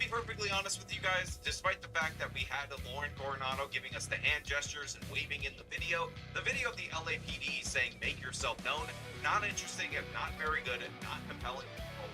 be perfectly honest with you guys, despite the fact that we had Lauren Coronado giving us the hand gestures and waving in the video of the LAPD saying make yourself known, not interesting, not very good, not compelling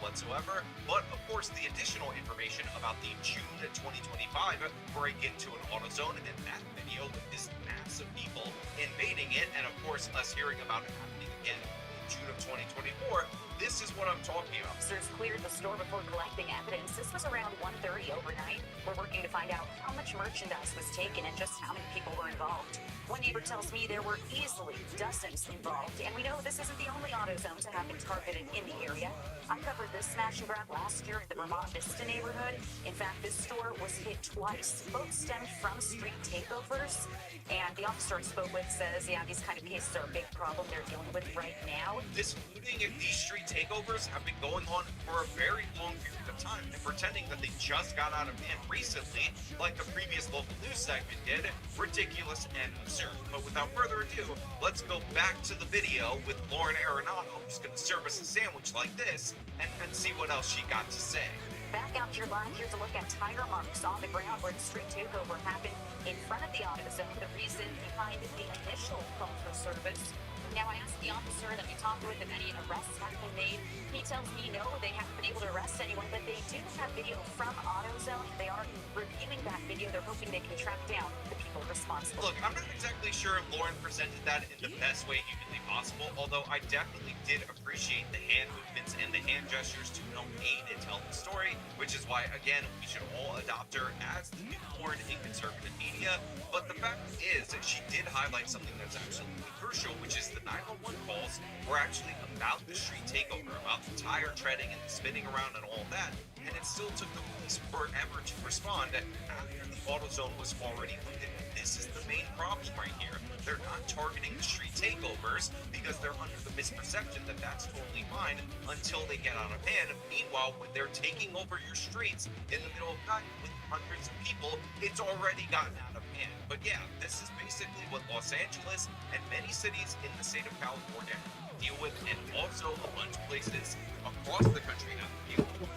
whatsoever. But of course, the additional information about the June 2025 break into an AutoZone and that video with this mass of people invading it, and of course, us hearing about it happening again in June of 2024. This is what I'm talking about. Officers cleared the store before collecting evidence. This was around 1:30 overnight. We're working to find out how much merchandise was taken and just how many people were involved. One neighbor tells me there were easily dozens involved, and we know this isn't the only AutoZone to have been targeted in the area. I covered this smash and grab last year at the Vermont Vista neighborhood. In fact, this store was hit twice. Both stemmed from street takeovers, and the officer I spoke with says, yeah, these kind of cases are a big problem they're dealing with right now. This looting and these street takeovers have been going on for a very long period of time, and pretending that they just got out of hand recently, like the previous local news segment did, ridiculous and absurd. But without further ado, let's go back to the video with Lauren Arenado, who's going to serve us a sandwich like this, and see what else she got to say. Back out to your line, here's a look at tire marks on the ground where the street takeover happened in front of the AutoZone, the reason behind the initial call for service. Now, I asked the officer that we talked with if any arrests have been made. He tells me no, they haven't been able to arrest anyone, but they do have video from AutoZone. They are reviewing that video. They're hoping they can track down the people responsible. Look, I'm not exactly sure if Lauren presented that in the best way humanly possible, although I definitely did appreciate the hand movements and the hand gestures to help aid and tell the story, which is why, again, we should all adopt her as the new Lauren in conservative media. But the fact is that she did highlight something that's absolutely crucial, which is the 911 calls were actually about the street takeover, about the tire treading and the spinning around and all that, and it still took the police forever to respond after the AutoZone was already looted. This is the main problem right here. They're not targeting the street takeovers because they're under the misperception that that's totally fine until they get out of hand. Meanwhile, when they're taking over your streets in the middle of the night with hundreds of people, it's already gotten out of hand. But yeah, this is basically what Los Angeles and many cities in the state of California deal with, and also a bunch of places across the country have to deal with.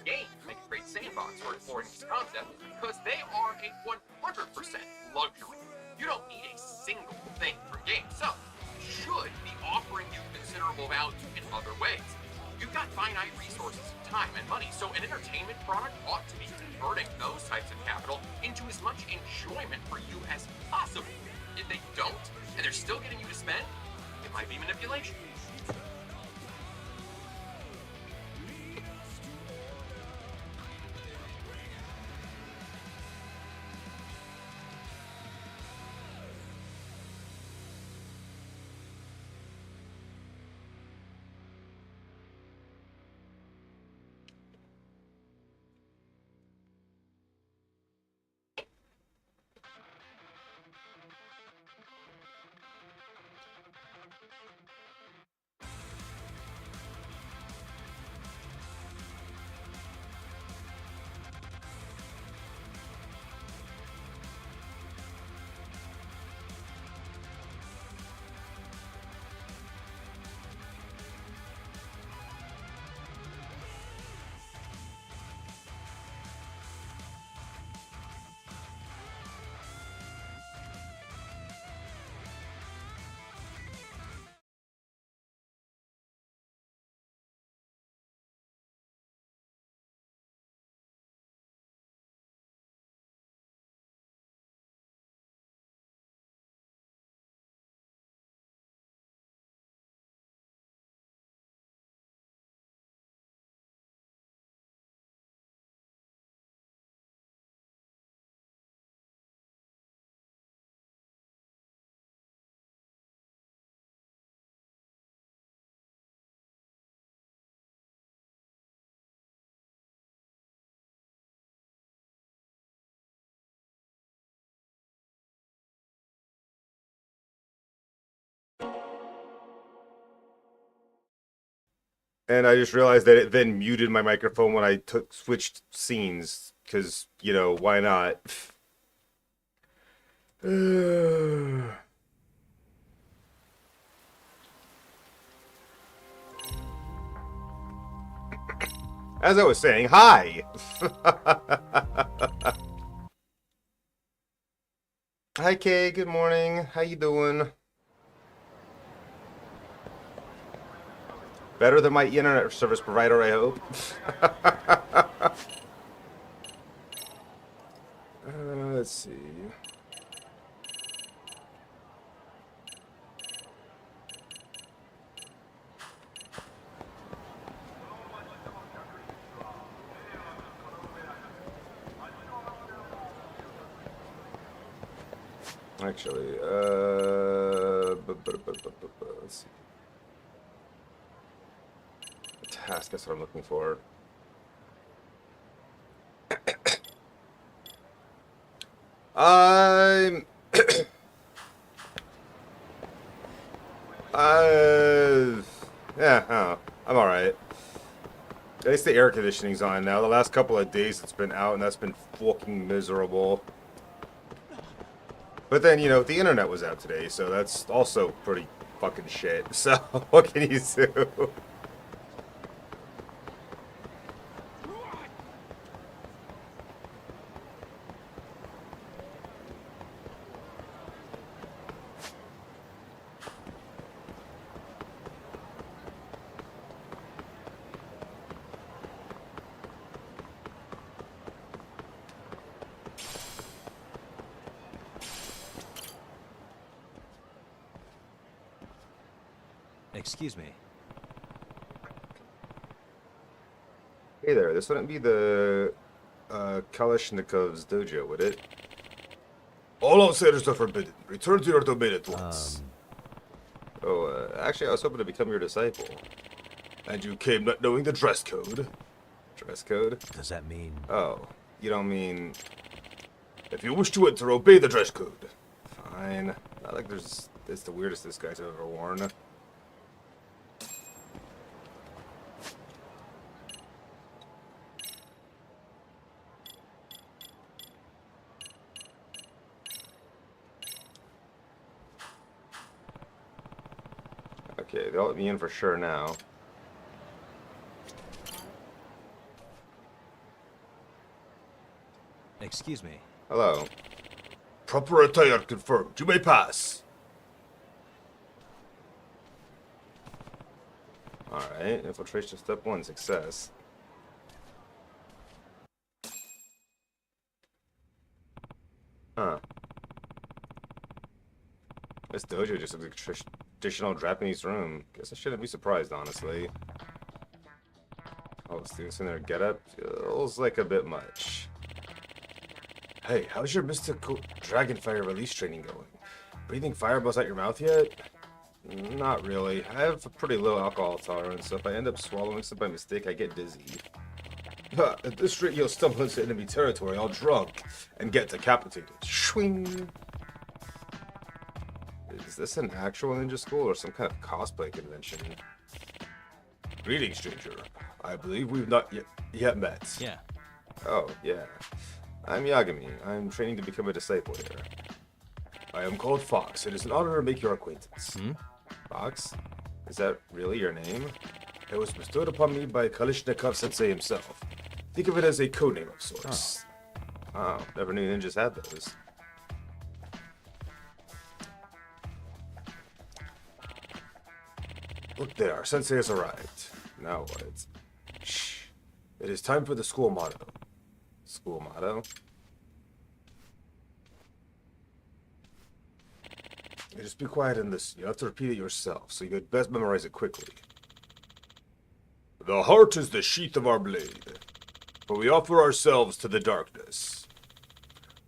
Game make a great sandbox for exploring this concept because they are a 100% luxury. You don't need a single thing for games, so they should be offering you considerable value in other ways. You've got finite resources, time, and money, so an entertainment product ought to be converting those types of capital into as much enjoyment for you as possible. If they don't, and they're still getting you to spend, it might be manipulation. And I just realized that it then muted my microphone when I switched scenes, because, you know, why not? As I was saying, hi! Hi, Kay, good morning. How you doing? Better than my internet service provider, I hope. Let's see. Actually, let's see. Task, that's what I'm looking for. I'm... yeah, oh, I'm alright. At least the air conditioning's on now. The last couple of days it's been out, and that's been fucking miserable. But then, you know, the internet was out today, so that's also pretty fucking shit. So, what can you do? Excuse me. Hey there, this wouldn't be the Kalashnikov's dojo, would it? All outsiders are forbidden. Return to your domain at once. Oh, actually, I was hoping to become your disciple. And you came not knowing the dress code. Dress code? Does that mean... Oh, you don't mean... If you wish to enter, obey the dress code. Fine. Not like there's... It's the weirdest this guy's ever worn. Okay, they'll let me in for sure now. Excuse me. Hello. Proper attire confirmed. You may pass. Alright, infiltration step 1, success. Huh. This dojo just looks like a traditional Japanese room. Guess I shouldn't be surprised, honestly. All the students in their getup feels like a bit much. Hey, how's your mystical dragonfire release training going? Breathing fireballs out your mouth yet? Not really. I have a pretty low alcohol tolerance, so if I end up swallowing some by mistake, I get dizzy. At this rate, you'll stumble into enemy territory all drunk and get decapitated. Swing! Is this an actual ninja school or some kind of cosplay convention? Greetings, stranger. I believe we've not yet met. Yeah. Oh, yeah. I'm Yagami. I'm training to become a disciple here. I am called Fox. It is an honor to make your acquaintance. Fox? Is that really your name? It was bestowed upon me by Kalashnikov-sensei himself. Think of it as a codename of sorts. Oh, never knew ninjas had those. Look there, Sensei has arrived. Now what? Shh. It is time for the school motto. School motto? You just be quiet and listen. You have to repeat it yourself, so you had best memorize it quickly. The heart is the sheath of our blade, for we offer ourselves to the darkness.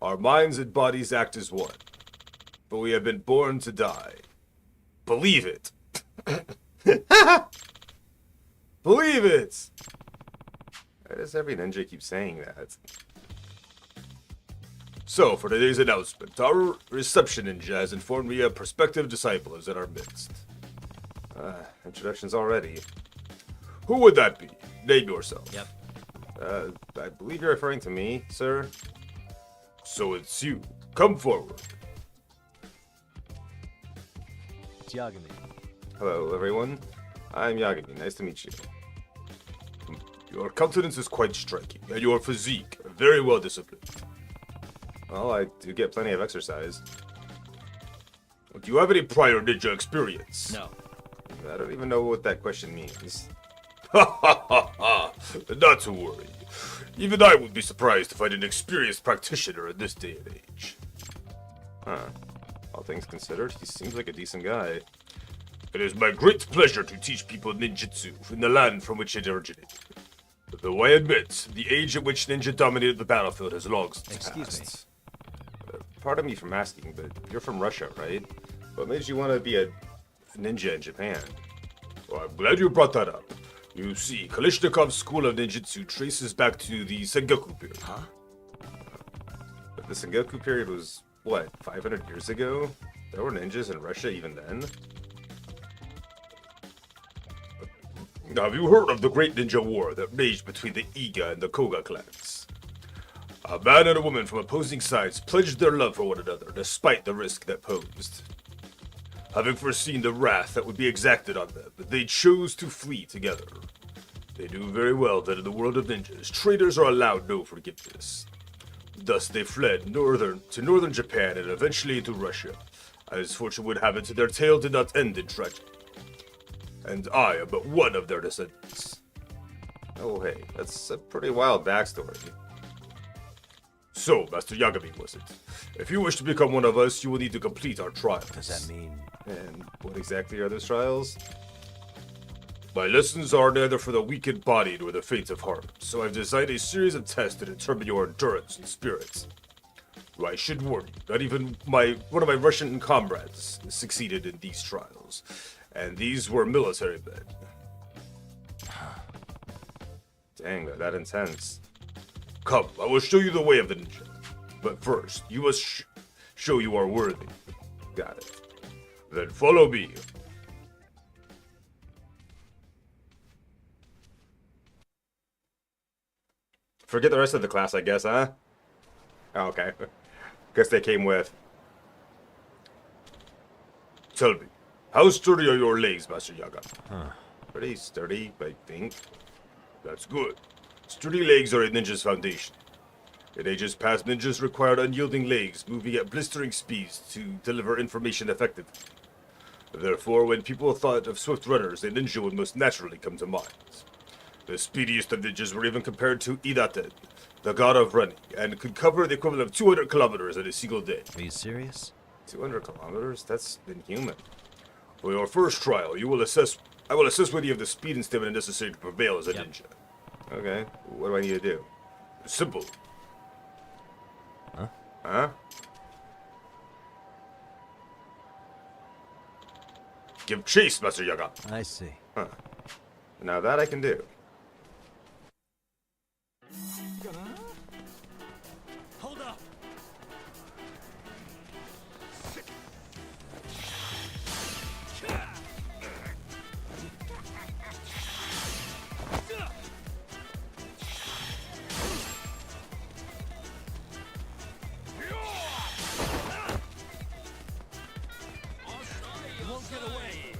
Our minds and bodies act as one, but we have been born to die. Believe it! Believe it! Why does every ninja keep saying that? So, for today's announcement, our reception ninja has informed me a prospective disciple is in our midst. Introductions already. Who would that be? Name yourself. Yep. I believe you're referring to me, sir. So it's you. Come forward. It's Yagami. Hello, everyone. I'm Yagami. Nice to meet you. Your countenance is quite striking, and your physique very well disciplined. Well, I do get plenty of exercise. Do you have any prior ninja experience? No. I don't even know what that question means. Ha ha ha ha! Not to worry. Even I would be surprised to find an experienced practitioner in this day and age. Huh. All things considered, he seems like a decent guy. It is my great pleasure to teach people ninjutsu in the land from which it originated. Though I admit, the age at which ninja dominated the battlefield has long since Excuse passed. Pardon me for asking, but you're from Russia, right? What made you want to be a ninja in Japan? Well, I'm glad you brought that up. You see, Kalishnikov's school of ninjutsu traces back to the Sengoku period. Huh? But the Sengoku period was, what, 500 years ago? There were ninjas in Russia even then? Have you heard of the Great Ninja War that raged between the Iga and the Koga clans? A man and a woman from opposing sides pledged their love for one another despite the risk that posed. Having foreseen the wrath that would be exacted on them, they chose to flee together. They knew very well that in the world of ninjas, traitors are allowed no forgiveness. Thus they fled to northern Japan and eventually into Russia. As fortune would have it, their tale did not end in tragedy. And I am but one of their descendants. Oh hey, that's a pretty wild backstory. So, Master Yagami was it? If you wish to become one of us, you will need to complete our trials. Does that mean... And what exactly are those trials? My lessons are neither for the weak in body nor the faint of heart, so I've designed a series of tests to determine your endurance and spirits. I should warn you, not even one of my Russian comrades succeeded in these trials, and these were military men. Dang, they're that intense. Come, I will show you the way of the ninja. But first, you must show you are worthy. Got it. Then follow me. Forget the rest of the class, I guess, huh? Oh, okay. Guess they came with. Tell me, how sturdy are your legs, Master Yaga? Huh. Pretty sturdy, I think. That's good. Sturdy legs are a ninja's foundation. In ages past, ninjas required unyielding legs, moving at blistering speeds to deliver information effectively. Therefore, when people thought of swift runners, a ninja would most naturally come to mind. The speediest of ninjas were even compared to Idaten, the god of running, and could cover the equivalent of 200 kilometers in a single day. Are you serious? 200 kilometers? That's inhuman. For your first trial, I will assess whether you have the speed and stamina necessary to prevail as a ninja. Okay, what do I need to do? Simple. Huh? Huh? Give chase, Master Yaga. I see. Huh. Now that I can do. Hold up! You won't get away!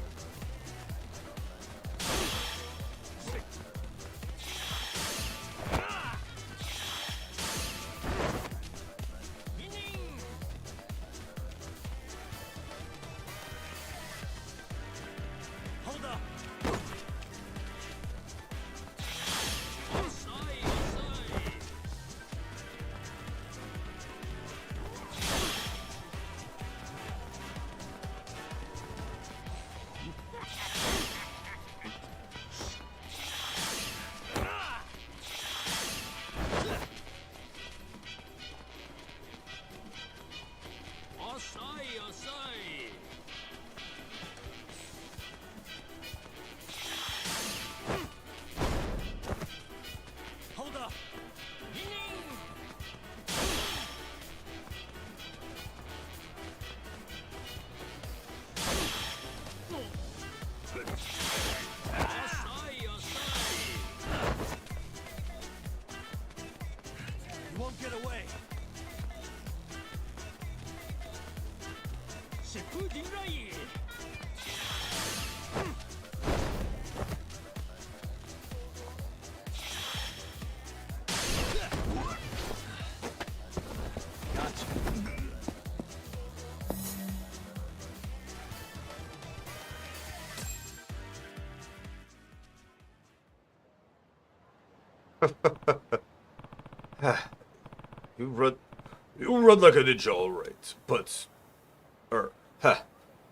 You run like a ninja, all right. But,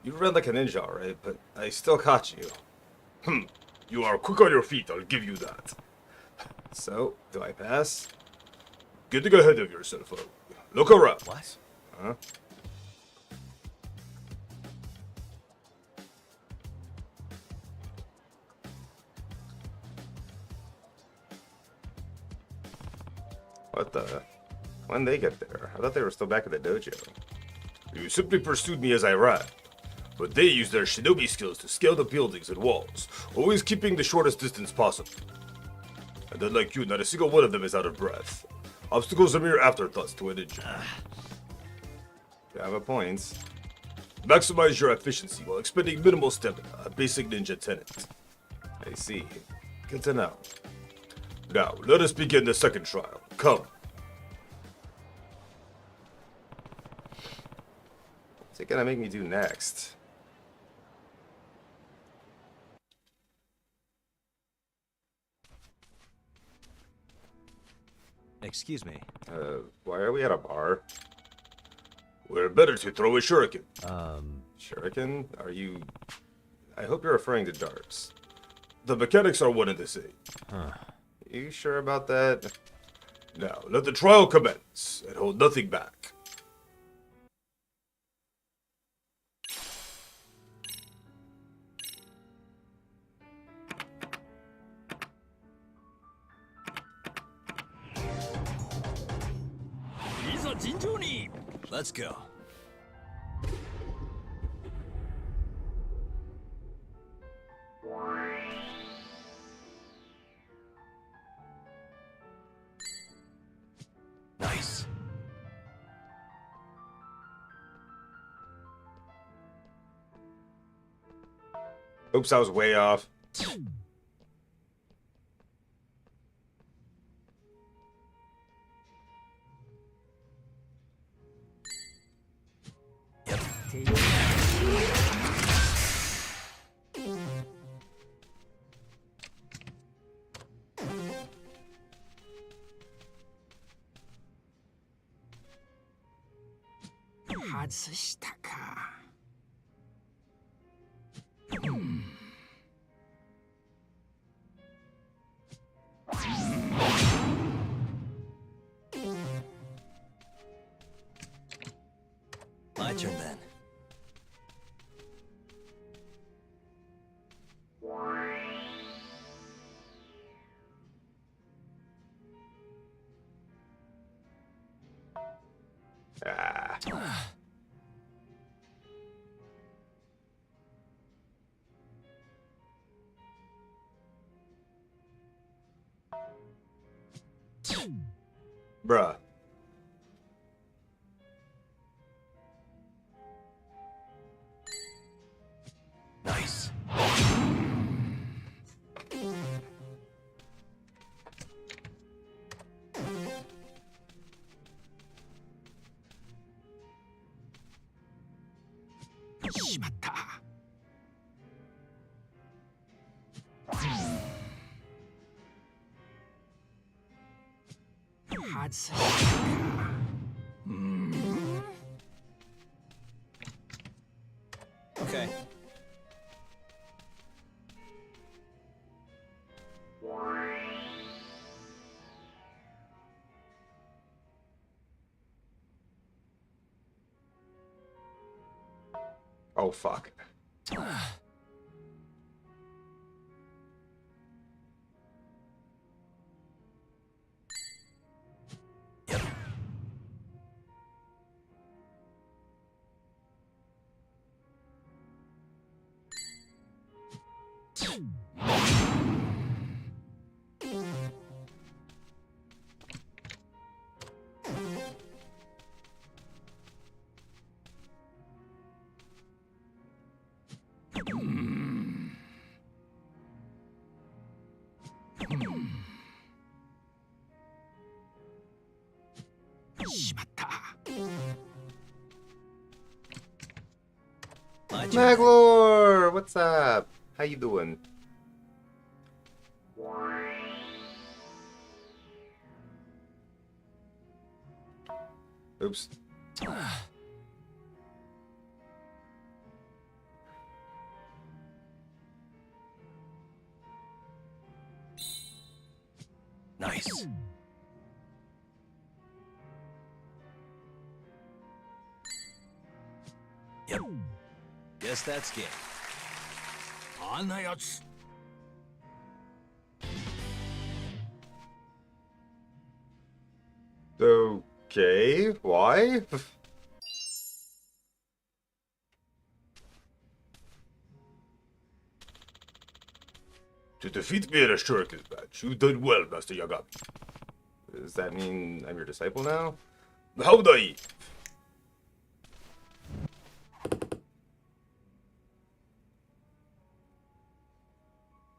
you run like a ninja, all right. But I still caught you. You are quick on your feet. I'll give you that. So, do I pass? Getting ahead of yourself. Look around. What? Huh? What the? When they get there? I thought they were still back at the dojo. You simply pursued me as I ran. But they used their shinobi skills to scale the buildings and walls, always keeping the shortest distance possible. And unlike you, not a single one of them is out of breath. Obstacles are mere afterthoughts to a ninja. You have a point. Maximize your efficiency while expending minimal stamina, a basic ninja tenet. I see. Good to know. Now, let us begin the second trial. Come. What's it gonna make me do next? Excuse me. Why are we at a bar? We're better to throw a shuriken. Shuriken? Are you... I hope you're referring to darts. The mechanics are one and the same. Huh. You sure about that? Now, let the trial commence, and hold nothing back. Let's go. Nice. Oops, I was way off. My turn then. Ah. Bruh. Nice. Okay. Oh, fuck. Yep. My turn. Maglor, what's up? How you doing? Oops. Nice. Yep. Guess that's game. Okay, why? To defeat me in a shuriken match, you've done well, Master Yagami. Does that mean I'm your disciple now? How naive!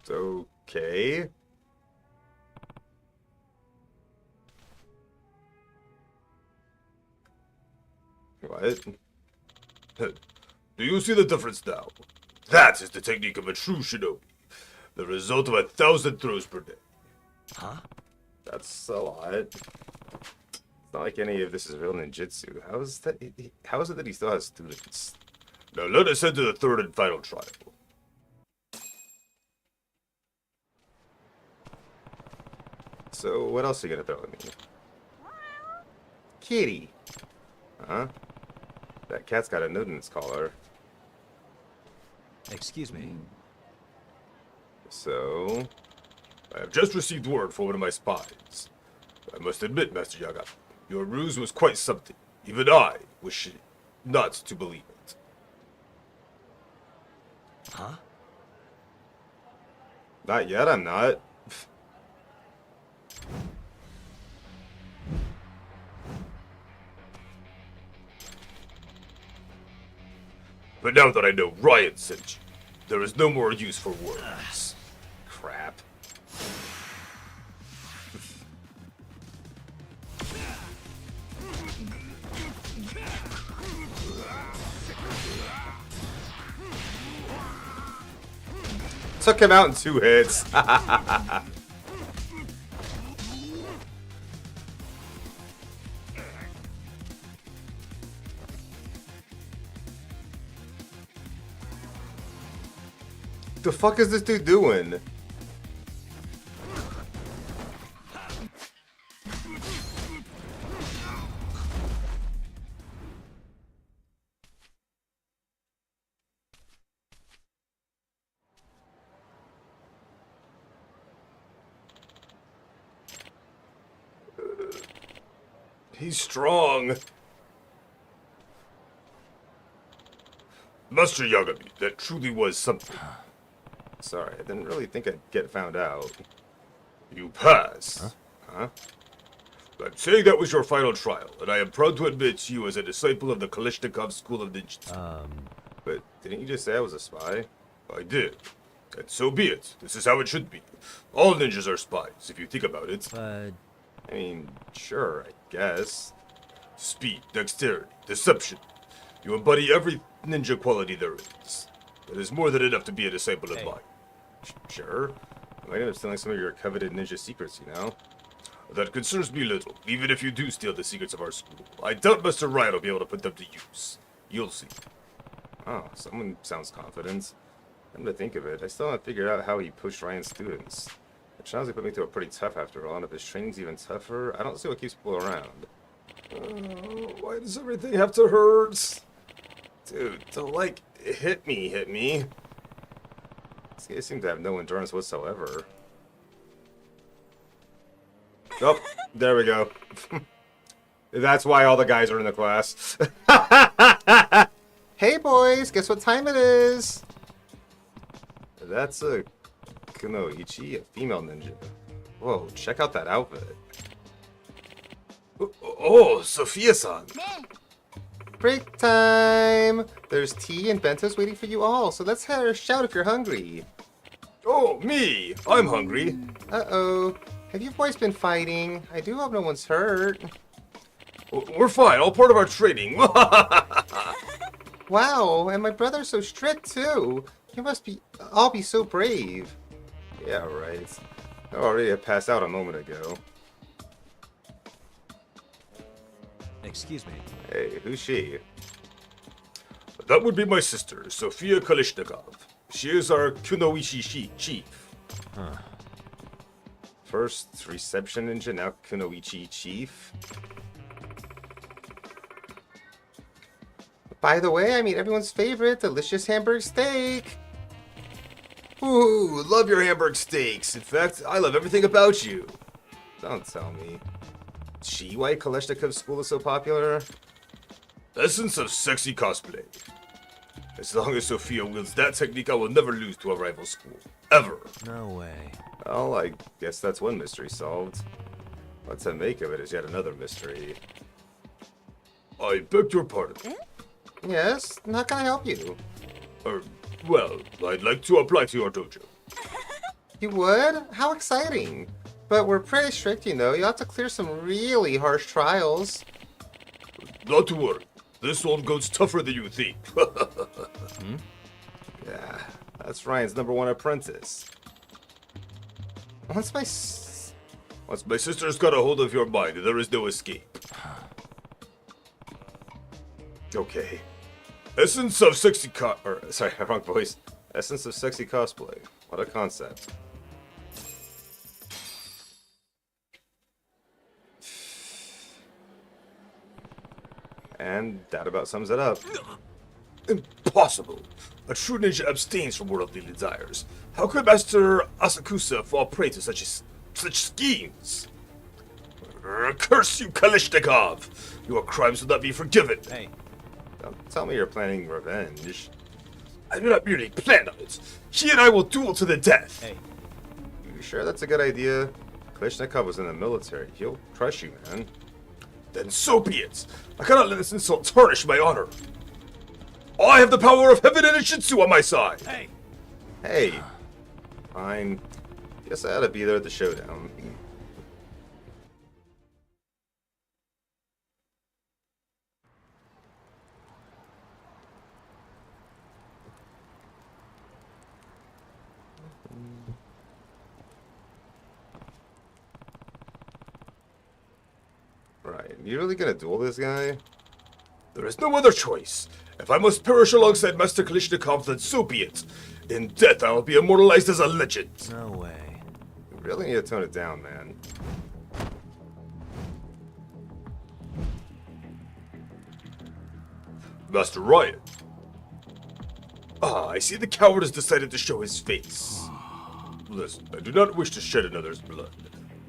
It's okay. What? Do you see the difference now? That is the technique of a true shinobi. The result of 1,000 throws per day. Huh? That's a lot. It's not like any of this is real ninjutsu. How is that? How is it that he still has students? Now let us head to the third and final trial. So what else are you gonna throw at me? Kitty. Huh? That cat's got a note in its collar. Excuse me. So, I have just received word from one of my spies. I must admit, Master Yagami, your ruse was quite something. Even I wish not to believe it. Huh? Not yet, I'm not. But now that I know Ryan sent you, there is no more use for words. Crap. Took him out in 2 hits. The fuck is this dude doing? He's strong. Master Yagami, that truly was something. Sorry, I didn't really think I'd get found out. You pass. Huh? I'm saying that was your final trial, and I am proud to admit you as a disciple of the Kalishnikov School of Ninjutsu. But didn't you just say I was a spy? I did. And so be it. This is how it should be. All ninjas are spies, if you think about it. But I mean, sure, I guess. Speed, dexterity, deception. You embody every ninja quality there is. That is more than enough to be a disciple of mine. Sure. I might end up stealing some of your coveted ninja secrets, you know? That concerns me little, even if you do steal the secrets of our school. I doubt Mr. Ryan will be able to put them to use. You'll see. Oh, someone sounds confident. Come to think of it, I still haven't figured out how he pushed Ryan's students. It sounds like put me through a pretty tough after all, and if his training's even tougher, I don't see what keeps people around. Why does everything have to hurt? Dude, don't like hit me. These guys seem to have no endurance whatsoever. Oh, there we go. That's why all the guys are in the class. Hey boys, guess what time it is? That's a Kunoichi, a female ninja. Whoa, check out that outfit. Oh, Sophia-san. Break time! There's tea and bentos waiting for you all, so let's have a shout if you're hungry. Oh, me! I'm hungry. Uh-oh. Have you boys been fighting? I do hope no one's hurt. We're fine, all part of our training. Wow, and my brother's so strict too. You must be all be so brave. Yeah, right. I already had passed out a moment ago. Excuse me. Hey, who's she? That would be my sister, Sofia Kalishnikov. She is our Kunoichi chief. First reception ninja, now Kunoichi chief. By the way, I mean everyone's favorite delicious Hamburg steak. Ooh, love your Hamburg steaks. In fact, I love everything about you. Don't tell me. She why Kalishnikov's school is so popular? Essence of sexy cosplay. As long as Sophia wields that technique, I will never lose to a rival school. Ever. No way. Well, I guess that's one mystery solved. What to make of it is yet another mystery. I beg your pardon. Yes, how can I help you? Well, I'd like to apply to your dojo. You would? How exciting! But we're pretty strict, you know. You'll have to clear some really harsh trials. Not to worry. This one goes tougher than you think. Yeah, that's Ryan's #1 apprentice. Once My sister's got a hold of your mind, there is no escape. Okay. Essence of sexy Sorry, wrong voice. Essence of sexy cosplay. What a concept. And that about sums it up. Impossible. A true ninja abstains from worldly desires. How could Master Asakusa fall prey to such schemes? Curse you, Kalishnikov! Your crimes will not be forgiven. Hey. Don't tell me you're planning revenge. I do not merely plan on it. He and I will duel to the death. Hey. You sure that's a good idea? Kalishnikov was in the military. He'll crush you, man. Then so be it. I cannot let this insult tarnish my honor. I have the power of heaven and Ishitsu on my side. Hey. Hey. Fine. Guess I ought to be there at the showdown. Right. You really gonna duel this guy? There is no other choice. If I must perish alongside Master Kalishnikov, then so be it. In death, I will be immortalized as a legend. No way. You really need to tone it down, man. Master Ryan. I see the coward has decided to show his face. Listen, I do not wish to shed another's blood.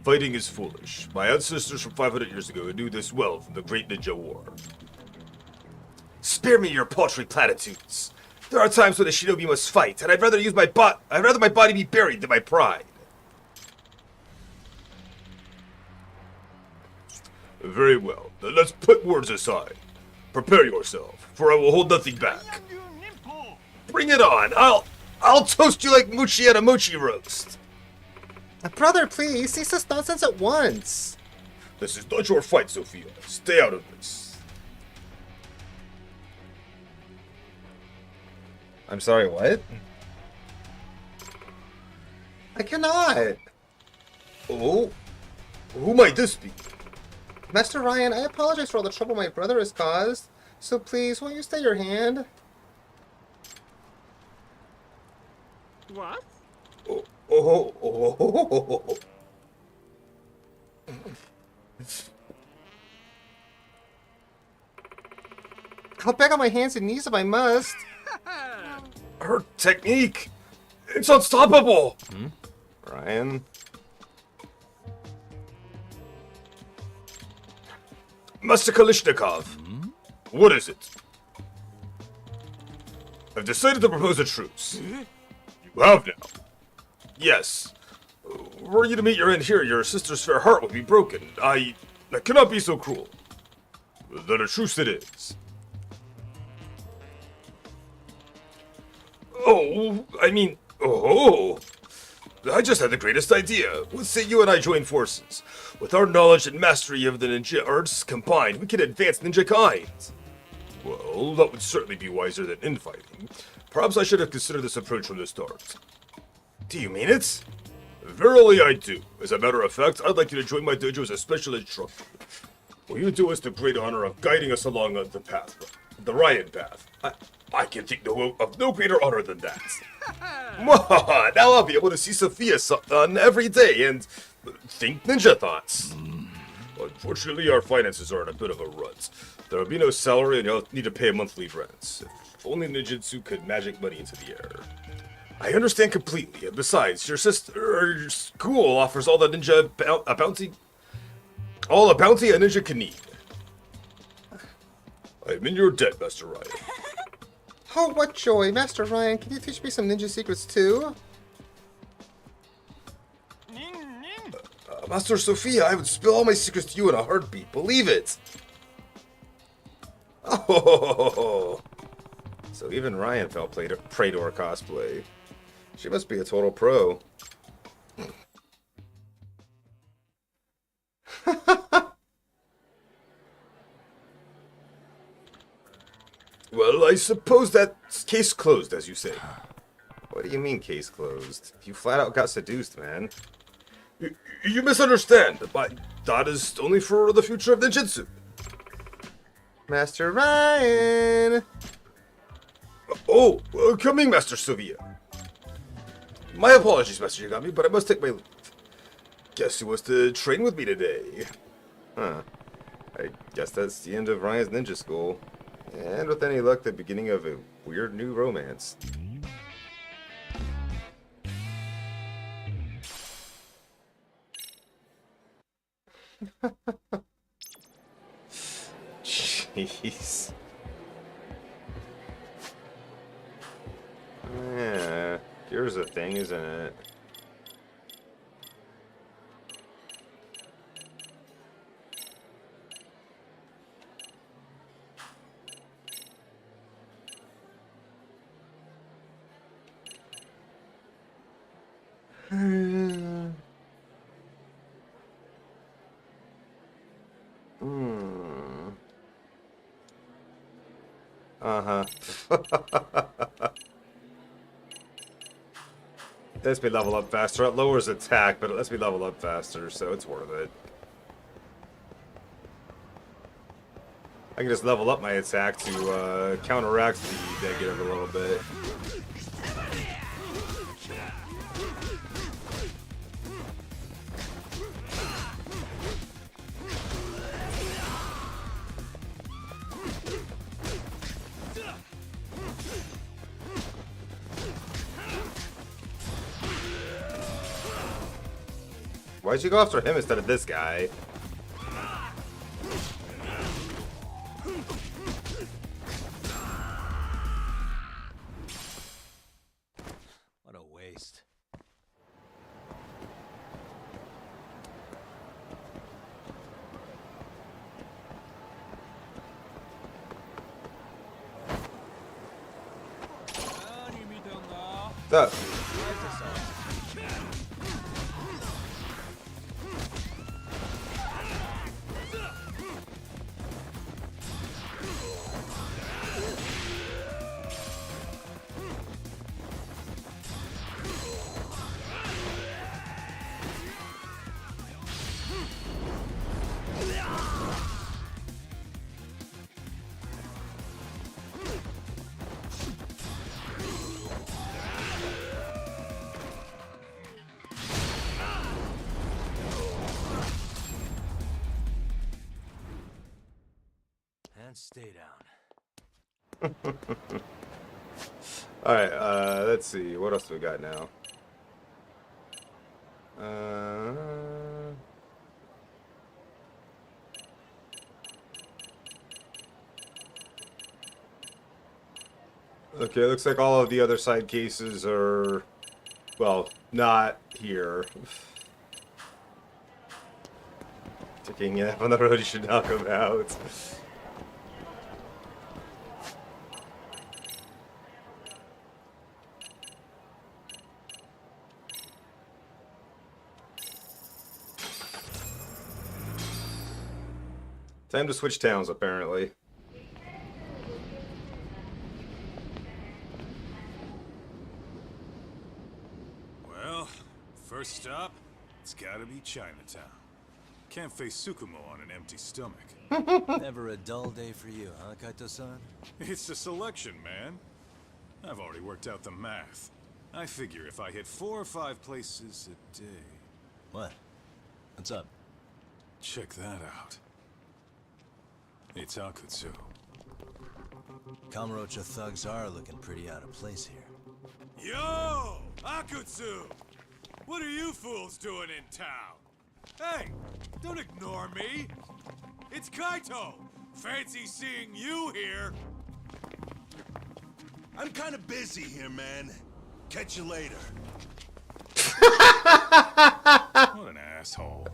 Fighting is foolish. My ancestors from 500 years ago knew this well from the Great Ninja War. Spare me your paltry platitudes. There are times when a shinobi must fight, and I'd rather my body be buried than my pride. Very well. Then let's put words aside. Prepare yourself, for I will hold nothing back. Bring it on. I'll toast you like mochi at a mochi roast. Brother, please, cease this nonsense at once. This is not your fight, Sophia. Stay out of this. I'm sorry, what? I cannot. Oh? Who might this be? Master Ryan, I apologize for all the trouble my brother has caused. So please, won't you stay your hand? What? Oh. I'll beg on my hands and knees if I must. Her technique. It's unstoppable. Ryan? Master Kalishnikov. What is it? I've decided to propose a truce. You have now. Yes. Were you to meet your end here, your sister's fair heart would be broken. I cannot be so cruel. Then a truce it is. I just had the greatest idea. What say you and I join forces? With our knowledge and mastery of the ninja arts combined, we can advance ninja kind. Well, that would certainly be wiser than infighting. Perhaps I should have considered this approach from the start. Do you mean it? Verily I do. As a matter of fact, I'd like you to join my dojo as a special instructor. Will you do us the great honor of guiding us along the path, the Ryan path? I can think of no greater honor than that. Mwahaha, now I'll be able to see Sophia every day and think ninja thoughts. Unfortunately, our finances are in a bit of a rut. There will be no salary and you'll need to pay a monthly rent. If only ninjutsu could magic money into the air. I understand completely, and besides, your school offers all the bounty a ninja can need. I'm in your debt, Master Ryan. Oh, what joy! Master Ryan, can you teach me some ninja secrets too? Master Sophia, I would spill all my secrets to you in a heartbeat, believe it! Oh, so even Ryan fell prey to her cosplay. She must be a total pro. Well, I suppose that's case closed, as you say. What do you mean, case closed? You flat out got seduced, man. You misunderstand. That is only for the future of ninjutsu. Master Ryan! Oh, coming, Master Sophia. My apologies, Master Yagami, but I must take my leave. Guess who wants to train with me today? Huh. I guess that's the end of Ryan's ninja school. And with any luck, the beginning of a weird new romance. Jeez. Yeah, here's the thing, isn't it? Uh-huh. It lets me level up faster. It lowers attack, but it lets me level up faster, so it's worth it. I can just level up my attack to counteract the negative a little bit. Why'd you go after him instead of this guy? What a waste. Duh. And stay down. Alright, let's see. What else do we got now? Okay, looks like all of the other side cases are, well, not here. Taking it on the road you should not come out. Time to switch towns, apparently. First stop, it's gotta be Chinatown. Can't face Sukumo on an empty stomach. Never a dull day for you, huh, Kaito-san? It's a selection, man. I've already worked out the math. I figure if I hit 4 or 5 places a day... What? What's up? Check that out. It's Akutsu. Kamurocho thugs are looking pretty out of place here. Yo! Akutsu! What are you fools doing in town? Hey, don't ignore me! It's Kaito! Fancy seeing you here! I'm kind of busy here, man. Catch you later. What an asshole.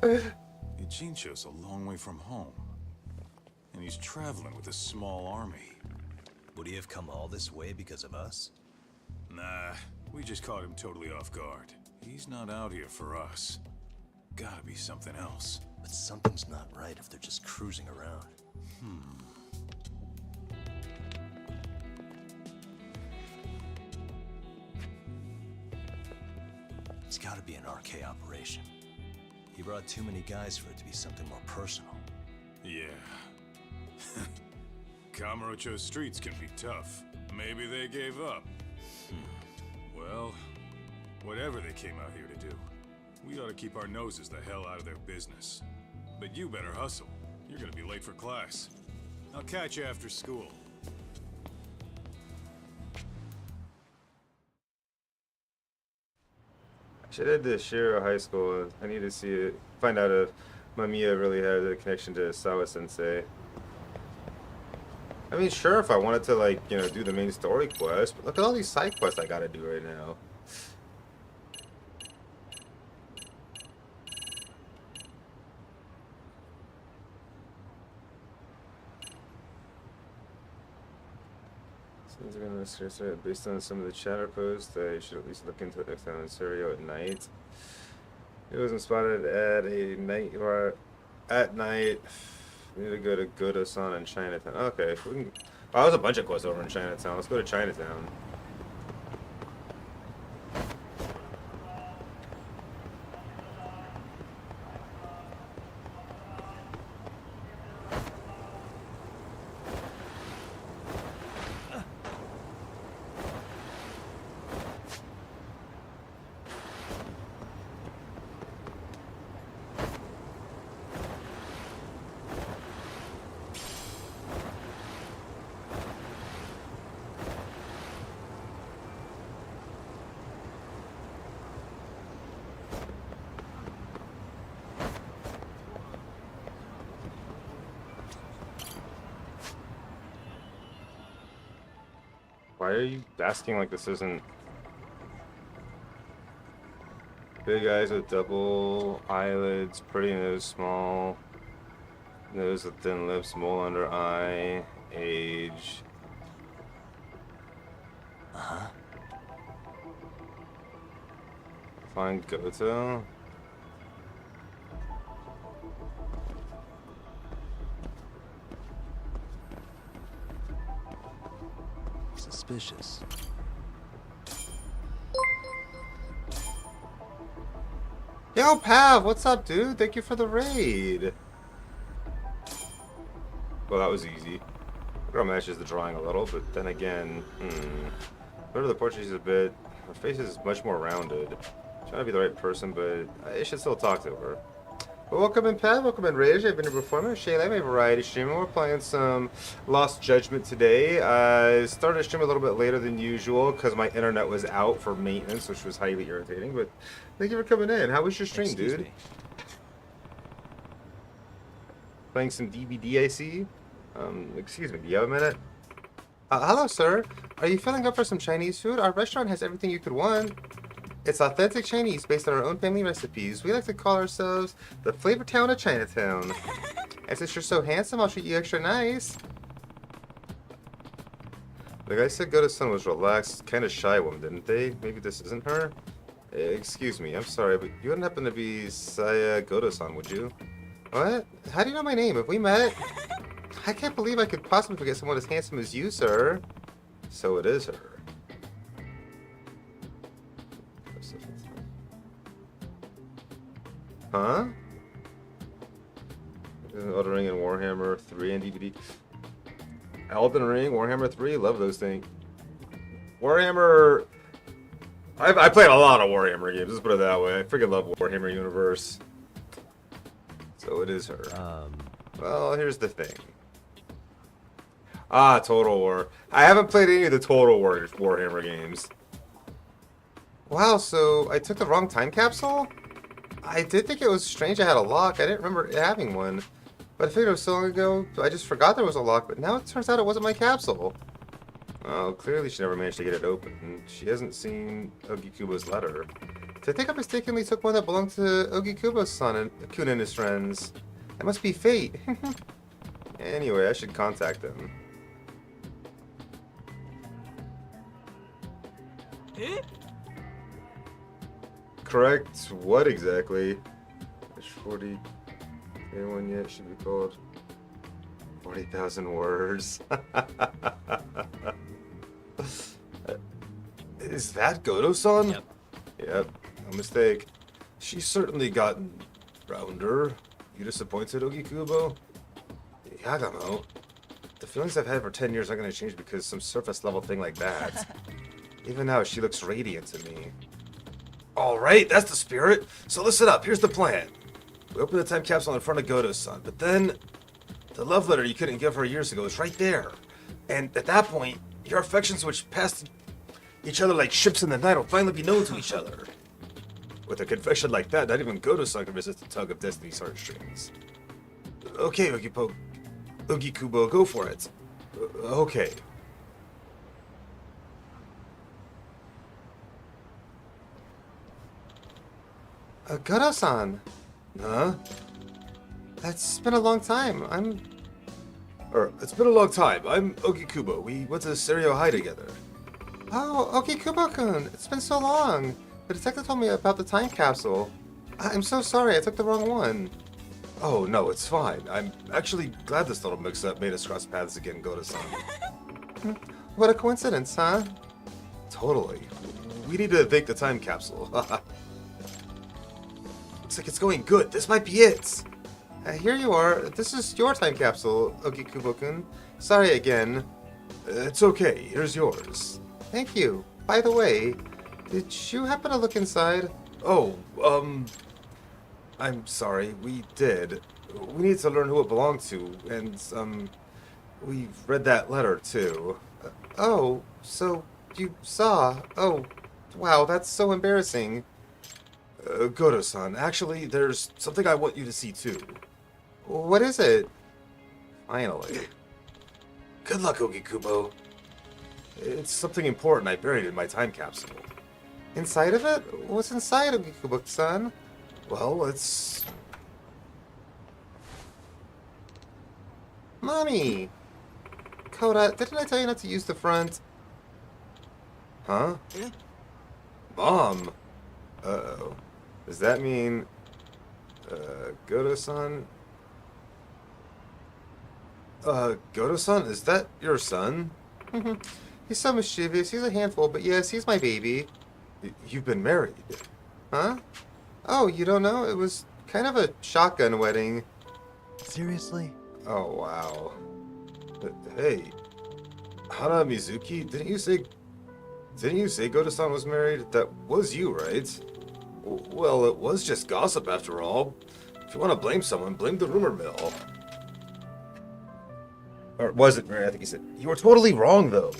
Ichincho's a long way from home. And he's traveling with a small army. Would he have come all this way because of us? Nah, we just caught him totally off guard. He's not out here for us. Gotta be something else. But something's not right if they're just cruising around. It's gotta be an RK operation. He brought too many guys for it to be something more personal. Yeah. Kamurocho streets can be tough. Maybe they gave up. Well, whatever they came out here to do, we ought to keep our noses the hell out of their business. But you better hustle. You're gonna be late for class. I'll catch you after school. Should head to Shiro High School. I need to see it. Find out if Mamiya really has a connection to Sawa Sensei. I mean, sure, if I wanted to, like, you know, do the main story quest, but look at all these side quests I gotta do right now. Sounds like I'm gonna start based on some of the chatter posts. I should at least look into it next time in Serio at night. It wasn't spotted at a night or at night. We need to go to Godo-san in Chinatown. Okay, we can. Oh, there's a bunch of quests over in Chinatown. Let's go to Chinatown. Why are you asking like this isn't... Big eyes with double eyelids, pretty nose, small nose with thin lips, mole under eye, age. Uh-huh. Find Goto. Suspicious. Yo, Pav, what's up, dude? Thank you for the raid. Well, that was easy. Girl matches the drawing a little, but then again, go to the Portuguese a bit. Her face is much more rounded. Trying to be the right person, but I should still talk to her. But welcome in, Pav. Welcome in, Rage. I've been here before. I'm Shayla. I'm a variety streamer. We're playing some Lost Judgment today. I started to stream a little bit later than usual because my internet was out for maintenance, which was highly irritating. But thank you for coming in. How was your stream, Excuse dude? me. Playing some DBD, I see. Excuse me, do you have a minute? Hello, sir. Are you filling up for some Chinese food? Our restaurant has everything you could want. It's authentic Chinese based on our own family recipes. We like to call ourselves the Flavor Town of Chinatown. And since you're so handsome, I'll treat you extra nice. The guy said Goto-san was relaxed, kind of shy one, didn't they? Maybe this isn't her? Excuse me, I'm sorry, but you wouldn't happen to be Saya Goto-san, would you? What? How do you know my name? Have we met? I can't believe I could possibly forget someone as handsome as you, sir. So it is her. Huh? Elden Ring and Warhammer 3 and DVD. Elden Ring, Warhammer 3, love those things. Warhammer... I played a lot of Warhammer games, let's put it that way. I freaking love Warhammer Universe. So it is her. Well, here's the thing. Ah, Total War. I haven't played any of the Total War Warhammer games. Wow, so I took the wrong time capsule? I did think it was strange I had a lock. I didn't remember having one. But I figured it was so long ago, I just forgot there was a lock. But now it turns out it wasn't my capsule. Oh, clearly she never managed to get it open. She hasn't seen Ogikubo's letter. I think I mistakenly took one that belonged to Ogikubo's son and Kun and his friends. It must be fate. Anyway, I should contact them. Correct what exactly? 40... Anyone yet should be called 40,000 words. Is that Goto-san? Yep. Yep, no mistake. She's certainly gotten rounder. You disappointed, Ogikubo? Yeah, I don't know. The feelings I've had for 10 years aren't going to change because some surface level thing like that. Even now, she looks radiant to me. Alright, that's the spirit. So listen up, here's the plan. We open the time capsule in front of Goto-san, but then the love letter you couldn't give her years ago is right there. And at that point, your affections which passed each other like ships in the night will finally be known to each other. With a confession like that, not even Goto-san can resist the tug of destiny's heartstrings. Okay, Ogikubo, go for it. Okay. Goto-san. Huh? That's been a long time. It's been a long time. I'm Ogikubo. We went to Serio High together. Oh, Ogikubo-kun. It's been so long. The detective told me about the time capsule. I'm so sorry. I took the wrong one. Oh, no, it's fine. I'm actually glad this little mix-up made us cross paths again, Goto-san. What a coincidence, huh? Totally. We need to think the time capsule. Looks like it's going good. This might be it. Here you are. This is your time capsule, Ogikubo-kun. Sorry again. It's okay. Here's yours. Thank you. By the way, did you happen to look inside? Oh, I'm sorry. We did. We need to learn who it belonged to, and, we read that letter, too. Oh, so you saw. Oh, wow, that's so embarrassing. Goto-san, actually, there's something I want you to see, too. What is it? Finally. Good luck, Ogikubo. It's something important I buried in my time capsule. Inside of it? What's inside, Ogikubo-san? Well, it's... Mommy! Koda, didn't I tell you not to use the front? Huh? Mom! Uh-oh. Does that mean... Goto-san? Goto-san? Is that your son? He's so mischievous. He's a handful, but yes, he's my baby. You've been married? Huh? Oh, you don't know? It was kind of a shotgun wedding. Seriously? Oh, wow. Hey, Hana Mizuki, didn't you say Goto-san was married? That was you, right? Well, it was just gossip after all. If you want to blame someone, blame the rumor mill. Or was it married? I think he said. You were totally wrong, though.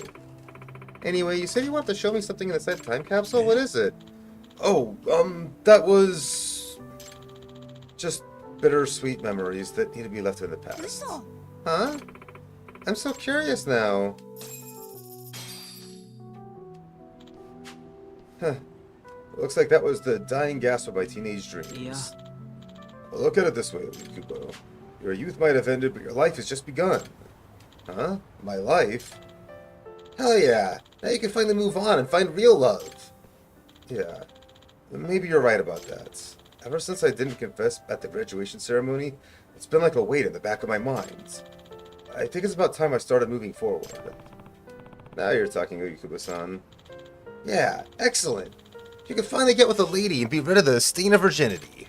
Anyway, you said you wanted to show me something inside the time capsule? What is it? Oh, that was... just bittersweet memories that need to be left in the past. Huh? I'm so curious now. Huh. Looks like that was the dying gasp of my teenage dreams. Yeah. Well, look at it this way, Kubo. Your youth might have ended, but your life has just begun. Huh? My life? Hell yeah! Now you can finally move on and find real love. Yeah. Maybe you're right about that. Ever since I didn't confess at the graduation ceremony, it's been like a weight in the back of my mind. I think it's about time I started moving forward. Now you're talking, Oyukubo-san. Yeah, excellent. You can finally get with a lady and be rid of the stain of virginity.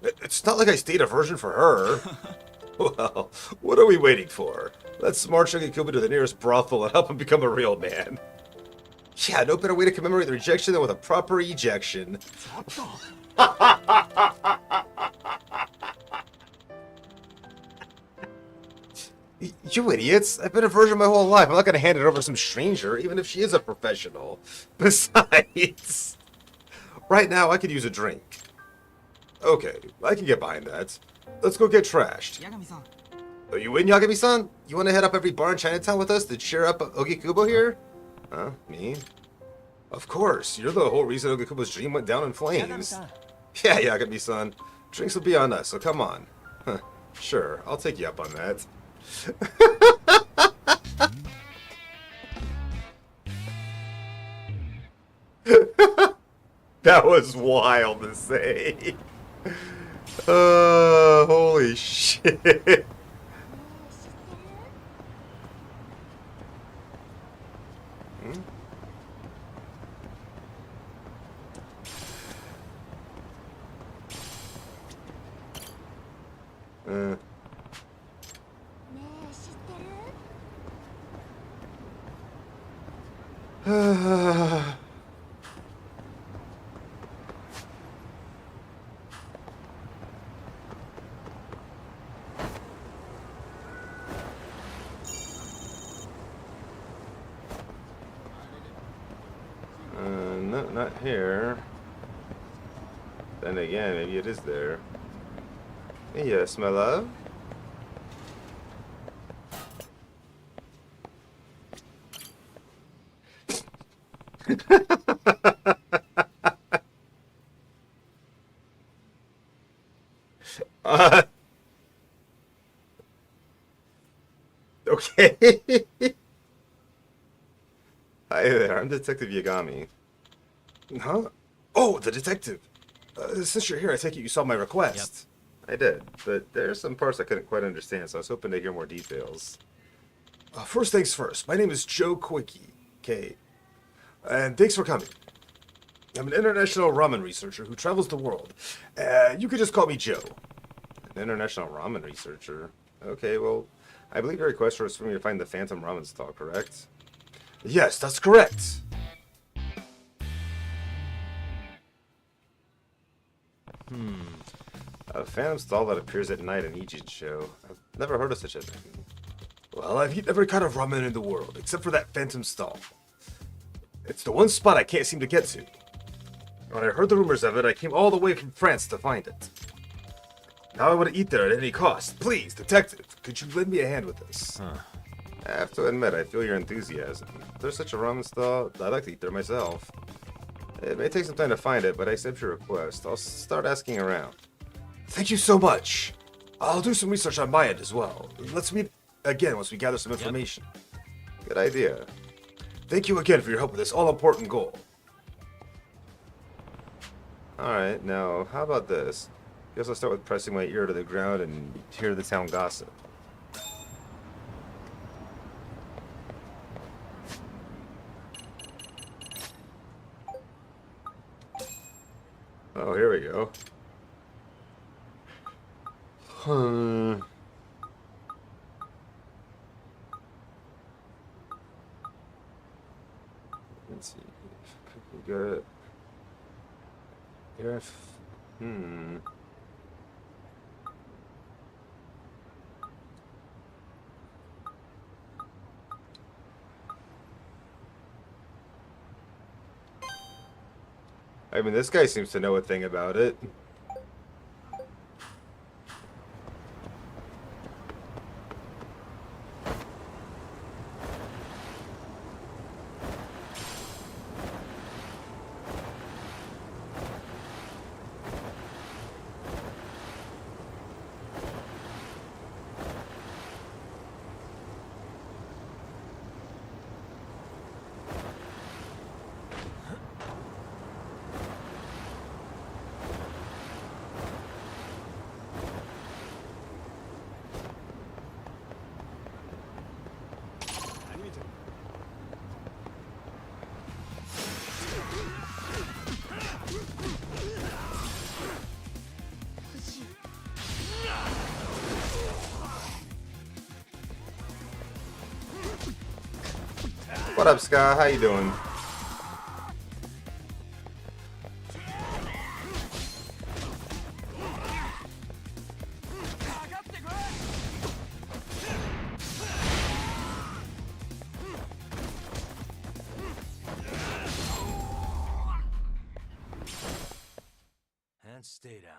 It's not like I stayed a virgin for her. Well, what are we waiting for? Let's march Ogikubo to the nearest brothel and help him become a real man. Yeah, no better way to commemorate the rejection than with a proper ejection. You idiots! I've been a virgin my whole life. I'm not gonna hand it over to some stranger, even if she is a professional. Besides, right now I could use a drink. Okay, I can get behind that. Let's go get trashed. Are you in, Yagami-san? You want to head up every bar in Chinatown with us to cheer up Ogikubo here? Huh? Me? Of course. You're the whole reason Ogikubo's dream went down in flames. Yeah, Yagami-san. Drinks will be on us, so come on. Huh. Sure, I'll take you up on that. That was wild to say. Holy shit. No, not here. Then again, maybe it is there. Yes, my love. Okay. Hi there, I'm Detective Yagami. Huh? Oh, the detective. Since you're here, I take it you saw my request. Yep. I did, but there's some parts I couldn't quite understand, so I was hoping to hear more details. First things first, my name is Joe Quickie, K. And thanks for coming. I'm an international ramen researcher who travels the world. You could just call me Joe. An international ramen researcher? Okay, well, I believe your request was for me to find the Phantom Ramen stall, correct? Yes, that's correct. A Phantom stall that appears at night in Ijin show. I've never heard of such a thing. Well, I've eaten every kind of ramen in the world, except for that Phantom stall. It's the one spot I can't seem to get to. When I heard the rumors of it, I came all the way from France to find it. Now I want to eat there at any cost. Please, detective, could you lend me a hand with this? I have to admit, I feel your enthusiasm. If there's such a ramen stall, I'd like to eat there myself. It may take some time to find it, but I accept your request. I'll start asking around. Thank you so much. I'll do some research on my end as well. Let's meet again once we gather some information. Yep. Good idea. Thank you again for your help with this all-important goal. Alright, now, how about this? I guess I'll start with pressing my ear to the ground and hear the town gossip. Oh, here we go. Let's see. We got it. I mean, this guy seems to know a thing about it. What up, Sky? How you doing? And stay down.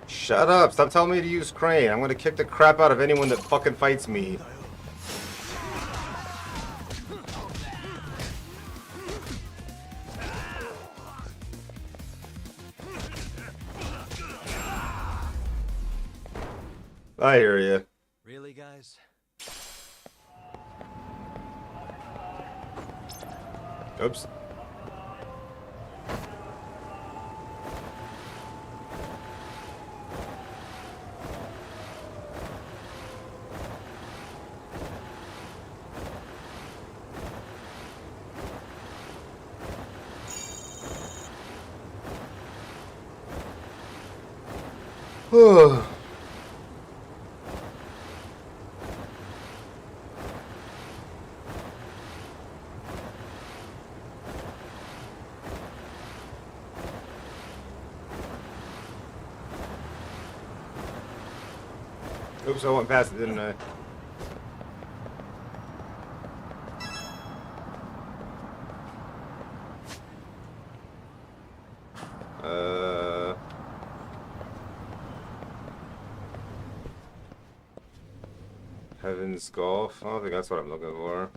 Shut up. Stop telling me to use Crane. I'm gonna kick the crap out of anyone that fucking fights me. I hear you. Really, guys? Oops. Oops, I went past it, didn't I? Heaven's Golf? I don't think that's what I'm looking for.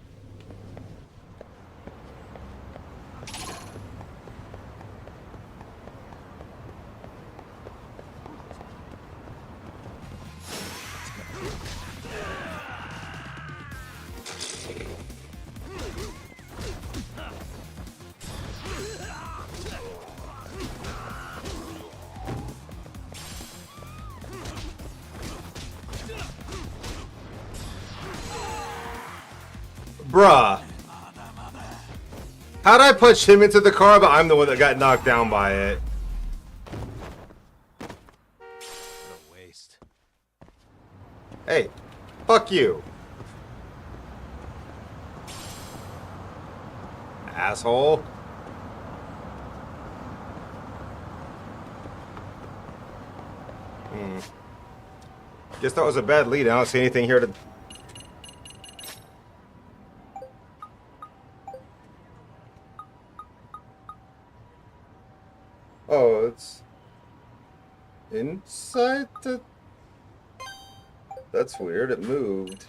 Bruh. How'd I push him into the car, but I'm the one that got knocked down by it? What a waste. Hey, fuck you. Asshole. Guess that was a bad lead. I don't see anything here to... Oh, it's... inside the... That's weird. It moved.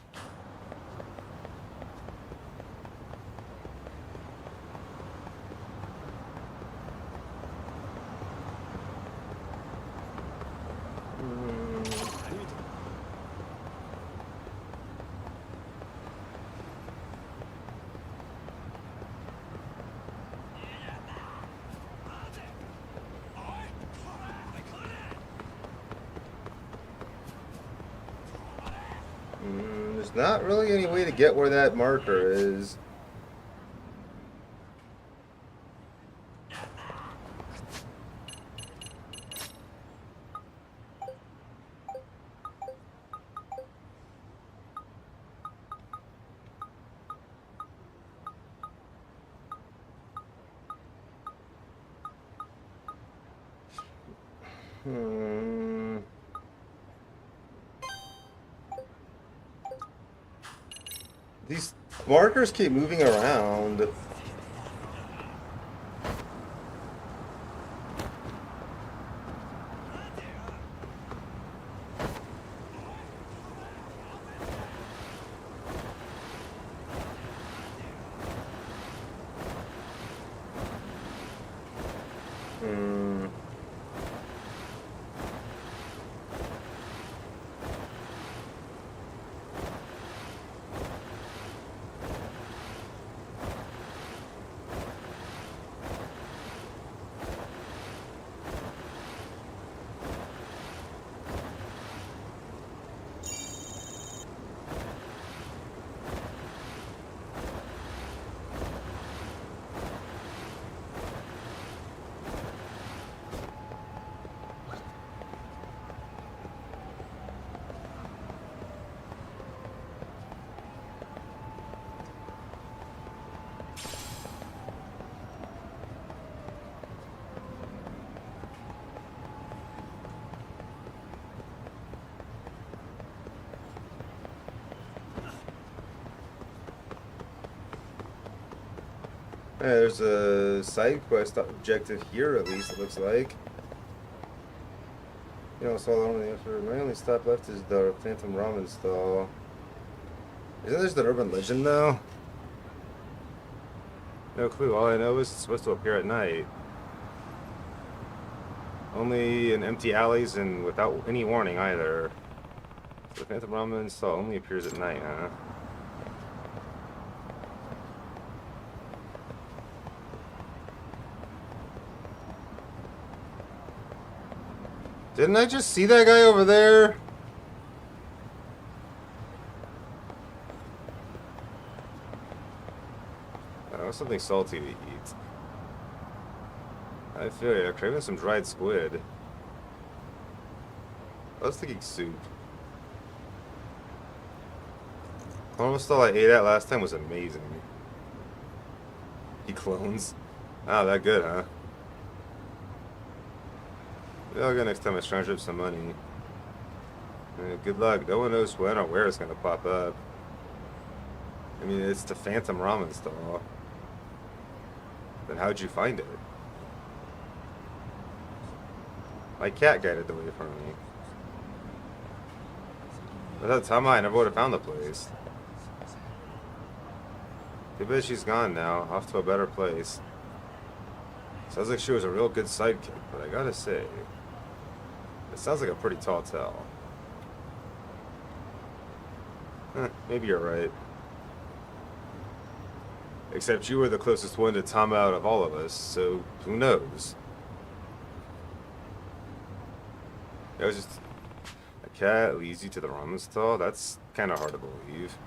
There's not really any way to get where that marker is. These markers keep moving around. Yeah, there's a side quest objective here, at least, it looks like. You know, so long the effort. My only stop left is the Phantom Ramen stall. Isn't this the urban legend, though? No clue. All I know is it's supposed to appear at night. Only in empty alleys and without any warning, either. The Phantom Ramen stall only appears at night, huh? Didn't I just see that guy over there? Oh, something salty to eat. I feel you. I'm craving some dried squid. I was thinking soup. Clone stall I ate at last time was amazing. He clones. Ah, that good, huh? Maybe I'll go next time I scrounge up some money. Good luck. No one knows when or where it's gonna pop up. I mean, it's the Phantom Ramen stall. Then how'd you find it? My cat guided the way for me. Without Tama, I never would have found the place. Too bad she's gone now, off to a better place. Sounds like she was a real good sidekick, but I gotta say, it sounds like a pretty tall tale. Maybe you're right. Except you were the closest one to Tama out of all of us, so who knows? It was just a cat leads you to the ramen stall. That's kind of hard to believe.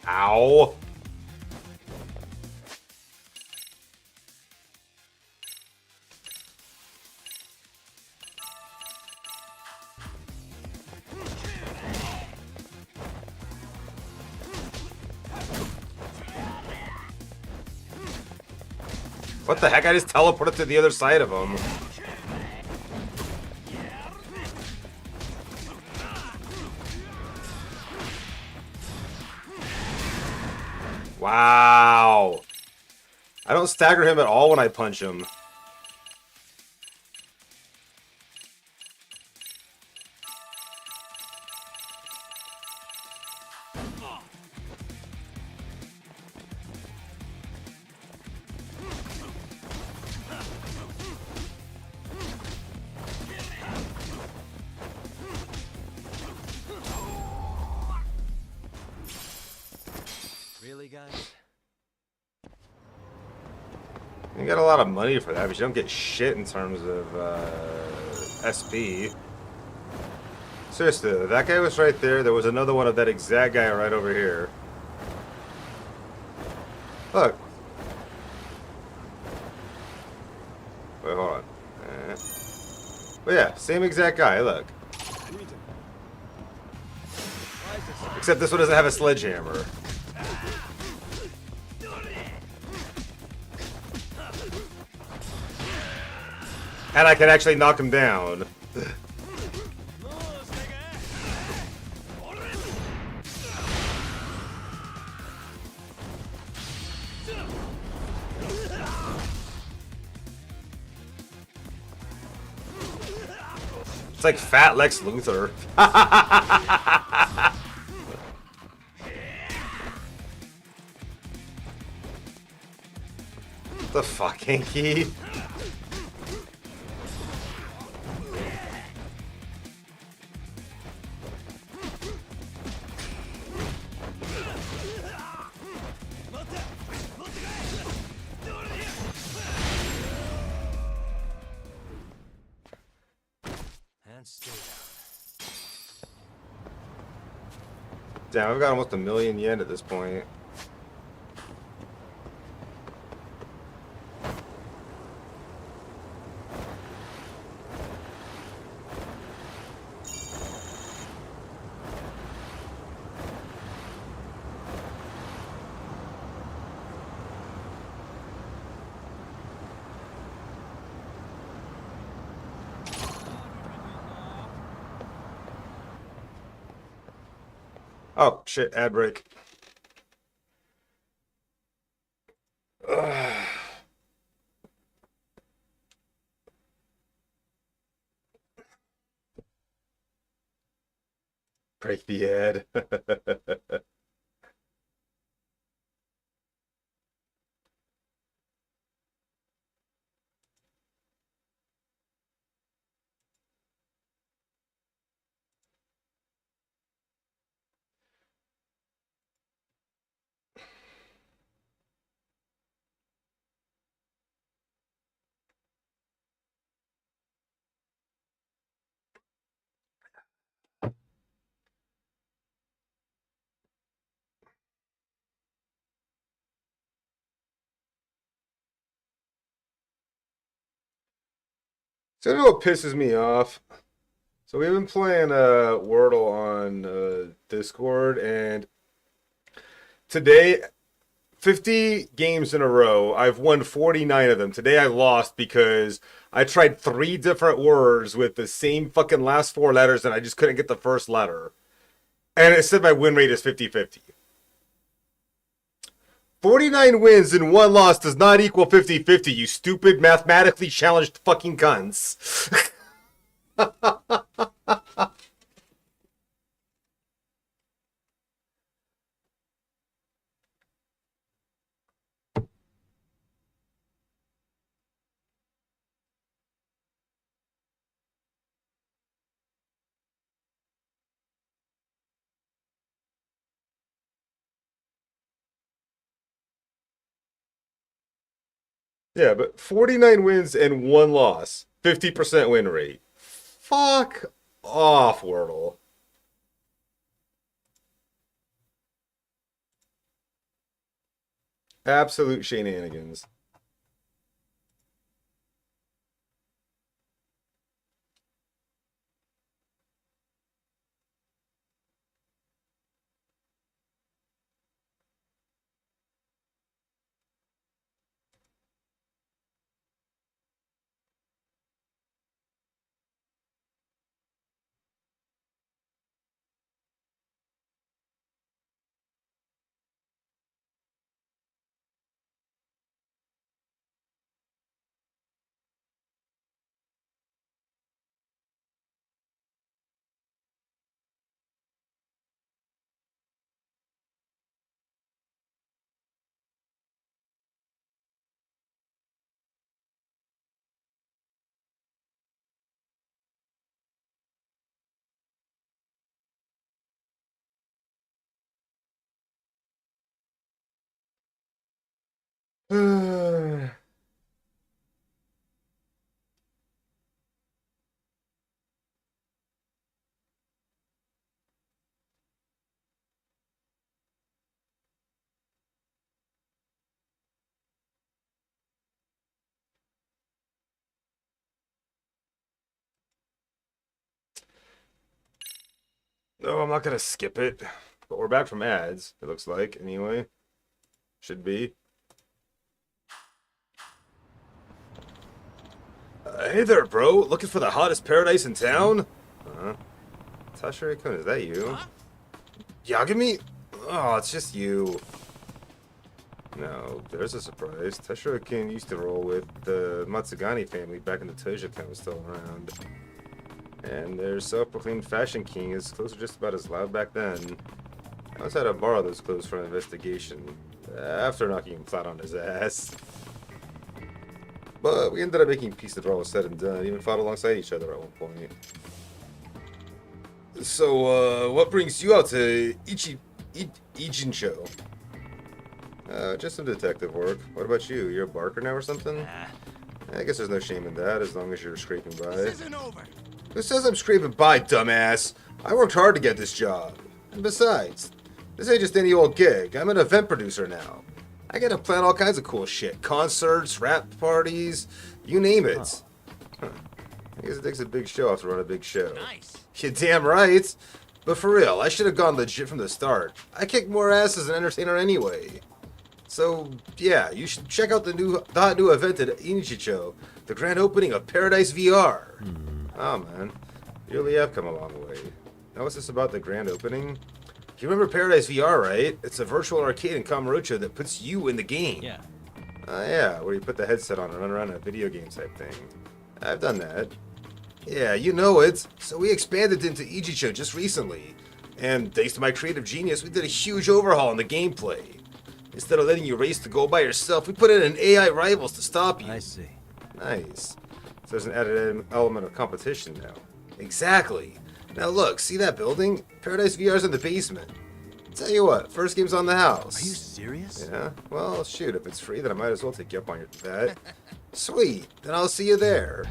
Ow! What the heck? I just teleported to the other side of him. Wow. I don't stagger him at all when I punch him. Really, guys? You get a lot of money for that, but you don't get shit in terms of SP. Seriously, that guy was right there. There was another one of that exact guy right over here. Look. Wait, hold on. Well, yeah, same exact guy, look. Except this one doesn't have a sledgehammer. And I can actually knock him down. It's like fat Lex Luthor. The fuck, Hanky? Stay down. Damn, I've got almost 1,000,000 yen at this point. Oh, shit, ad break. Break the ad. So you know what pisses me off? So we've been playing Wordle on Discord, and today, 50 games in a row, I've won 49 of them. Today I lost because I tried 3 different words with the same fucking last 4 letters, and I just couldn't get the first letter. And it said my win rate is 50-50. 49 wins and 1 loss does not equal 50-50, you stupid mathematically challenged fucking cunts. Yeah, but 49 wins and 1 loss. 50% win rate. Fuck off, Wordle. Absolute shenanigans. Oh, I'm not gonna skip it. But we're back from ads, it looks like, anyway. Should be. Hey there, bro. Looking for the hottest paradise in town? Tasha-kun, is that you? Yagami? Oh, it's just you. No, there's a surprise. Tashiro-kun used to roll with the Matsugani family back in the Toja town was still around. And their self-proclaimed fashion king is clothes were just about as loud back then. I once had to borrow those clothes for an investigation, after knocking him flat on his ass. But we ended up making peace after all was said and done, even fought alongside each other at one point. So, what brings you out to Ijincho? Just some detective work. What about you? You're a barker now or something? I guess there's no shame in that, as long as you're scraping by. This isn't over. Who says I'm scraping by, dumbass? I worked hard to get this job. And besides, this ain't just any old gig. I'm an event producer now. I get to plan all kinds of cool shit. Concerts, rap parties, you name it. Huh. I guess it takes a big show off to run a big show. Nice. You're damn right. But for real, I should have gone legit from the start. I kick more ass as an entertainer anyway. So, yeah, you should check out the hot new event at Inichicho, the grand opening of Paradise VR. Oh man, you really have come a long way. Now what's this about the grand opening? You remember Paradise VR, right? It's a virtual arcade in Kamurocho that puts you in the game. Yeah. Yeah, where you put the headset on and run around in a video game type thing. I've done that. Yeah, you know it. So we expanded into Ijicho just recently. And thanks to my creative genius, we did a huge overhaul in the gameplay. Instead of letting you race to go by yourself, we put in an AI rivals to stop you. I see. Nice. So there's an added element of competition now. Exactly. Now look, see that building? Paradise VR's in the basement. Tell you what, first game's on the house. Are you serious? Yeah? Well, shoot, if it's free, then I might as well take you up on your that. Sweet, then I'll see you there.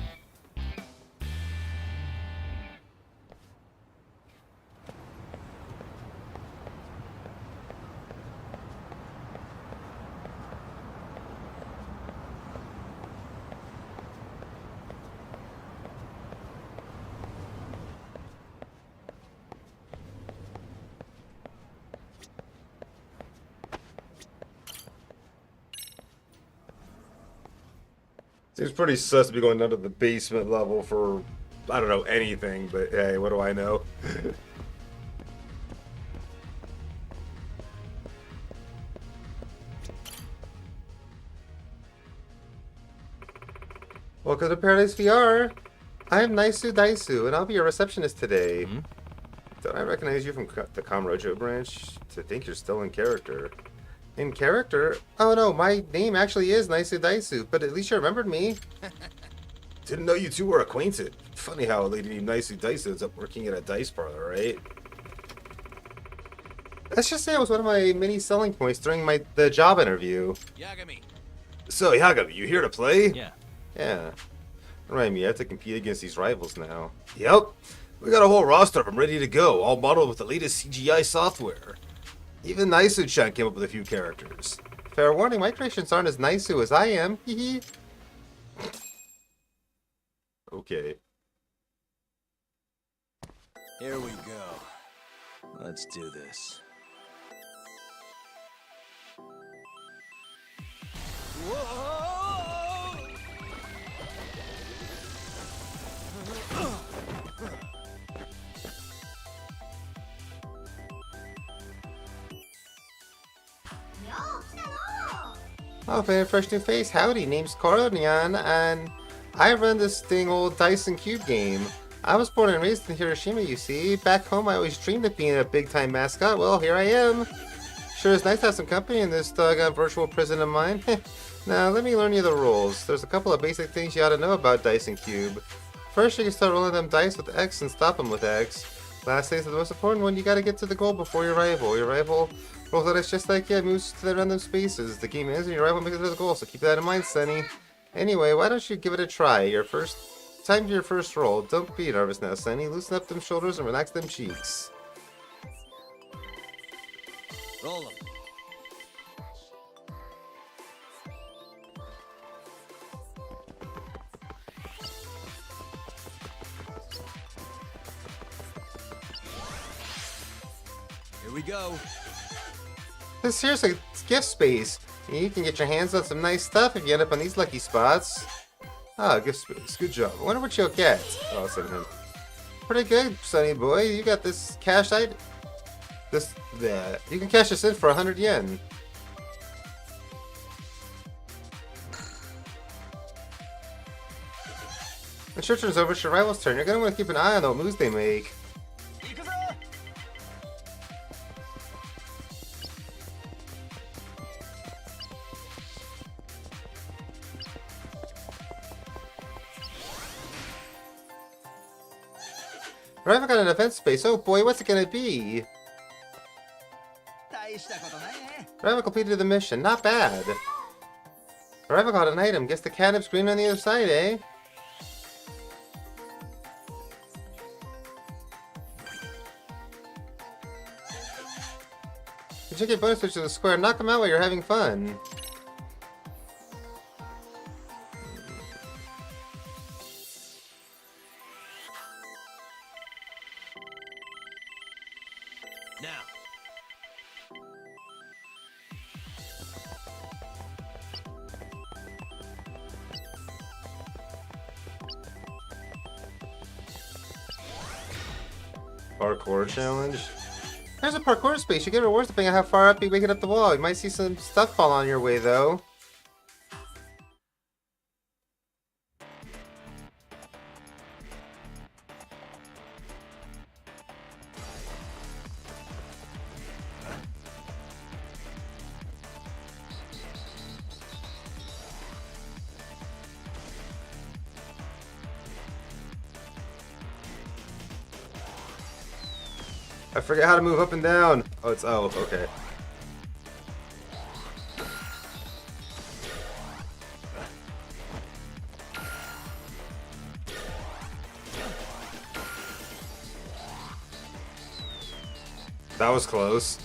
Seems pretty sus to be going down to the basement level for, I don't know, anything, but hey, what do I know? Welcome to Paradise VR. I'm Naisu Daisu, and I'll be your receptionist today. Don't I recognize you from the Kamurocho branch? To think you're still in character. In character? Oh no, my name actually is Naisu Daisu, but at least you remembered me. Didn't know you two were acquainted. Funny how a lady named Naisu Daisu ends up working at a dice parlor, right? Let's just say it was one of my many selling points during the job interview. Yagami. So, Yagami, you here to play? Yeah. Yeah. Remind me, I have to compete against these rivals now. Yep. We got a whole roster of them ready to go, all modeled with the latest CGI software. Even Naisu-chan came up with a few characters. Fair warning, my creations aren't as Naisu as I am. Hehe. Okay. Here we go. Let's do this. Whoa! Oh, very fresh new face. Howdy, name's Coronian, and I run this thing old dice and cube game. I was born and raised in Hiroshima, you see. Back home, I always dreamed of being a big-time mascot. Well, here I am. Sure is nice to have some company in this doggone virtual prison of mine. Now, let me learn you the rules. There's a couple of basic things you ought to know about dice and cube. First, you can start rolling them dice with X and stop them with X. Lastly, is the most important one. You gotta get to the goal before your rival. Your rival rolls the dice just like you, moves to the random spaces. The game ends and your rival makes it to the goal, so keep that in mind, Sonny. Anyway, why don't you give it a try? Your first roll. Don't be nervous now, Sonny. Loosen up them shoulders and relax them cheeks. Roll 'em. Here we go. This here's a gift space. You can get your hands on some nice stuff if you end up on these lucky spots. Ah, gift space. Good job. I wonder what you'll get. Oh, I'll send him. Pretty good, Sonny boy. You got this cash item. You can cash this in for 100 yen. When your turn's over, it's your rival's turn. You're gonna want to keep an eye on what moves they make. Rival got an event space. Oh boy, what's it gonna be? Rival completed the mission. Not bad. Rival got an item. Guess the catnip's green on the other side, eh? You check your bonus switch to the square. Knock them out while you're having fun. Now. Parkour challenge. There's a parkour space. You get rewards depending on how far up you make it up the wall. You might see some stuff fall on your way, though. I forget how to move up and down. Oh, it's L. Okay. That was close.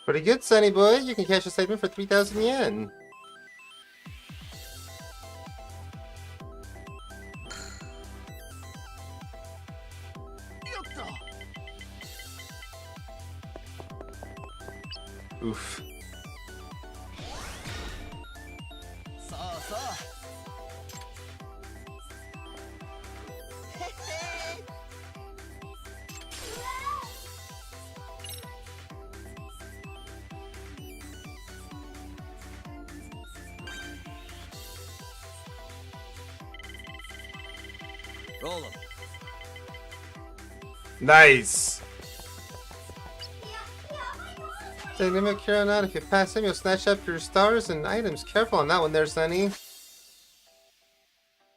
Pretty good, Sonny boy. You can cash a statement for 3,000 yen. Oof. Roll him. Nice. Say, limit Kira out. If you pass him, you'll snatch up your stars and items. Careful on that one there, Sonny.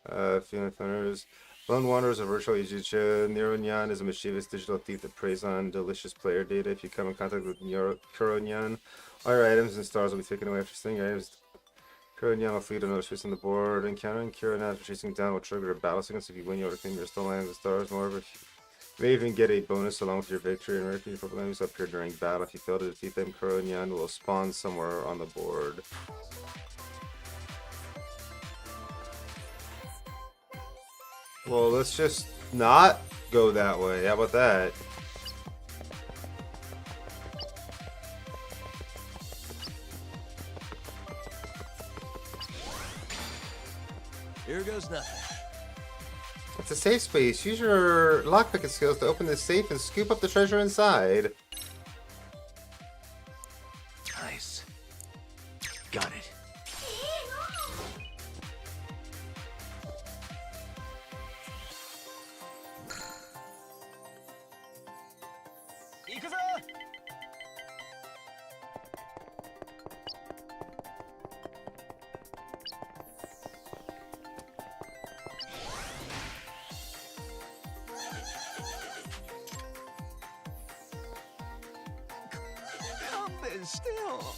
Feeling thunders. Lone Wanderer is a virtual Ijicha. Nironyan is a mischievous digital thief that preys on delicious player data. If you come in contact with Kuronyan, all your items and stars will be taken away after stealing your items. Kuronyan will flee to another space on the board. Encountering Kuronyan after chasing down will trigger a battle sequence. If you win, you'll reclaim your stolen items and stars. Moreover, you may even get a bonus along with your victory. And record your purple enemies up here during battle. If you fail to defeat them, Kuronyan will spawn somewhere on the board. Well, let's just not go that way. How about that? Here goes nothing. It's a safe space. Use your lockpicking skills to open this safe and scoop up the treasure inside. Nice. Got it.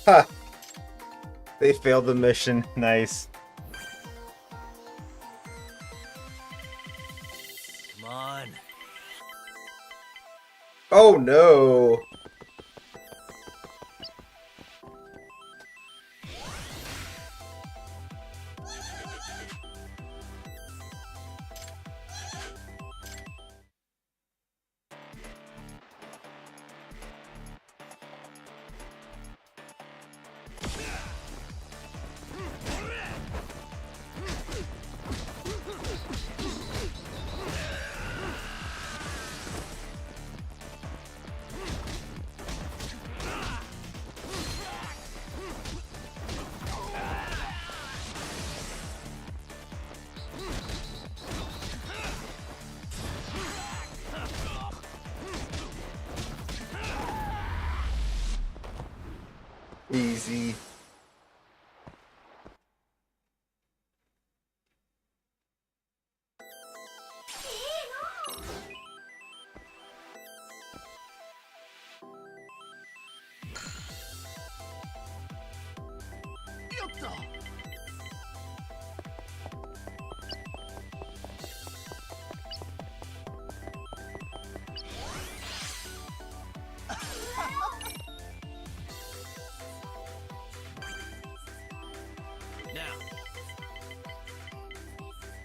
Ha! They failed the mission. Nice. Come on. Oh no! Easy.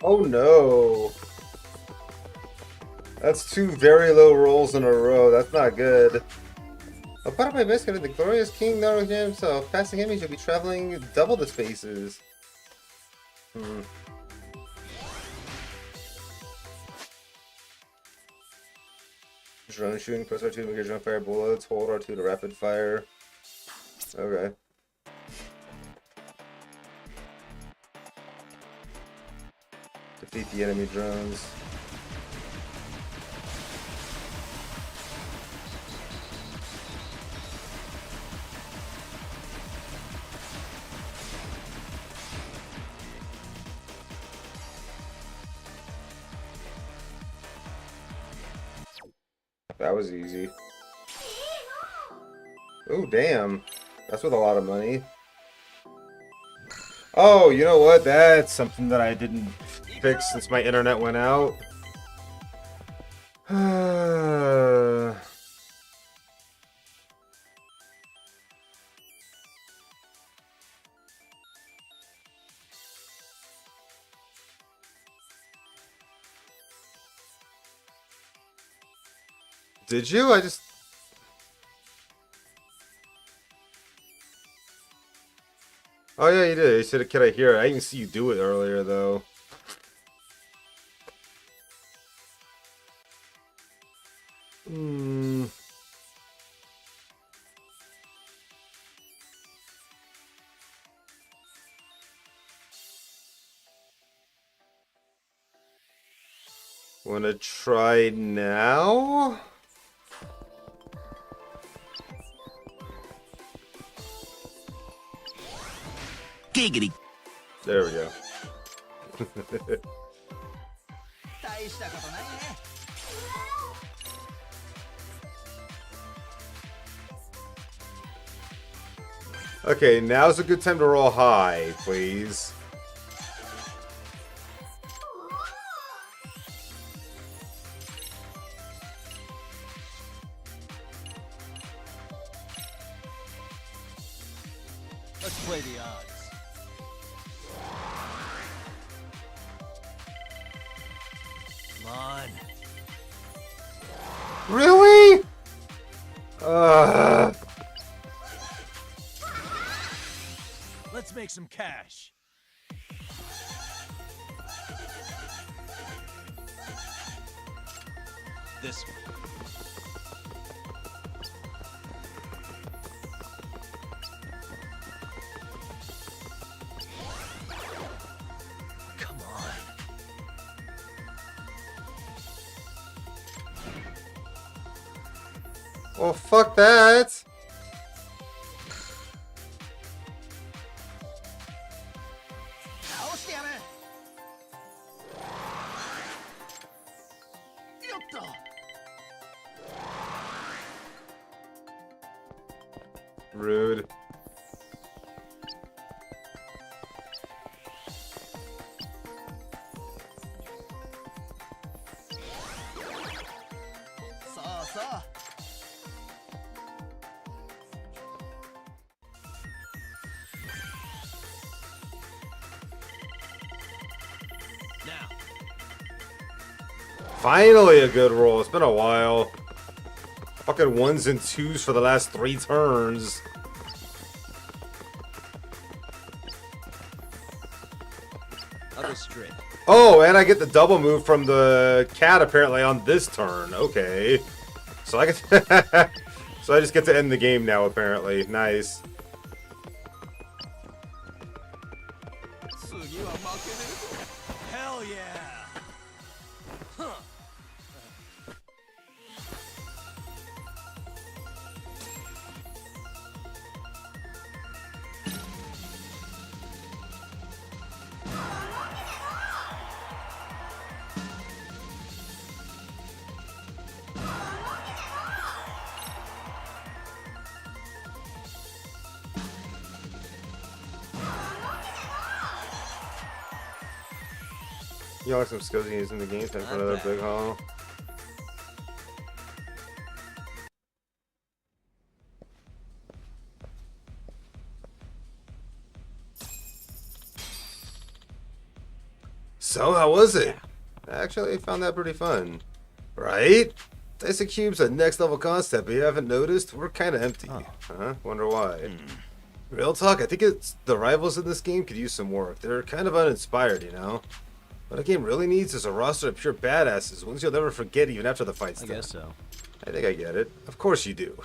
Oh no. That's two very low rolls in a row. That's not good. A part of my best the glorious King Naruto himself. Passing him, he'll be traveling double the spaces. Drone shooting, press R2 to make your drone fire bullets, hold R2 to rapid fire. Okay. Defeat the enemy drones. That was easy. Oh, damn. That's with a lot of money. Oh, you know what? That's something that I didn't fix since my internet went out. Did you? I just... Oh yeah, you did. You said, "Can I hear it?" I didn't see you do it earlier, though. Hmm. Wanna try now? Giggity. There we go. Okay, now's a good time to roll high, please. Let's play the odds. Come on. Really? Let's make some cash. This one. Come on. Well, fuck that. Rude. Now. Finally a good roll. It's been a while. Fucking ones and twos for the last 3 turns. Other strip. Oh, and I get the double move from the cat apparently on this turn. Okay. So I get so I just get to end the game now apparently. Nice. Hell yeah. Huh. You like some skills you use in the game, time for another big haul. So, how was it? Actually, I found that pretty fun. Right? Dice Cube's a next level concept, but you haven't noticed? We're kind of empty. Huh? Wonder why. Real talk, I think it's the rivals in this game could use some work. They're kind of uninspired, you know? What a game really needs is a roster of pure badasses, ones you'll never forget even after the fight's done. I guess so. I think I get it. Of course you do.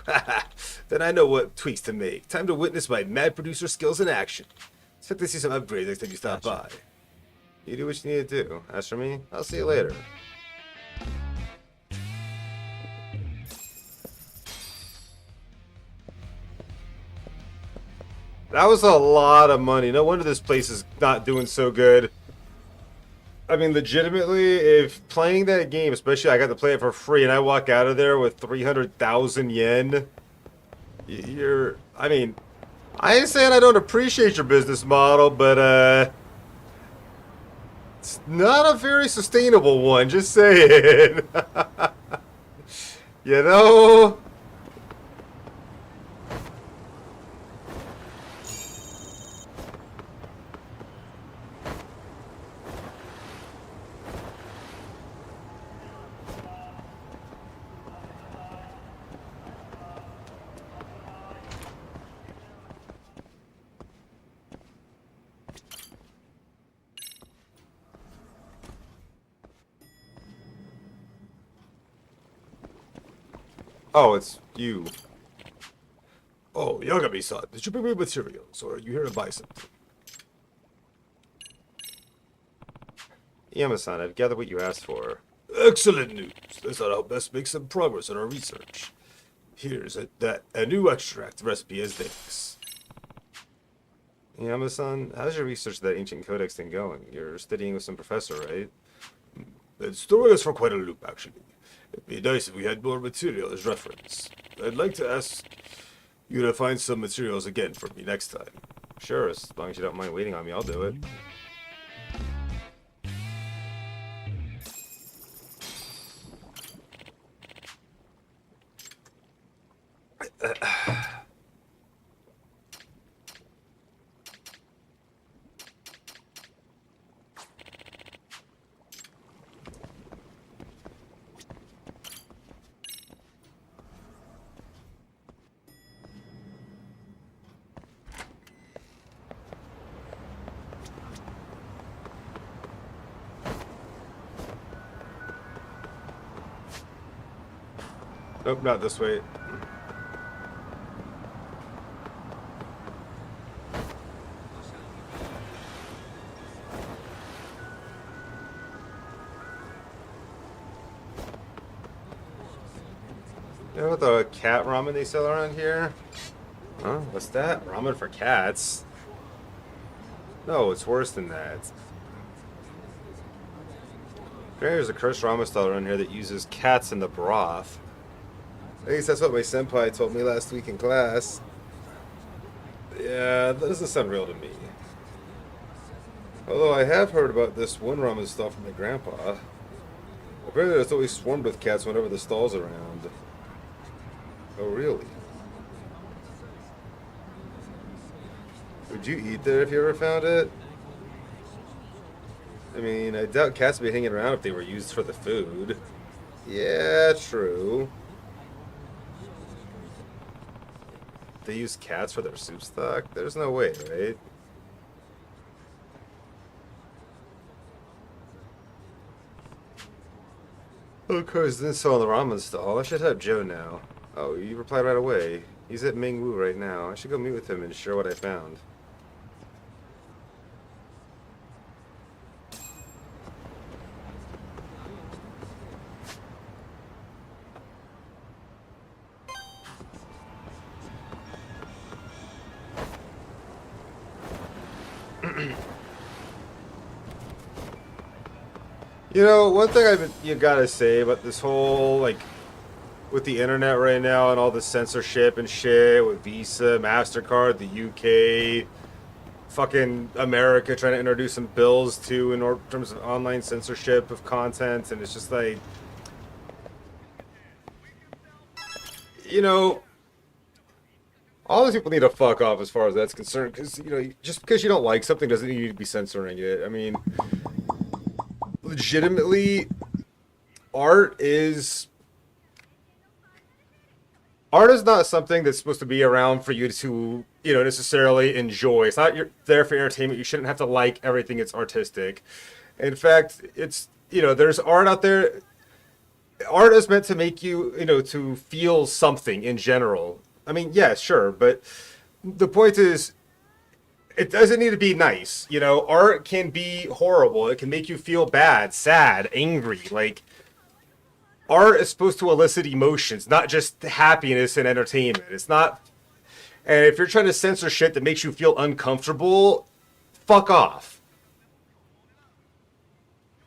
Then I know what tweaks to make. Time to witness my mad producer skills in action. Expect to see some upgrades next time you stop by. You do what you need to do. As for me, I'll see you later. That was a lot of money. No wonder this place is not doing so good. I mean, legitimately, if playing that game, especially I got to play it for free, and I walk out of there with 300,000 yen, you're... I mean, I ain't saying I don't appreciate your business model, but, it's not a very sustainable one, just saying. You know? Oh, it's you. Oh, Yagami-san, did you bring me materials, or are you here to buy something? Yama-san, I've gathered what you asked for. Excellent news. This ought to help us make some progress in our research. Here's a new extract recipe as thanks. Yama-san, how's your research of that ancient codex thing going? You're studying with some professor, right? It's throwing us for quite a loop, actually. It'd be nice if we had more material as reference. I'd like to ask you to find some materials again for me next time. Sure, as long as you don't mind waiting on me, I'll do it. Nope, not this way. You know what the cat ramen they sell around here? Huh? What's that? Ramen for cats? No, it's worse than that. There's a cursed ramen stall around here that uses cats in the broth. At least that's what my senpai told me last week in class. Yeah, that doesn't sound real to me. Although I have heard about this one ramen stall from my grandpa. Apparently it's always swarmed with cats whenever the stall's around. Oh, really? Would you eat there if you ever found it? I mean, I doubt cats would be hanging around if they were used for the food. Yeah, true. They use cats for their soup stock? There's no way, right? Of course, didn't sell in the ramen stall. I should have Joe now. Oh, you replied right away. He's at Mingwu right now. I should go meet with him and share what I found. You know, one thing you gotta say about this whole, like, with the internet right now and all the censorship and shit with Visa, MasterCard, the UK, fucking America trying to introduce some bills too in terms of online censorship of content, and it's just like, you know, all these people need to fuck off as far as that's concerned, because, you know, just because you don't like something doesn't mean you need to be censoring it. I mean, legitimately, art is not something that's supposed to be around for you to, necessarily enjoy. It's not there for entertainment. You shouldn't have to like everything that's artistic. In fact, it's, there's art out there. Art is meant to make you, to feel something in general. I mean, yeah, sure, but the point is, it doesn't need to be nice. Art can be horrible. It can make you feel bad, sad, angry. Like, art is supposed to elicit emotions, not just happiness and entertainment. It's not. And if you're trying to censor shit that makes you feel uncomfortable, fuck off.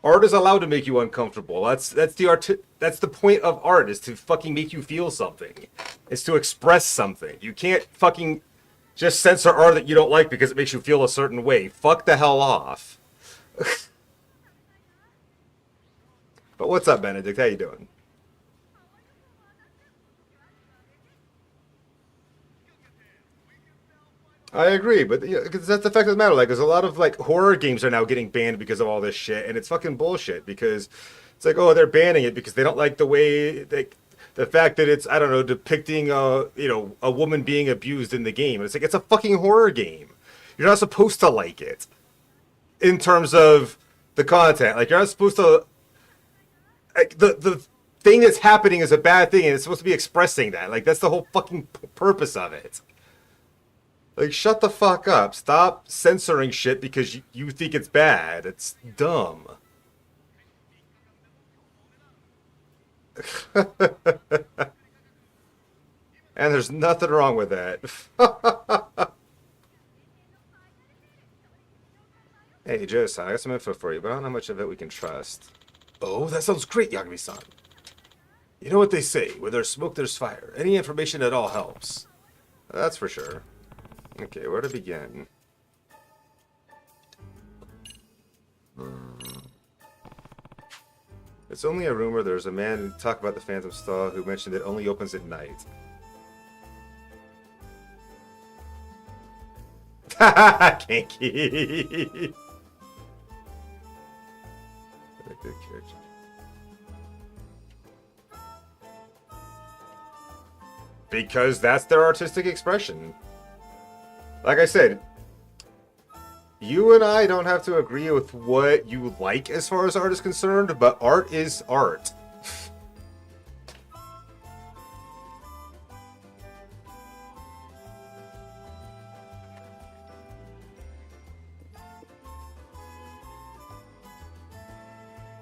Art is allowed to make you uncomfortable. That's the point of art, is to fucking make you feel something. It's to express something. You can't fucking just censor art that you don't like because it makes you feel a certain way. Fuck the hell off. But what's up, Benedict? How you doing? I agree, but because that's the fact of the matter. Like, there's a lot of horror games are now getting banned because of all this shit, and it's fucking bullshit. Because it's like, oh, they're banning it because they don't like the way the fact that it's, I don't know, depicting a woman being abused in the game. And it's like, it's a fucking horror game. You're not supposed to like it in terms of the content. Like, you're not supposed to. Like, the thing that's happening is a bad thing, and it's supposed to be expressing that. Like, that's the whole fucking purpose of it. Like, shut the fuck up. Stop censoring shit because you think it's bad. It's dumb. And there's nothing wrong with that. Hey, Joe-san, I got some info for you, but I don't know how much of it we can trust. Oh, that sounds great, Yagami-san. You know what they say, where there's smoke, there's fire. Any information at all helps. That's for sure. Okay, where to begin? It's only a rumor there's a man who talked about the Phantom Stall who mentioned it only opens at night. Kinky! Good character. Because that's their artistic expression. Like I said, you and I don't have to agree with what you like as far as art is concerned, but art is art.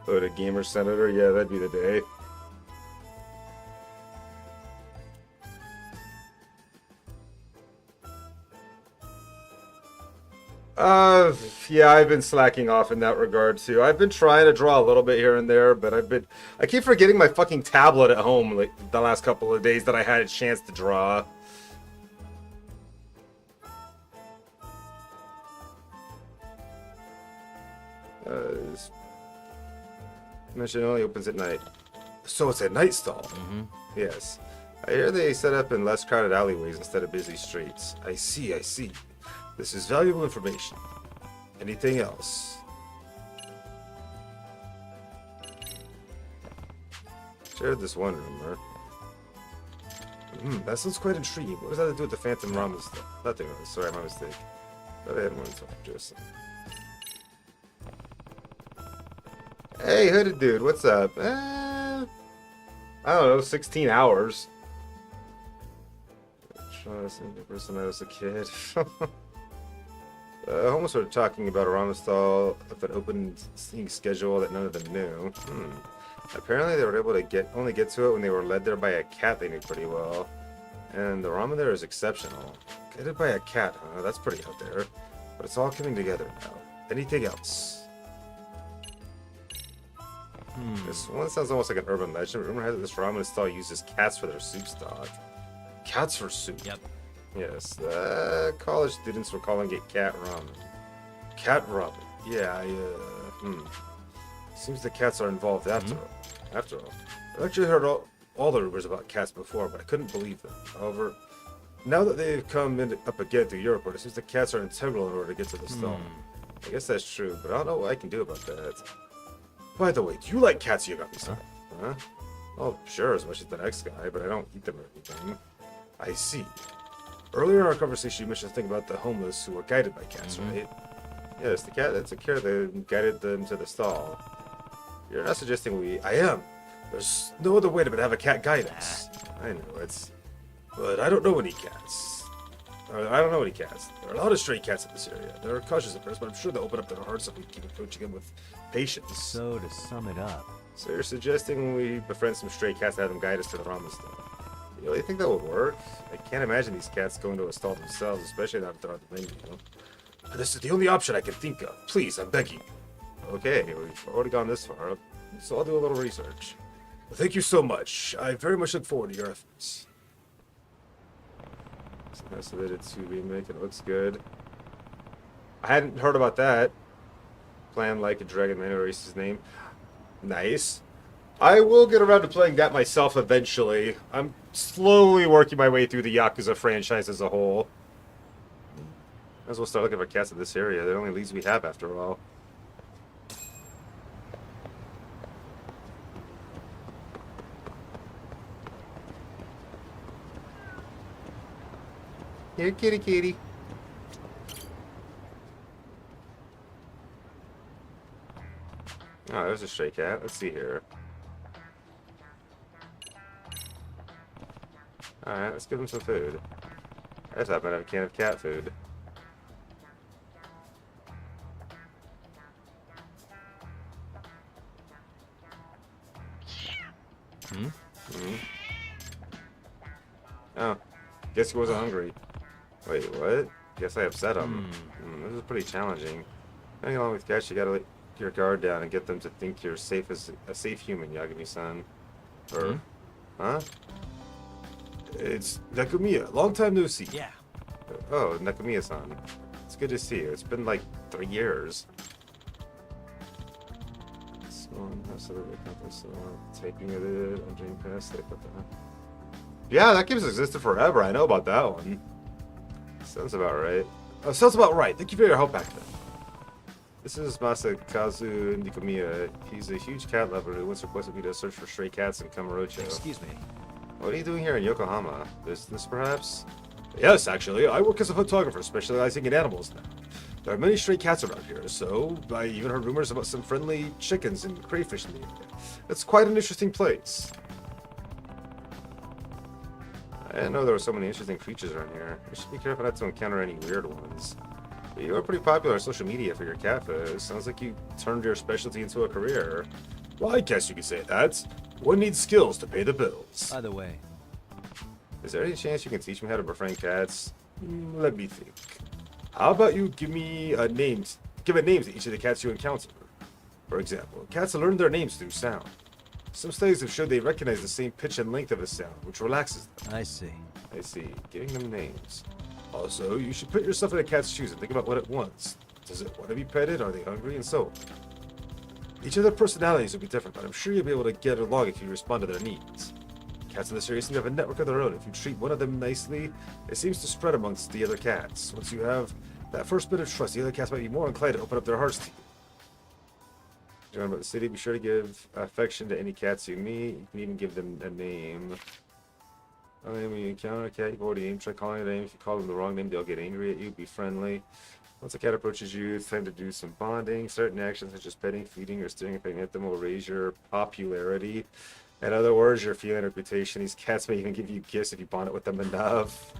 Oh, the gamer senator? Yeah, that'd be the day. Yeah, I've been slacking off in that regard too. I've been trying to draw a little bit here and there, but I keep forgetting my fucking tablet at home like the last couple of days that I had a chance to draw. This mention only opens at night. So it's a night stall. Mm-hmm. Yes. I hear they set up in less crowded alleyways instead of busy streets. I see, I see. This is valuable information. Anything else? Shared this one rumor. That sounds quite intriguing. What does that have to do with the Phantom Ramen stuff? Nothing else. Sorry, my mistake. Thought I had one stuff to just. Hey, hooded dude, what's up? I don't know, 16 hours. Trying to see the person I was a kid. Homeless were talking about a ramen stall with an open seating schedule that none of them knew. Apparently they were able to only get to it when they were led there by a cat they knew pretty well. And the ramen there is exceptional. Guided by a cat, huh? That's pretty out there. But it's all coming together now. Anything else? This one sounds almost like an urban legend. Rumor has it this ramen stall uses cats for their soup stock. Cats for soup? Yep. Yes, college students were calling it cat ramen. Cat ramen. Yeah, seems the cats are involved after all. After all. I've actually heard all the rumors about cats before, but I couldn't believe them. However, now that they've come up again through Europe, it seems the cats are integral in order to get to the stall. I guess that's true, but I don't know what I can do about that. By the way, do you like cats, Yagami-san? Huh? Oh, sure, as much as the next guy, but I don't eat them or anything. I see. Earlier in our conversation, you mentioned something about the homeless who were guided by cats, right? Yes, the cat that took care of them guided them to the stall. You're not suggesting we... I am. There's no other way to have a cat guide us. I know, it's... But I don't know any cats. I don't know any cats. There are a lot of stray cats in this area. They're cautious at first, but I'm sure they'll open up their hearts if we keep approaching them with patience. So, to sum it up... So you're suggesting we befriend some stray cats and have them guide us to the ramen stall? You really think that would work? I can't imagine these cats going to a stall themselves, especially not if they're on the menu. This is the only option I can think of. Please, I'm begging. Okay, we've already gone this far, so I'll do a little research. Thank you so much. I very much look forward to your efforts. So that's submitted to remake. It looks good. I hadn't heard about that. Plan like a dragon man, erase his name. Nice. I will get around to playing that myself eventually. I'm slowly working my way through the Yakuza franchise as a whole. Might as well start looking for cats in this area. They're the only leads we have after all. Here, kitty kitty. Oh, there's a stray cat. Let's see here. Alright, let's give him some food. I just happen to have a can of cat food. Oh, guess he wasn't hungry. Wait, what? Guess I upset him. This is pretty challenging. Going along with cats, you gotta let your guard down and get them to think you're safe as a safe human, Yagami-san. Or, huh? It's Nakumiya. Long time no see. Yeah. Oh, Nakumiya-san. It's good to see you. It's been like 3 years. Taking it, I'm doing past it. Yeah, that game's existed forever. I know about that one. Sounds about right. Oh, sounds about right. Thank you for your help back then. This is Masakazu Nikumiya. He's a huge cat lover who once requested me to search for stray cats in Kamurocho. Excuse me. What are you doing here in Yokohama? Business, perhaps? Yes, actually. I work as a photographer specializing in animals now. There are many stray cats around here, so I even heard rumors about some friendly chickens and crayfish in the area. It's quite an interesting place. I didn't know there were so many interesting creatures around here. We should be careful not to encounter any weird ones. But you are pretty popular on social media for your cat photos. Sounds like you turned your specialty into a career. Well, I guess you could say that. One needs skills to pay the bills. By the way, is there any chance you can teach me how to befriend cats? Let me think. How about you give me a name? Give a name to each of the cats you encounter. For example, cats learn their names through sound. Some studies have showed they recognize the same pitch and length of a sound, which relaxes them. I see. I see. Giving them names. Also, you should put yourself in a cat's shoes and think about what it wants. Does it want to be petted? Are they hungry? And so on. Each of their personalities will be different, but I'm sure you'll be able to get along if you respond to their needs. Cats in this area seem to have a network of their own. If you treat one of them nicely, it seems to spread amongst the other cats. Once you have that first bit of trust, the other cats might be more inclined to open up their hearts to you. Learn about the city. Be sure to give affection to any cats you meet. You can even give them a name. When you encounter a cat you've already named, try calling it a name. If you call them the wrong name, they'll get angry at you. Be friendly. Once a cat approaches you, it's time to do some bonding. Certain actions such as petting, feeding, or staring at them will raise your popularity. In other words, your feeling reputation. These cats may even give you gifts if you bond it with them enough.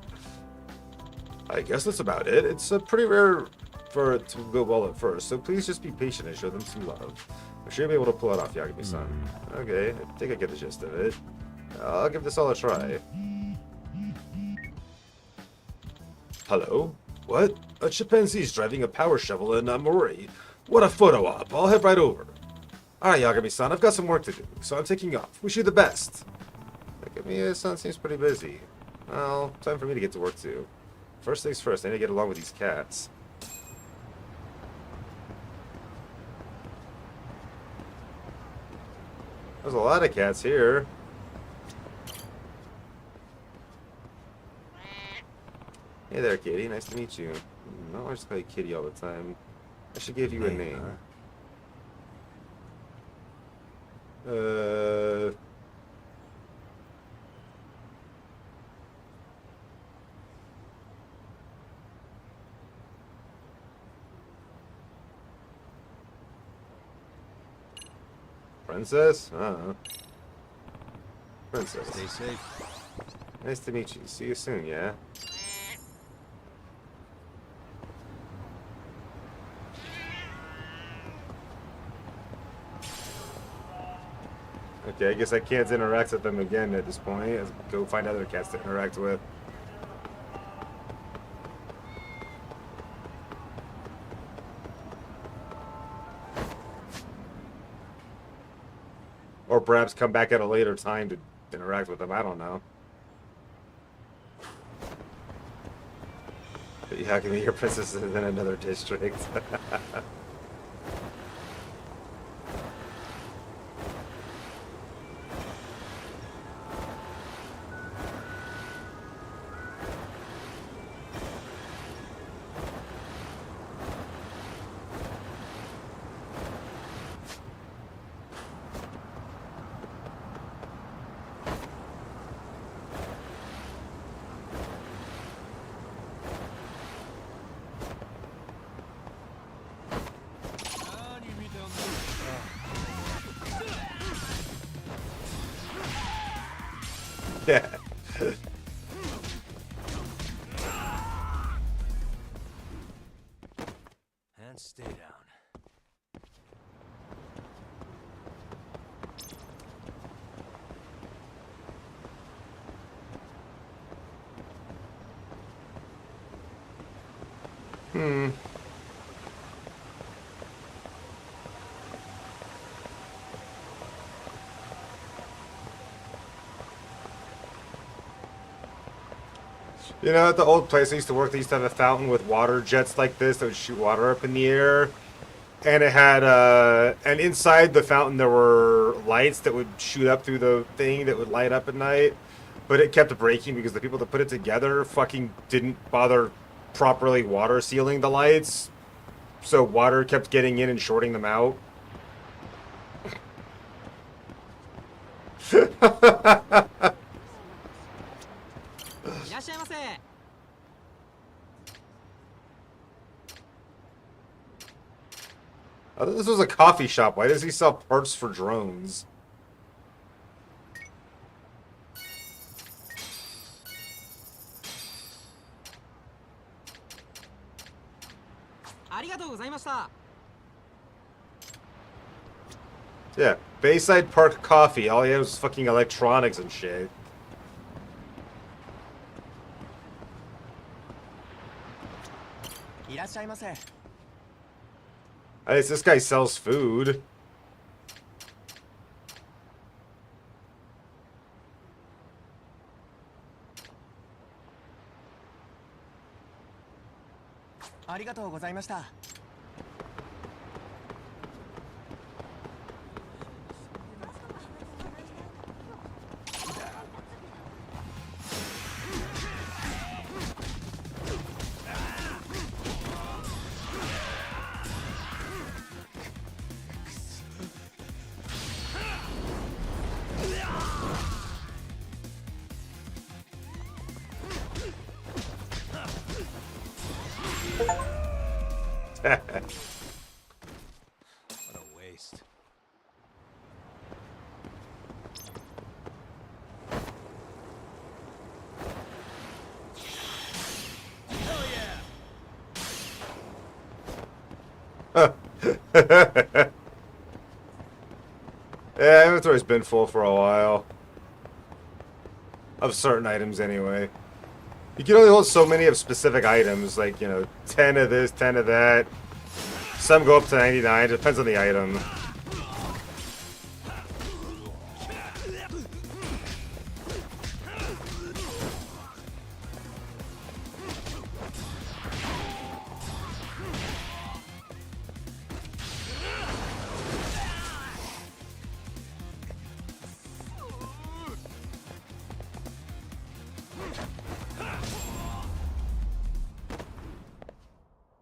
I guess that's about it. It's pretty rare for it to go well at first, so please just be patient and show them some love. I'm sure you'll be able to pull it off, Yagami-san. Okay, I think I get the gist of it. I'll give this all a try. Hello? What? A chimpanzee's driving a power shovel in Mori. What a photo op. I'll head right over. Alright, Yagami-san, I've got some work to do, so I'm taking off. Wish you the best. Yagami-san seems pretty busy. Well, time for me to get to work too. First things first, I need to get along with these cats. There's a lot of cats here. Hey there, kitty. Nice to meet you. No, I just call you kitty all the time. I should give you a name. Uh... Princess? I don't know. Princess. Stay safe. Nice to meet you. See you soon, yeah? Okay, I guess I can't interact with them again at this point. Let's go find other cats to interact with. Or perhaps come back at a later time to interact with them. I don't know. But yeah, give me your princesses in another district. Yeah. And stay down. Hmm. You know, at the old place I used to work, they used to have a fountain with water jets like this that would shoot water up in the air. And it had, and inside the fountain there were lights that would shoot up through the thing that would light up at night. But it kept breaking because the people that put it together fucking didn't bother properly water sealing the lights. So water kept getting in and shorting them out. I thought this was a coffee shop. Why does he sell parts for drones? Yeah, Bayside Park Coffee. All he had was fucking electronics and shit. At least this guy sells food. What a waste. Yeah, inventory's been full for a while. Of certain items, anyway. You can only hold so many of specific items, like, you know, 10 of this, 10 of that. Some go up to 99, depends on the item.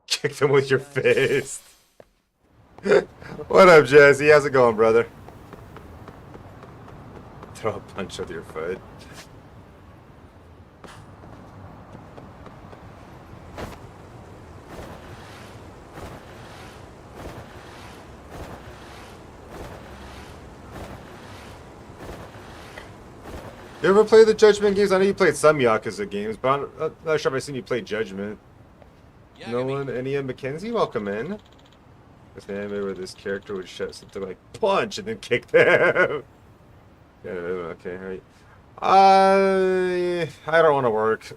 Kick them with your fist. What up, Jesse? How's it going, brother? throw a punch with your foot. You ever play the Judgment games? I know you played some Yakuza games, but I'm not sure if I've seen you play Judgment. Nolan, Enya, Mackenzie, welcome in. This anime where this character would shout something like punch and then kick them. Yeah, okay, alright. I don't want to work.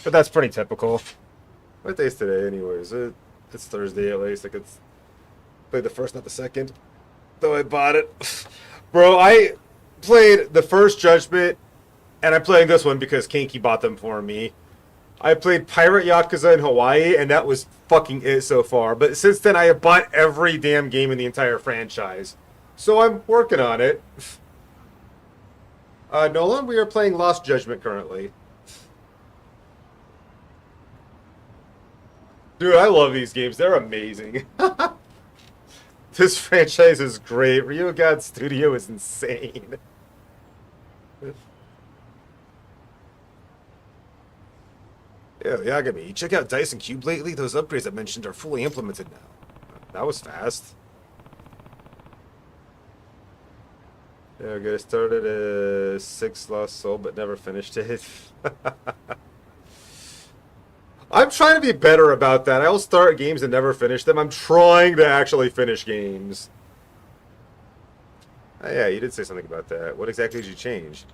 But that's pretty typical. What day's today anyways? It's Thursday at least. I could play the first, not the second. Though I bought it. Bro, I played the first Judgment, and I'm playing this one because Kinky bought them for me. I played Pirate Yakuza in Hawaii, and that was fucking it so far. But since then, I have bought every damn game in the entire franchise. So I'm working on it. Nolan, we are playing Lost Judgment currently. Dude, I love these games. They're amazing. This franchise is great. Ryogad Studio is insane. Yeah, Yagami, check out Dice and Cube lately. Those upgrades I mentioned are fully implemented now. That was fast. Yeah, I started a 6 Lost Soul, but never finished it. I'm trying to be better about that. I'll start games and never finish them. I'm trying to actually finish games. Oh, yeah, you did say something about that. What exactly did you change?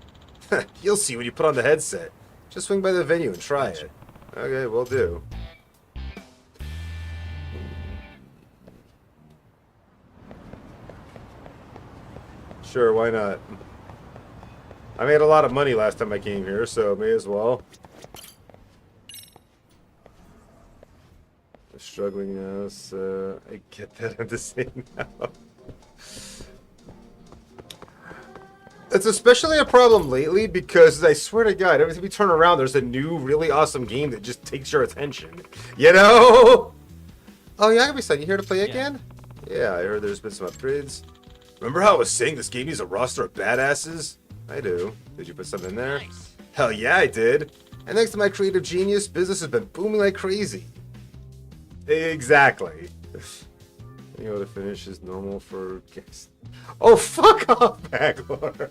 You'll see when you put on the headset. Just swing by the venue and try it. Okay, will do. Sure, why not? I made a lot of money last time I came here, so may as well. I'm struggling now, so I get that I'm the same now. It's especially a problem lately because I swear to God, every time we turn around, there's a new, really awesome game that just takes your attention. You know? Oh, yeah, son, you here to play again? Yeah, I heard there's been some upgrades. Remember how I was saying this game needs a roster of badasses? I do. Did you put something in there? Nice. Hell yeah, I did. And thanks to my creative genius, business has been booming like crazy. Exactly. You know, to finish is normal for guests. Oh, fuck off, Baglor.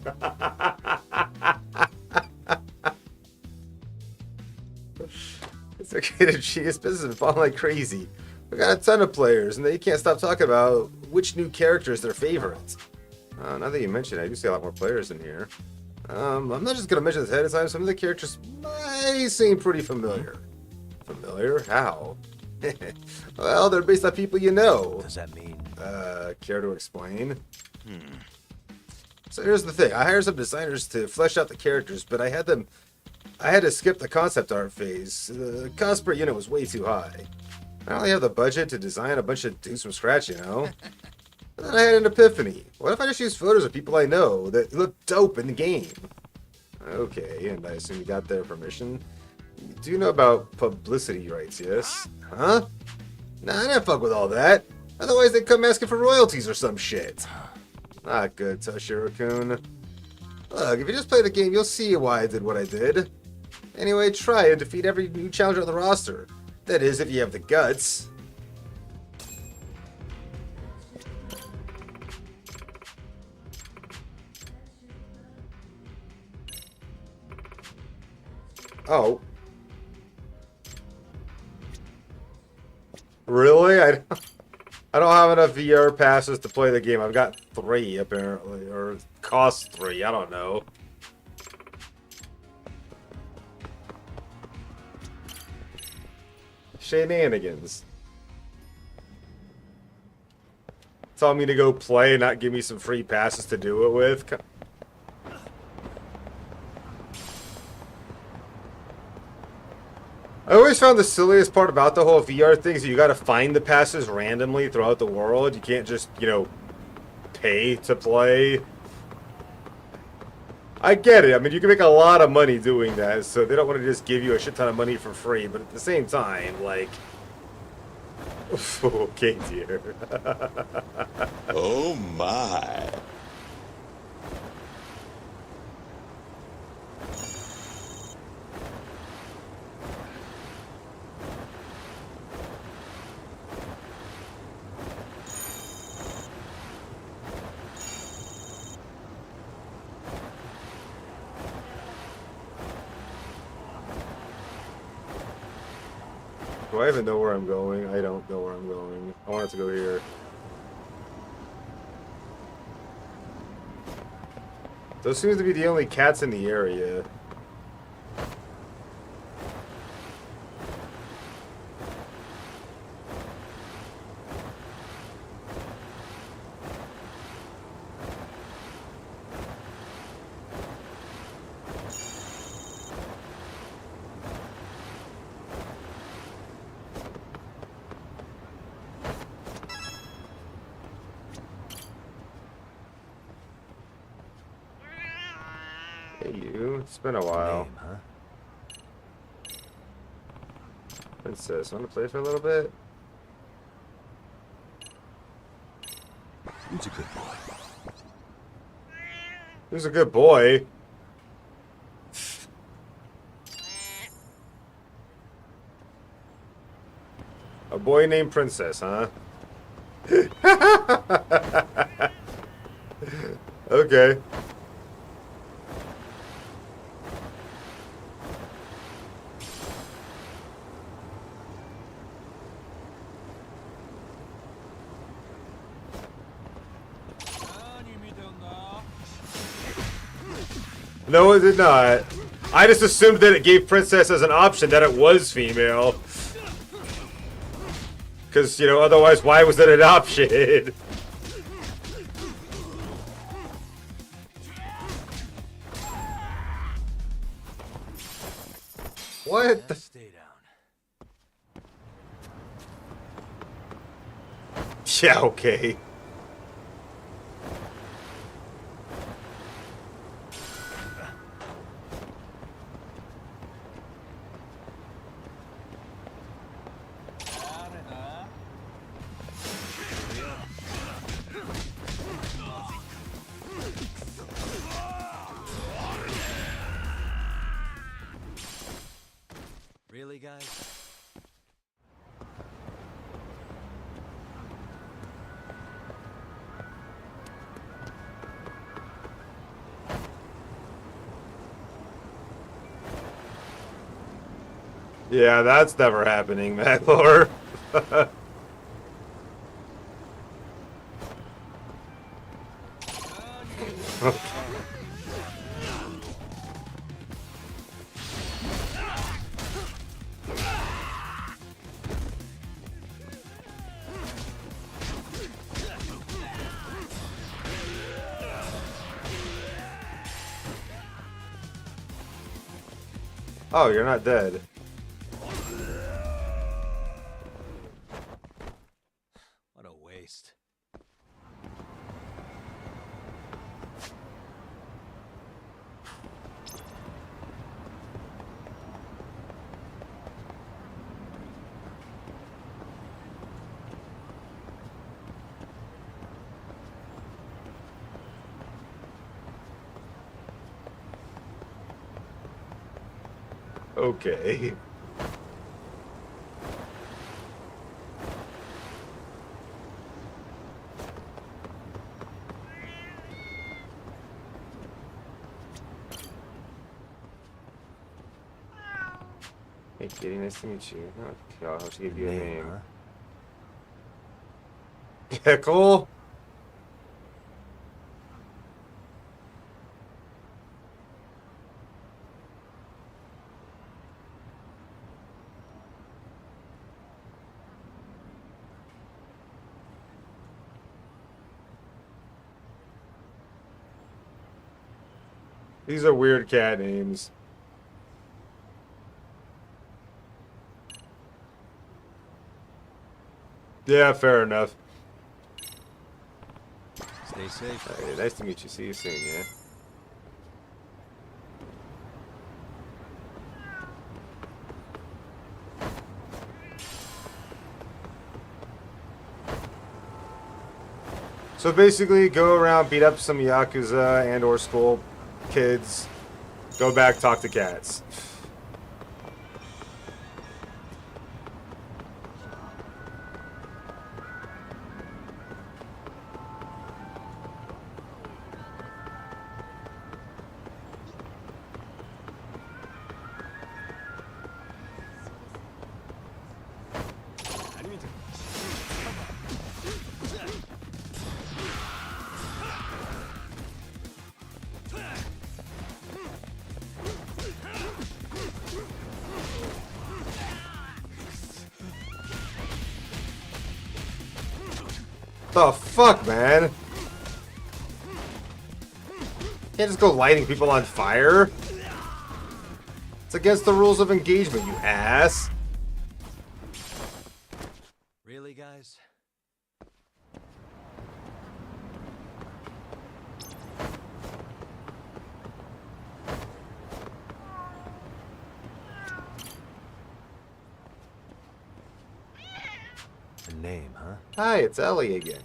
It's a creative genius business has been falling like crazy. We got a ton of players, and they can't stop talking about which new character is their favorite. Now that you mention it, I do see a lot more players in here. I'm not just going to mention this ahead of time. Some of the characters may seem pretty familiar. Familiar? How? Well, they're based on people you know. What does that mean? Care to explain? So here's the thing. I hired some designers to flesh out the characters, but I had to skip the concept art phase. The cost per unit was way too high. I only have the budget to design a bunch of dudes from scratch, you know? And then I had an epiphany. What if I just use photos of people I know that look dope in the game? Okay, and I assume you got their permission. You do know about publicity rights, yes? Huh? Nah, I didn't fuck with all that. Otherwise they'd come asking for royalties or some shit. Not good, Toshiro-kun. Look, if you just play the game, you'll see why I did what I did. Anyway, try and defeat every new challenger on the roster. That is, if you have the guts. Oh. Really? I don't have enough VR passes to play the game. I've got 3, apparently. Or cost 3, I don't know. Shenanigans. Tell me to go play, not give me some free passes to do it with. I always found the silliest part about the whole VR thing is you gotta find the passes randomly throughout the world. You can't just, you know, pay to play. I get it. I mean, you can make a lot of money doing that, so they don't want to just give you a shit ton of money for free. But at the same time, like... Okay, dear. Oh, my. Do I even know where I'm going? I don't know where I'm going. I want it to go here. Those seems to be the only cats in the area. Hey you, it's been a while. Name, huh? Princess, wanna play for a little bit? Who's a good boy? Who's a good boy? A boy named Princess, huh? Okay. No, it did not. I just assumed that it gave Princess as an option that it was female. Because, you know, otherwise, why was it an option? What the? Stay down. Yeah, okay. Really, guys? Yeah, that's never happening, Maglor. Oh, you're not dead. What a waste. Okay. Hey, kitty, nice to meet you. Okay, I'll have to give you a name. Huh? Pickle? These are weird cat names. Yeah, fair enough. Stay safe. Hey, nice to meet you. See you soon, yeah? So basically, go around, beat up some Yakuza and or school kids, go back, talk to cats. The fuck, man? Can't just go lighting people on fire. It's against the rules of engagement, you ass. Really, guys? A name, huh? Hi, it's Ellie again.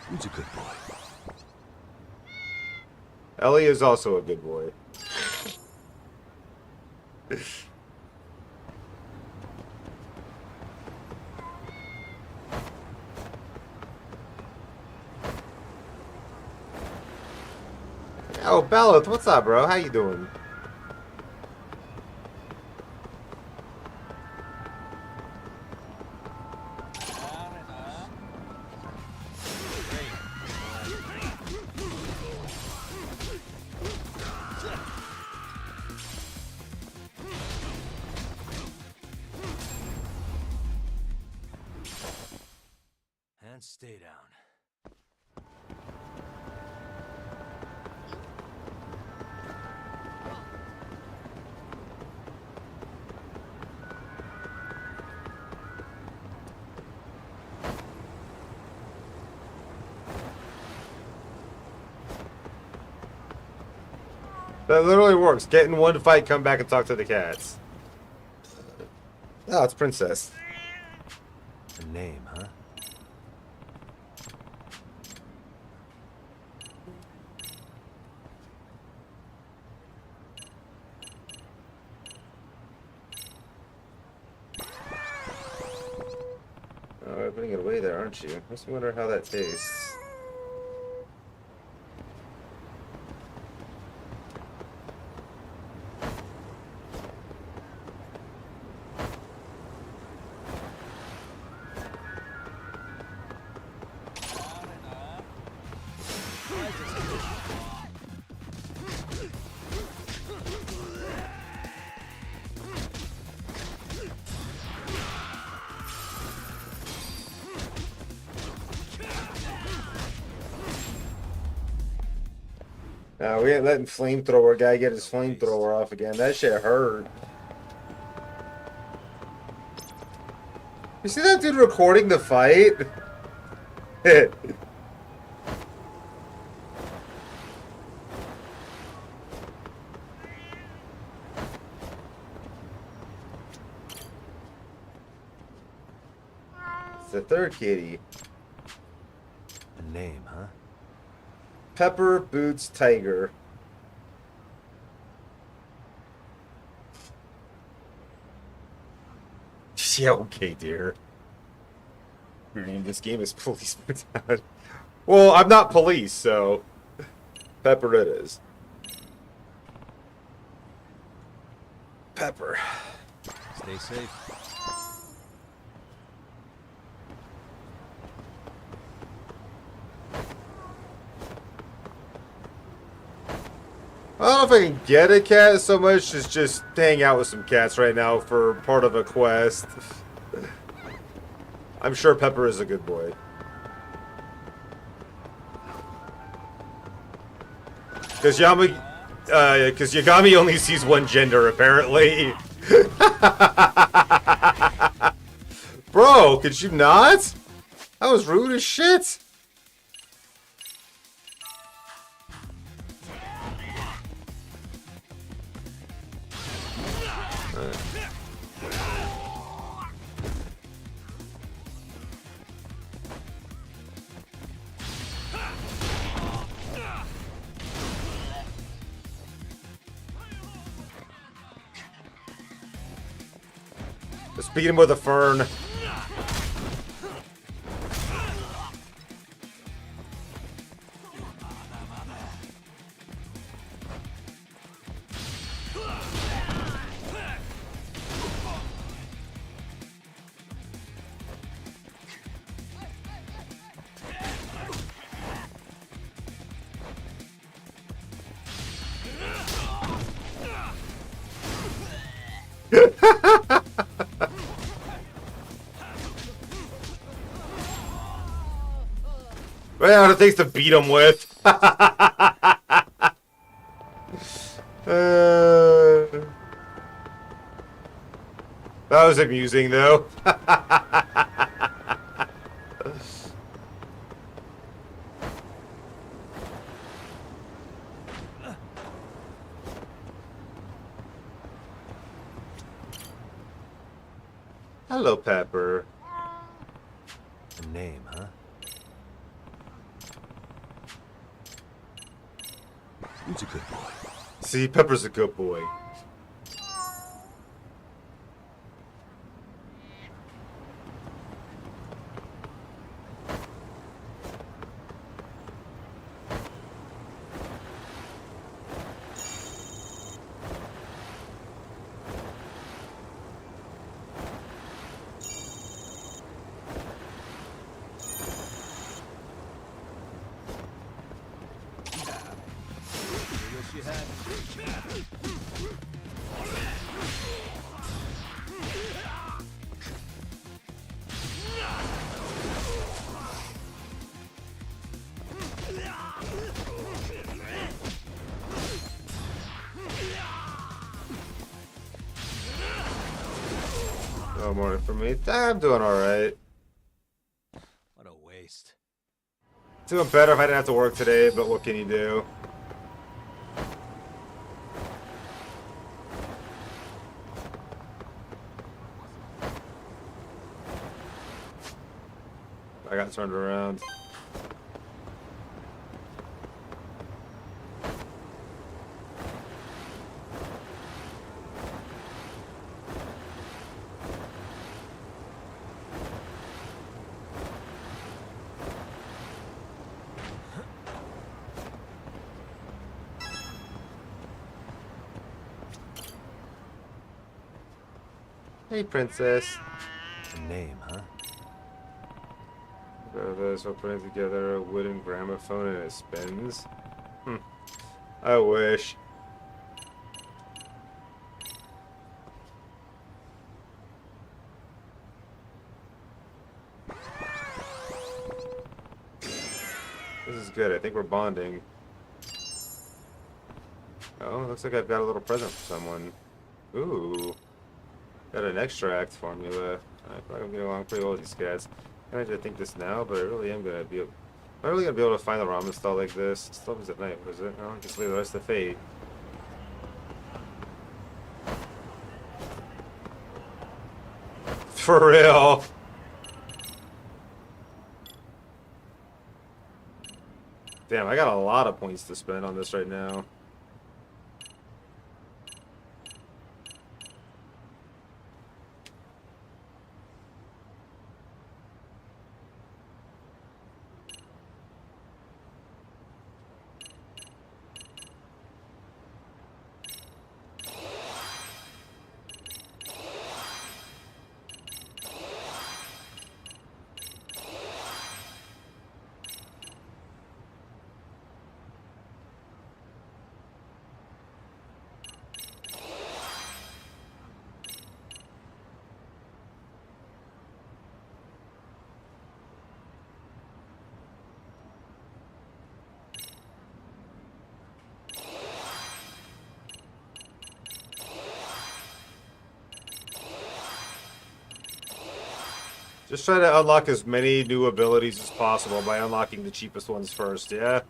Who's a good boy? Ellie is also a good boy. Oh, Belloth, what's up, bro? How you doing? And stay down. That literally works. Get in one fight, come back and talk to the cats. Oh, it's Princess. A name, huh? Oh, you're putting it away there, aren't you? I just wonder how that tastes. We ain't letting flamethrower guy get his flamethrower off again. That shit hurt. You see that dude recording the fight? It's the third kitty. A name, huh? Pepper Boots Tiger. Yeah, okay, dear. Your name in this game is Police Brutality. Well, I'm not police, so Pepper it is. Pepper. Stay safe. I don't know if I can get a cat so much as just hang out with some cats right now for part of a quest. I'm sure Pepper is a good boy. Because Yagami only sees one gender, apparently. Bro, could you not? That was rude as shit. Just beat him with a fern. out of things to beat him with. That was amusing, though. Hello, Pepper. A name, huh? Who's a good boy? See, Pepper's a good boy. No more for me. I'm doing alright. What a waste. Doing better if I didn't have to work today, but what can you do? I got turned around. Hey, princess. A name, huh? This, we're putting together a wooden gramophone and it spins. I wish. This is good. I think we're bonding. Oh, looks like I've got a little present for someone. Ooh. Got an extract formula. I feel like I'm getting along pretty well with these cats. I kind of think this now, but I really am gonna be. Am I really gonna be able to find the ramen stall like this? It's opens at night, was it? No, just leave the rest to fate. For real. Damn, I got a lot of points to spend on this right now. Just try to unlock as many new abilities as possible by unlocking the cheapest ones first, yeah?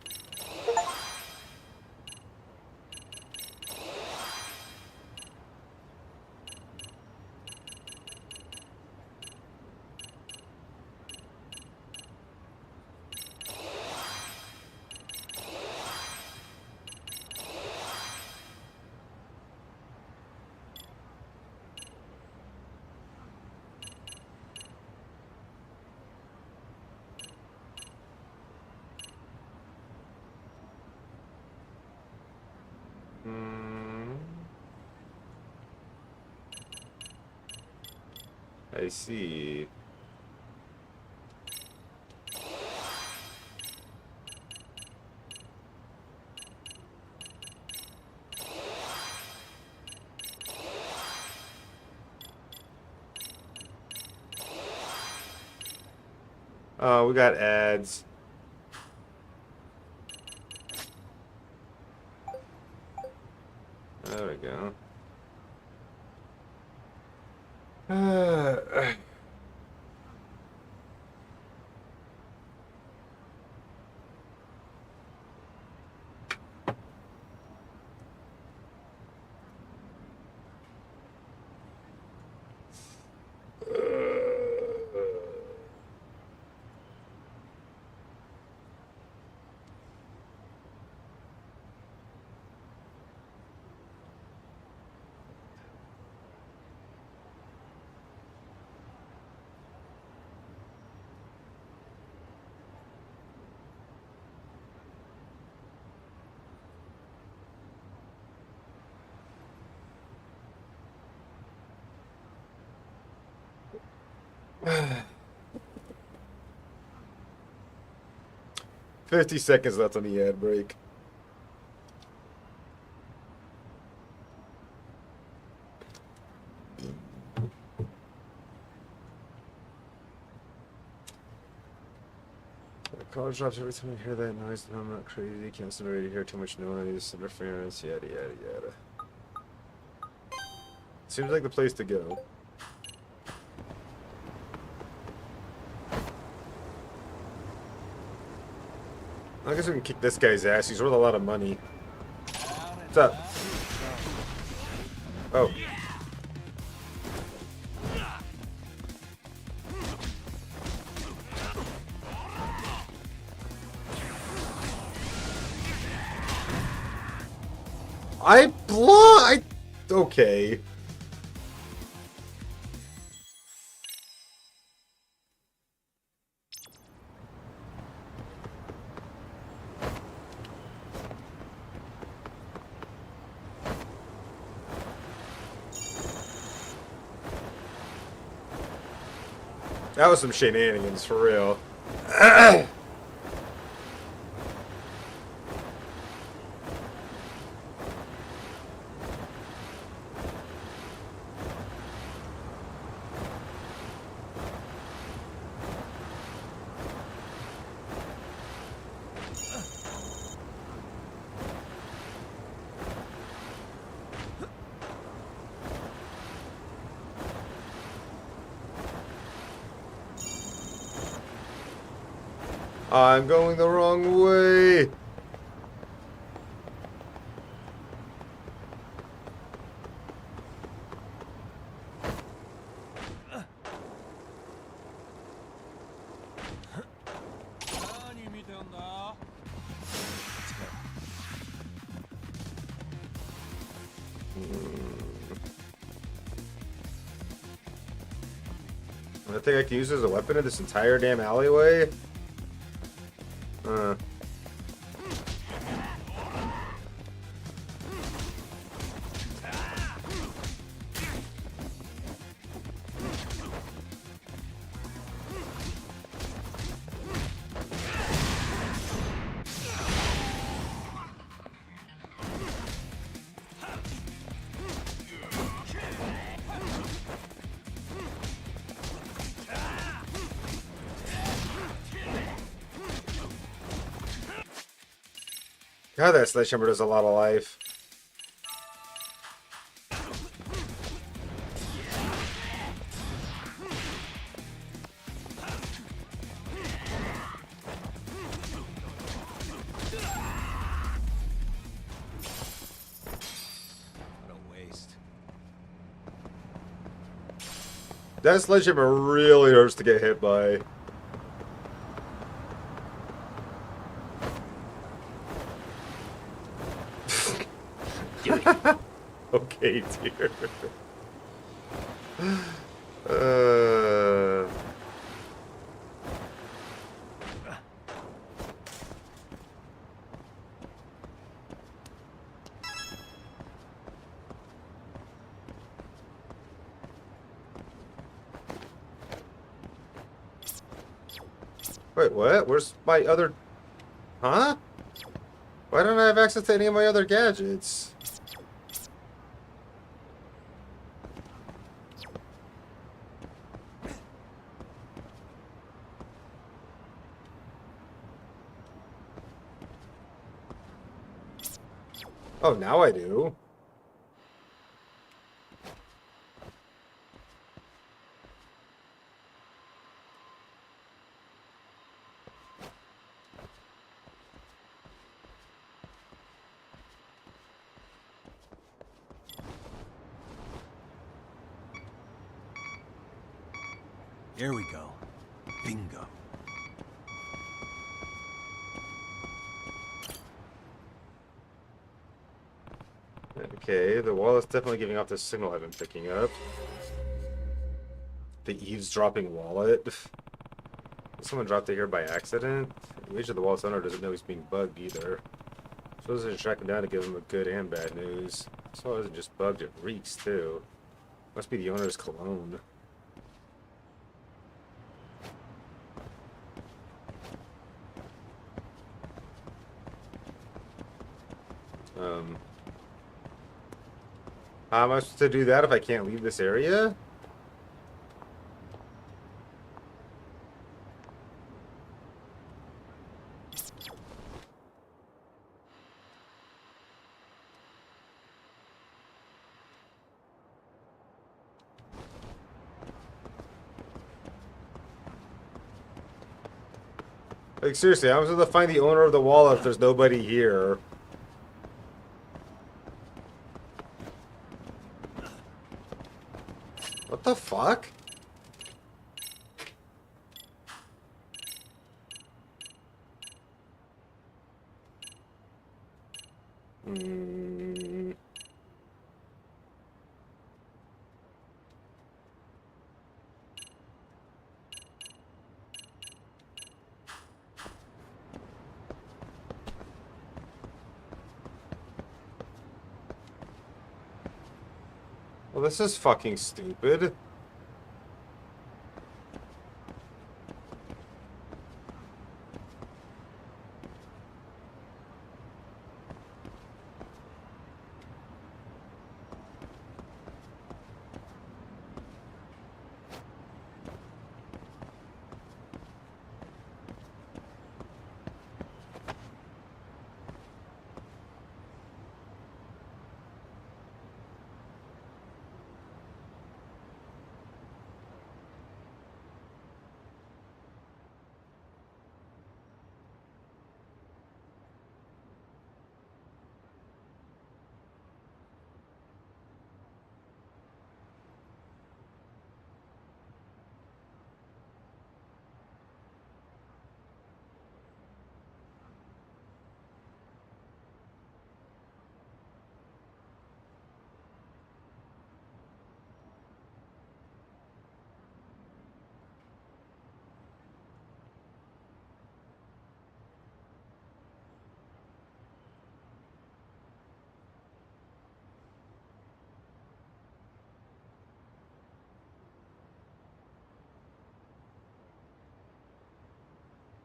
I see. Oh, we got ads. go. Uh, 50 seconds left on the ad break. Call drops every time I hear that noise, and I'm not crazy. Can't stand ready to hear too much noise, interference, yada yada yada. Seems like the place to go. I guess we can kick this guy's ass. He's worth a lot of money. What's up? Oh. Okay. That was some shenanigans, for real. I'm going the wrong way. I think I can use it as a weapon in this entire damn alleyway. God, that sledgehammer does a lot of life. What a waste. That sledgehammer really hurts to get hit by. Okay, dear. Wait, what? Where's my other... Huh? Why don't I have access to any of my other gadgets? Oh, now I do. Here we go. Bingo. Okay, the wallet's definitely giving off the signal I've been picking up. The eavesdropping wallet. Someone dropped it here by accident. Usually the wallet's owner doesn't know he's being bugged either. Suppose I should track him down to give him a good and bad news. So it isn't just bugged, it reeks too. Must be the owner's cologne. How am I supposed to do that if I can't leave this area? Like, seriously, I'm supposed to find the owner of the wallet if there's nobody here. What the fuck? Well, this is fucking stupid.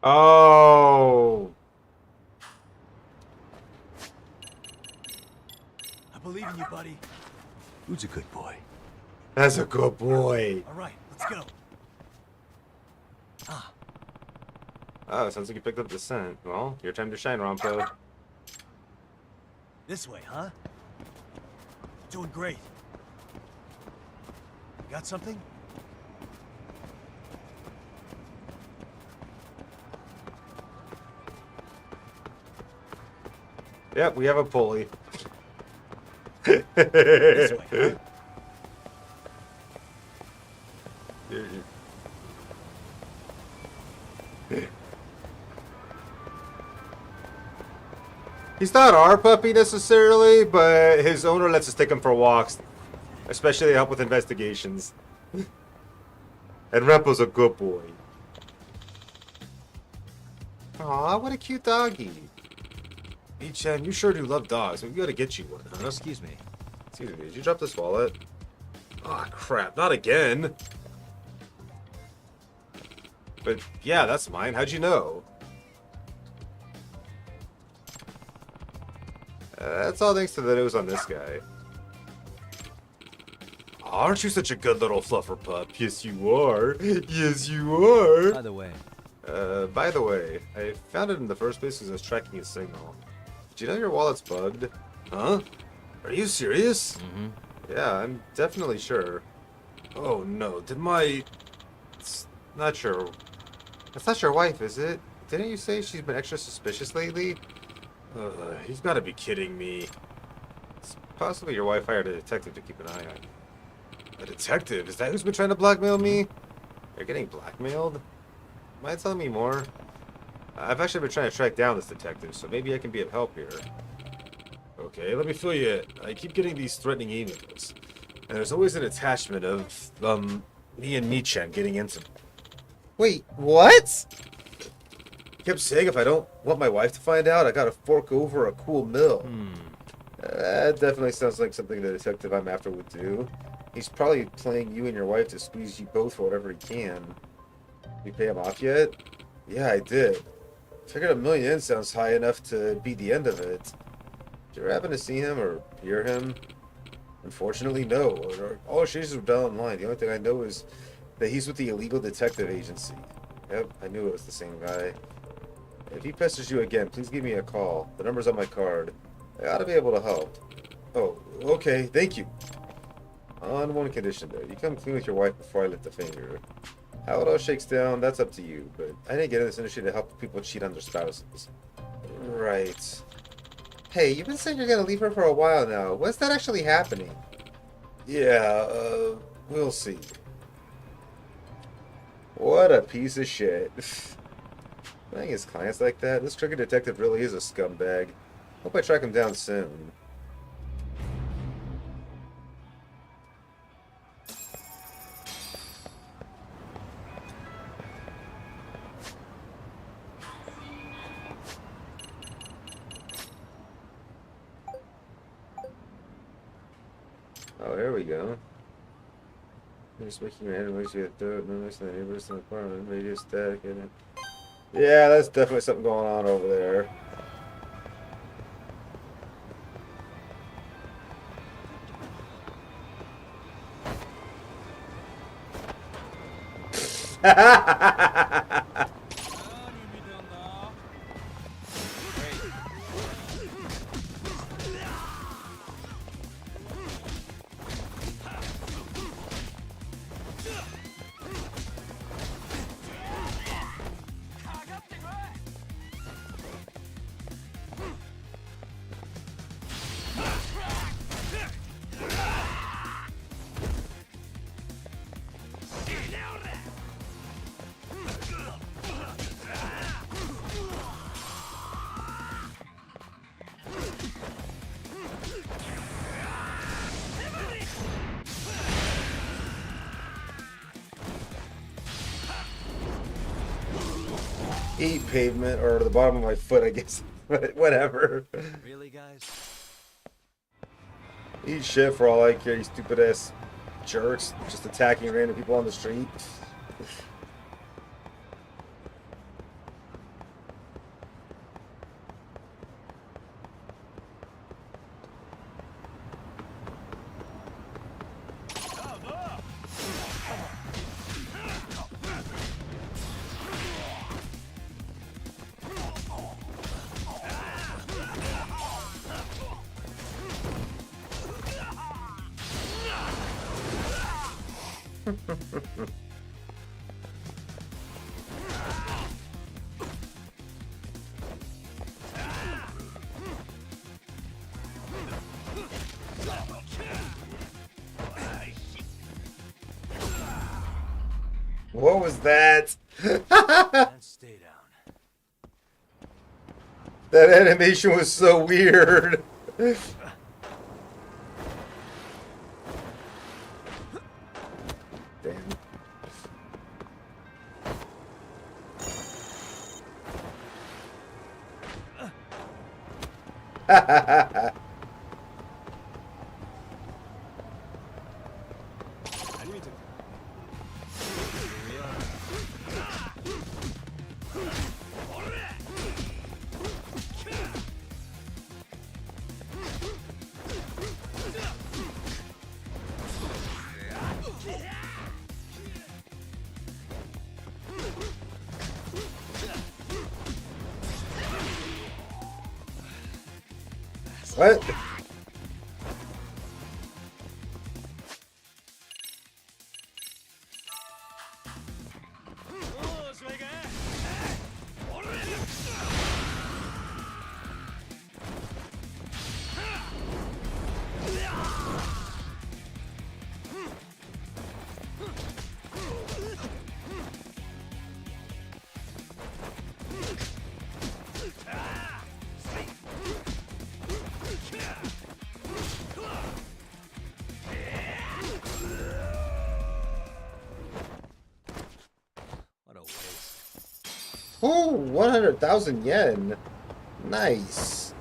Oh. I believe in you, buddy. Who's a good boy? That's a good boy. All right, let's go. Ah. Oh, sounds like you picked up the scent. Well, your time to shine, Rompo. This way, huh? Doing great. Got something? Yep, we have a pulley. This way, huh? He's not our puppy necessarily, but his owner lets us take him for walks, especially to help with investigations. And Rempo's a good boy. Aw, what a cute doggy. Hey, Chen, you sure do love dogs. We gotta get you one, huh? Excuse me. Excuse me, did you drop this wallet? Ah, crap, not again. But yeah, that's mine. How'd you know? That's all thanks to the nose on this guy. Aren't you such a good little fluffer pup? Yes, you are. Yes, you are. By the way, I found it in the first place because I was tracking a signal. Did you know your wallet's bugged? Huh? Are you serious? Mm-hmm. Yeah, I'm definitely sure. Oh no, did my... It's not sure. That's not your wife, is it? Didn't you say she's been extra suspicious lately? He's gotta be kidding me. It's possibly your wife hired a detective to keep an eye on you. A detective? Is that who's been trying to blackmail me? You're getting blackmailed? Mind telling me more? I've actually been trying to track down this detective, so maybe I can be of help here. Okay, let me fill you in. I keep getting these threatening emails. And there's always an attachment of, me and Michan getting into... Wait, what? Kept saying if I don't want my wife to find out, I gotta fork over a cool mill. That definitely sounds like something the detective I'm after would do. He's probably playing you and your wife to squeeze you both for whatever he can. You pay him off yet? Yeah, I did. Figured $1 million sounds high enough to be the end of it. Did you ever happen to see him or hear him? Unfortunately, no. All our chases were done online. The only thing I know is that he's with the illegal detective agency. Yep, I knew it was the same guy. If he pesters you again, please give me a call. The number's on my card. I ought to be able to help. Oh, okay, thank you. On one condition, though. You come clean with your wife before I lift a finger. How it all shakes down, that's up to you. But I didn't get in this industry to help people cheat on their spouses. Right. Hey, you've been saying you're gonna leave her for a while now. When's that actually happening? Yeah, we'll see. What a piece of shit. Playing his clients like that? This crooked detective really is a scumbag. Hope I track him down soon. Oh, here we go. Just making your head noise, you have to notice the neighbors in the apartment, radio static in it. Yeah, that's definitely something going on over there. Eat pavement, or the bottom of my foot, I guess. But whatever. Really, guys? Eat shit for all I care, you stupid ass jerks. Just attacking random people on the street. What was that? And stay down. That animation was so weird. Damn. What? Oh, 100,000 yen. Nice.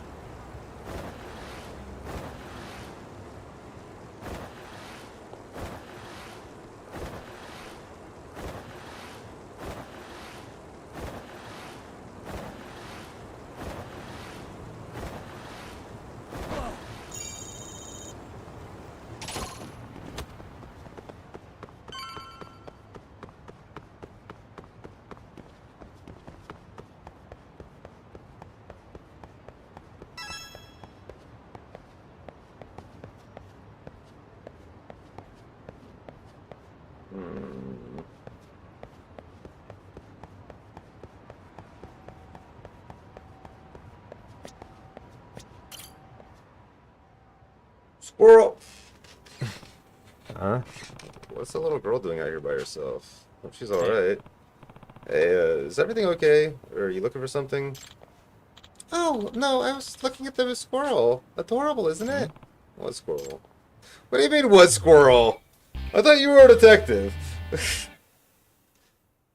Squirrel! Huh? What's the little girl doing out here by herself? Hope she's alright. Hey, is everything okay? Or are you looking for something? Oh, no, I was looking at the squirrel. Adorable, isn't it? What squirrel? What do you mean, what squirrel? I thought you were a detective.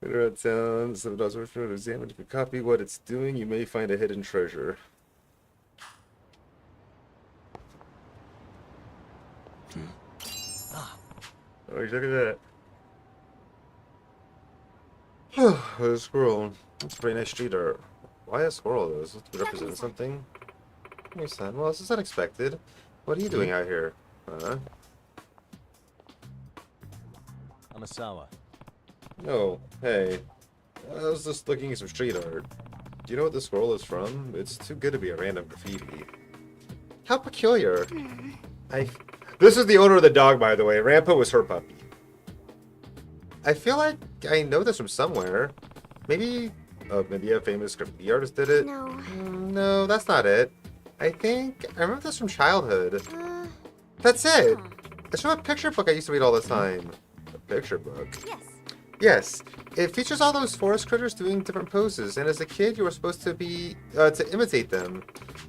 Around town, so the dogs worth to examine. If you copy what it's doing, you may find a hidden treasure. Oh, look at that. A squirrel. That's a very nice street art. Why a squirrel, though? Is it representing something? Hey, son. Well, this is unexpected. What are you doing out here? Huh? Amasawa. Oh, hey. I was just looking at some street art. Do you know what the squirrel is from? It's too good to be a random graffiti. How peculiar. This is the owner of the dog, by the way. Rampa was her puppy. I feel like I know this from somewhere. Maybe a famous graffiti artist did it? No. No, that's not it. I think I remember this from childhood. That's it. It's from a picture book I used to read all the time. A picture book? Yes. Yes. It features all those forest critters doing different poses, and as a kid you were supposed to be to imitate them.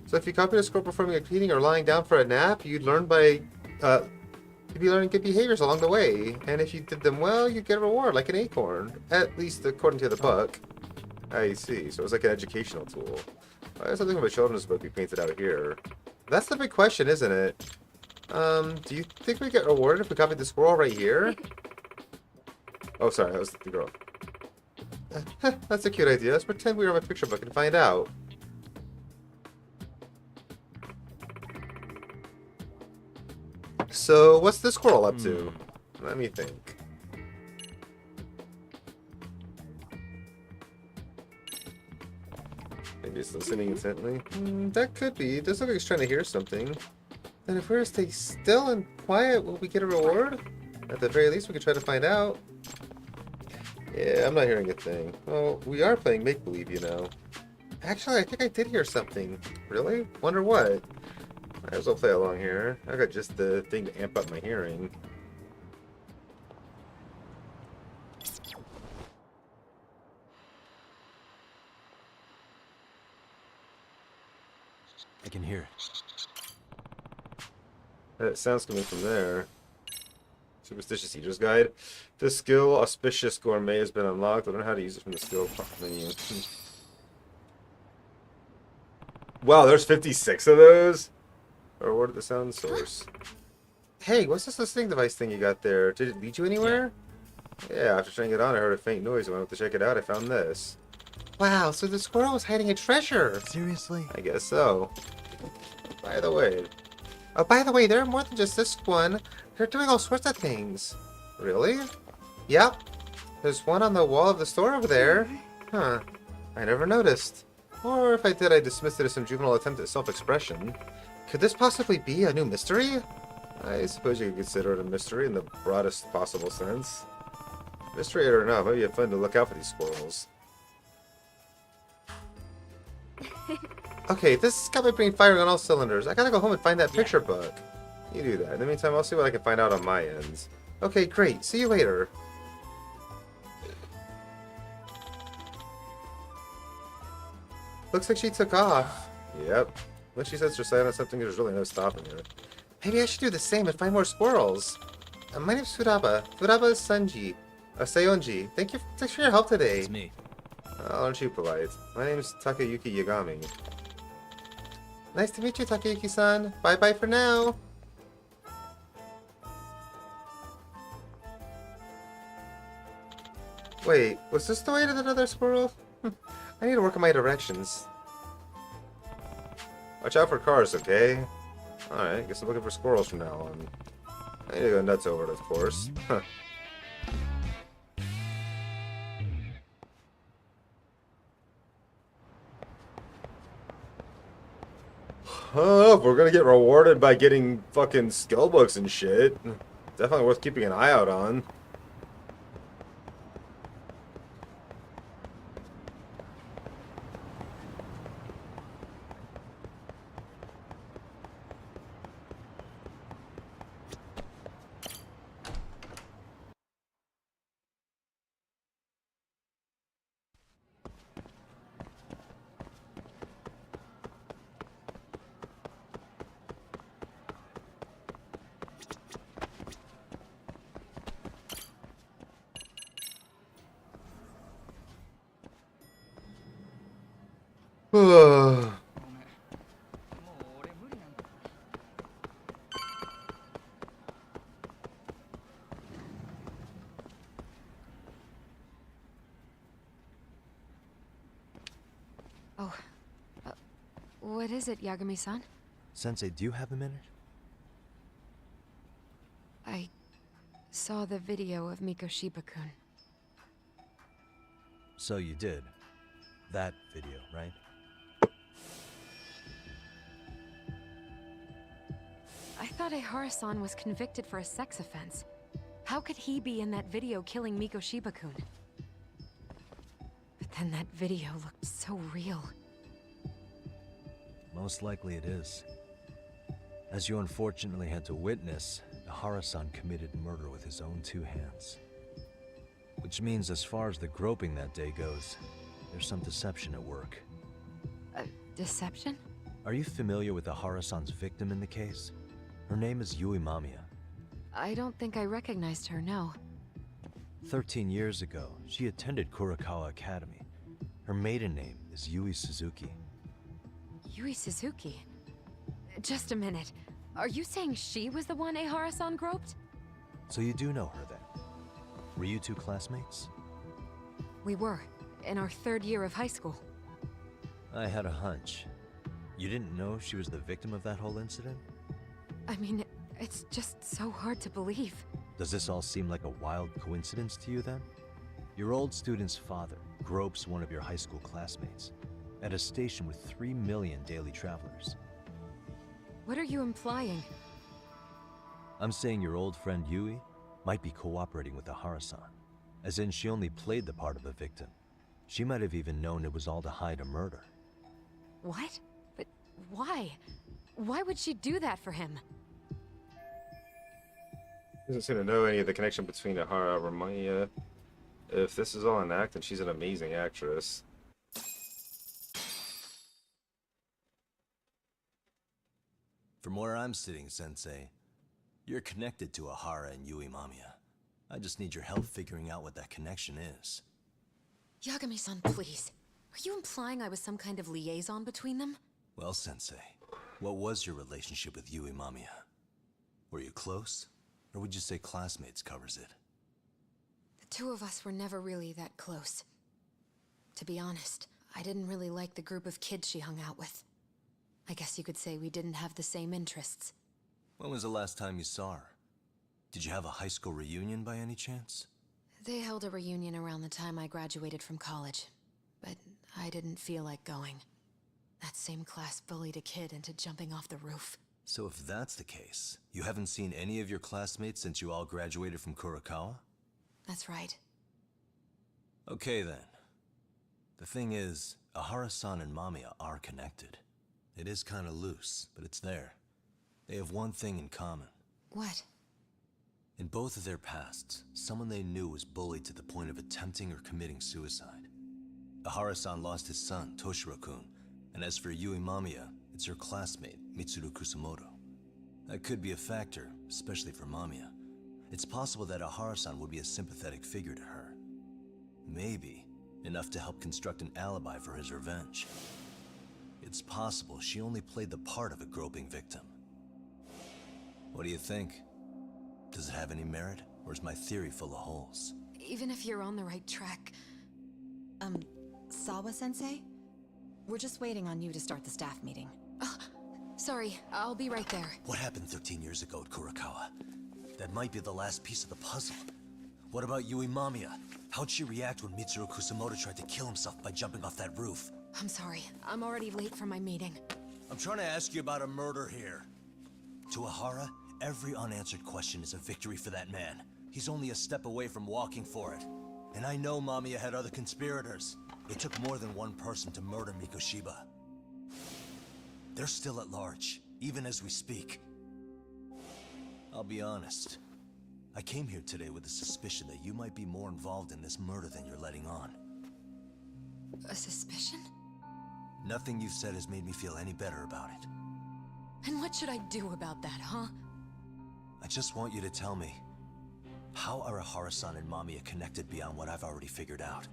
So if you copied a squirrel performing a cleaning or lying down for a nap, you'd be learning good behaviors along the way, and if you did them well, you'd get a reward, like an acorn. At least according to the book. I see, so it's like an educational tool. There's something from a children's book we painted out here. That's the big question, isn't it? Do you think we get rewarded if we copied the squirrel right here? Oh, sorry, that was the girl. That's a cute idea. Let's pretend we were in my picture book and find out. So, what's this squirrel up to? Let me think. Maybe it's listening intently. That could be. It does look like it's trying to hear something. Then if we were to stay still and quiet, will we get a reward? At the very least, we could try to find out. Yeah, I'm not hearing a thing. Well, we are playing make-believe, you know. Actually, I think I did hear something. Really? Wonder what? Might as well play along here. I got just the thing to amp up my hearing. I can hear it. That sounds coming from there. Superstitious Eater's Guide. This skill, Auspicious Gourmet, has been unlocked. I don't know how to use it from the skill menu. Wow, there's 56 of those? Or what the sound source? Hey, what's this listening device thing you got there? Did it lead you anywhere? Yeah, after turning it on, I heard a faint noise. When I went to check it out, I found this. Wow, so the squirrel was hiding a treasure. Seriously? I guess so. By the way, there are more than just this one. They're doing all sorts of things. Really? Yep. There's one on the wall of the store over there. Huh. I never noticed. Or if I did, I dismissed it as some juvenile attempt at self-expression. Could this possibly be a new mystery? I suppose you could consider it a mystery in the broadest possible sense. Mystery or not, maybe it's fun to look out for these squirrels. Okay, this has got my brain firing on all cylinders. I gotta go home and find that picture book. You do that. In the meantime, I'll see what I can find out on my end. Okay, great. See you later. Looks like she took off. Yep. When she sets her sight on something, there's really no stopping her. Maybe I should do the same and find more squirrels. My name's Furaba. Furaba Sanji. Sayonji. Thanks for your help today. It's me. Aren't you polite? My name's Takayuki Yagami. Nice to meet you, Takayuki-san. Bye-bye for now. Wait, was this the way to that other squirrel? I need to work on my directions. Watch out for cars, okay? Alright, guess I'm looking for squirrels from now on. I need to go nuts over it, of course. Huh. Oh, we're gonna get rewarded by getting fucking skill books and shit. Definitely worth keeping an eye out on. Oh, what is it, Yagami-san? Sensei, do you have a minute? I saw the video of Mikoshiba-kun. So you did. That video, right? I thought Ehara-san was convicted for a sex offense. How could he be in that video killing Mikoshiba-kun? But then that video looked so real. Most likely it is. As you unfortunately had to witness, Ehara-san committed murder with his own two hands. Which means as far as the groping that day goes, there's some deception at work. Deception? Are you familiar with Ehara-san's victim in the case? Her name is Yui Mamiya. I don't think I recognized her, no. 13 years ago, she attended Kurakawa Academy. Her maiden name is Yui Suzuki. Yui Suzuki? Just a minute. Are you saying she was the one Ehara-san groped? So you do know her then? Were you two classmates? We were, in our third year of high school. I had a hunch. You didn't know she was the victim of that whole incident? I mean, it's just so hard to believe. Does this all seem like a wild coincidence to you then? Your old student's father gropes one of your high school classmates at a station with 3 million daily travelers. What are you implying? I'm saying your old friend Yui might be cooperating with Ehara-san, as in she only played the part of a victim. She might have even known it was all to hide a murder. What? But why? Why would she do that for him? Doesn't seem to know any of the connection between Ehara or Mamiya. If this is all an act, then she's an amazing actress. From where I'm sitting, Sensei, you're connected to Ehara and Yui Mamiya. I just need your help figuring out what that connection is. Yagami-san, please. Are you implying I was some kind of liaison between them? Well, Sensei, what was your relationship with Yui Mamiya? Were you close? Or would you say classmates covers it? The two of us were never really that close. To be honest, I didn't really like the group of kids she hung out with. I guess you could say we didn't have the same interests. When was the last time you saw her? Did you have a high school reunion by any chance? They held a reunion around the time I graduated from college, but I didn't feel like going. That same class bullied a kid into jumping off the roof. So if that's the case, you haven't seen any of your classmates since you all graduated from Kurakawa? That's right. Okay then. The thing is, Ehara-san and Mamiya are connected. It is kinda loose, but it's there. They have one thing in common. What? In both of their pasts, someone they knew was bullied to the point of attempting or committing suicide. Ehara-san lost his son, Toshiro-kun, and as for Yui Mamiya, it's her classmate, Mitsuru Kusamoto. That could be a factor, especially for Mamiya. It's possible that Ehara-san would be a sympathetic figure to her. Maybe, enough to help construct an alibi for his revenge. It's possible she only played the part of a groping victim. What do you think? Does it have any merit, or is my theory full of holes? Even if you're on the right track... Sawa-sensei? We're just waiting on you to start the staff meeting. Sorry, I'll be right there. What happened 13 years ago at Kurokawa? That might be the last piece of the puzzle. What about Yui Mamiya? How'd she react when Mitsuru Kusamoto tried to kill himself by jumping off that roof? I'm sorry, I'm already late for my meeting. I'm trying to ask you about a murder here. To Ahara, every unanswered question is a victory for that man. He's only a step away from walking for it. And I know Mamiya had other conspirators. It took more than one person to murder Mikoshiba. They're still at large, even as we speak. I'll be honest. I came here today with a suspicion that you might be more involved in this murder than you're letting on. A suspicion? Nothing you've said has made me feel any better about it. And what should I do about that, huh? I just want you to tell me, how are Ahara-san and Mamiya connected beyond what I've already figured out?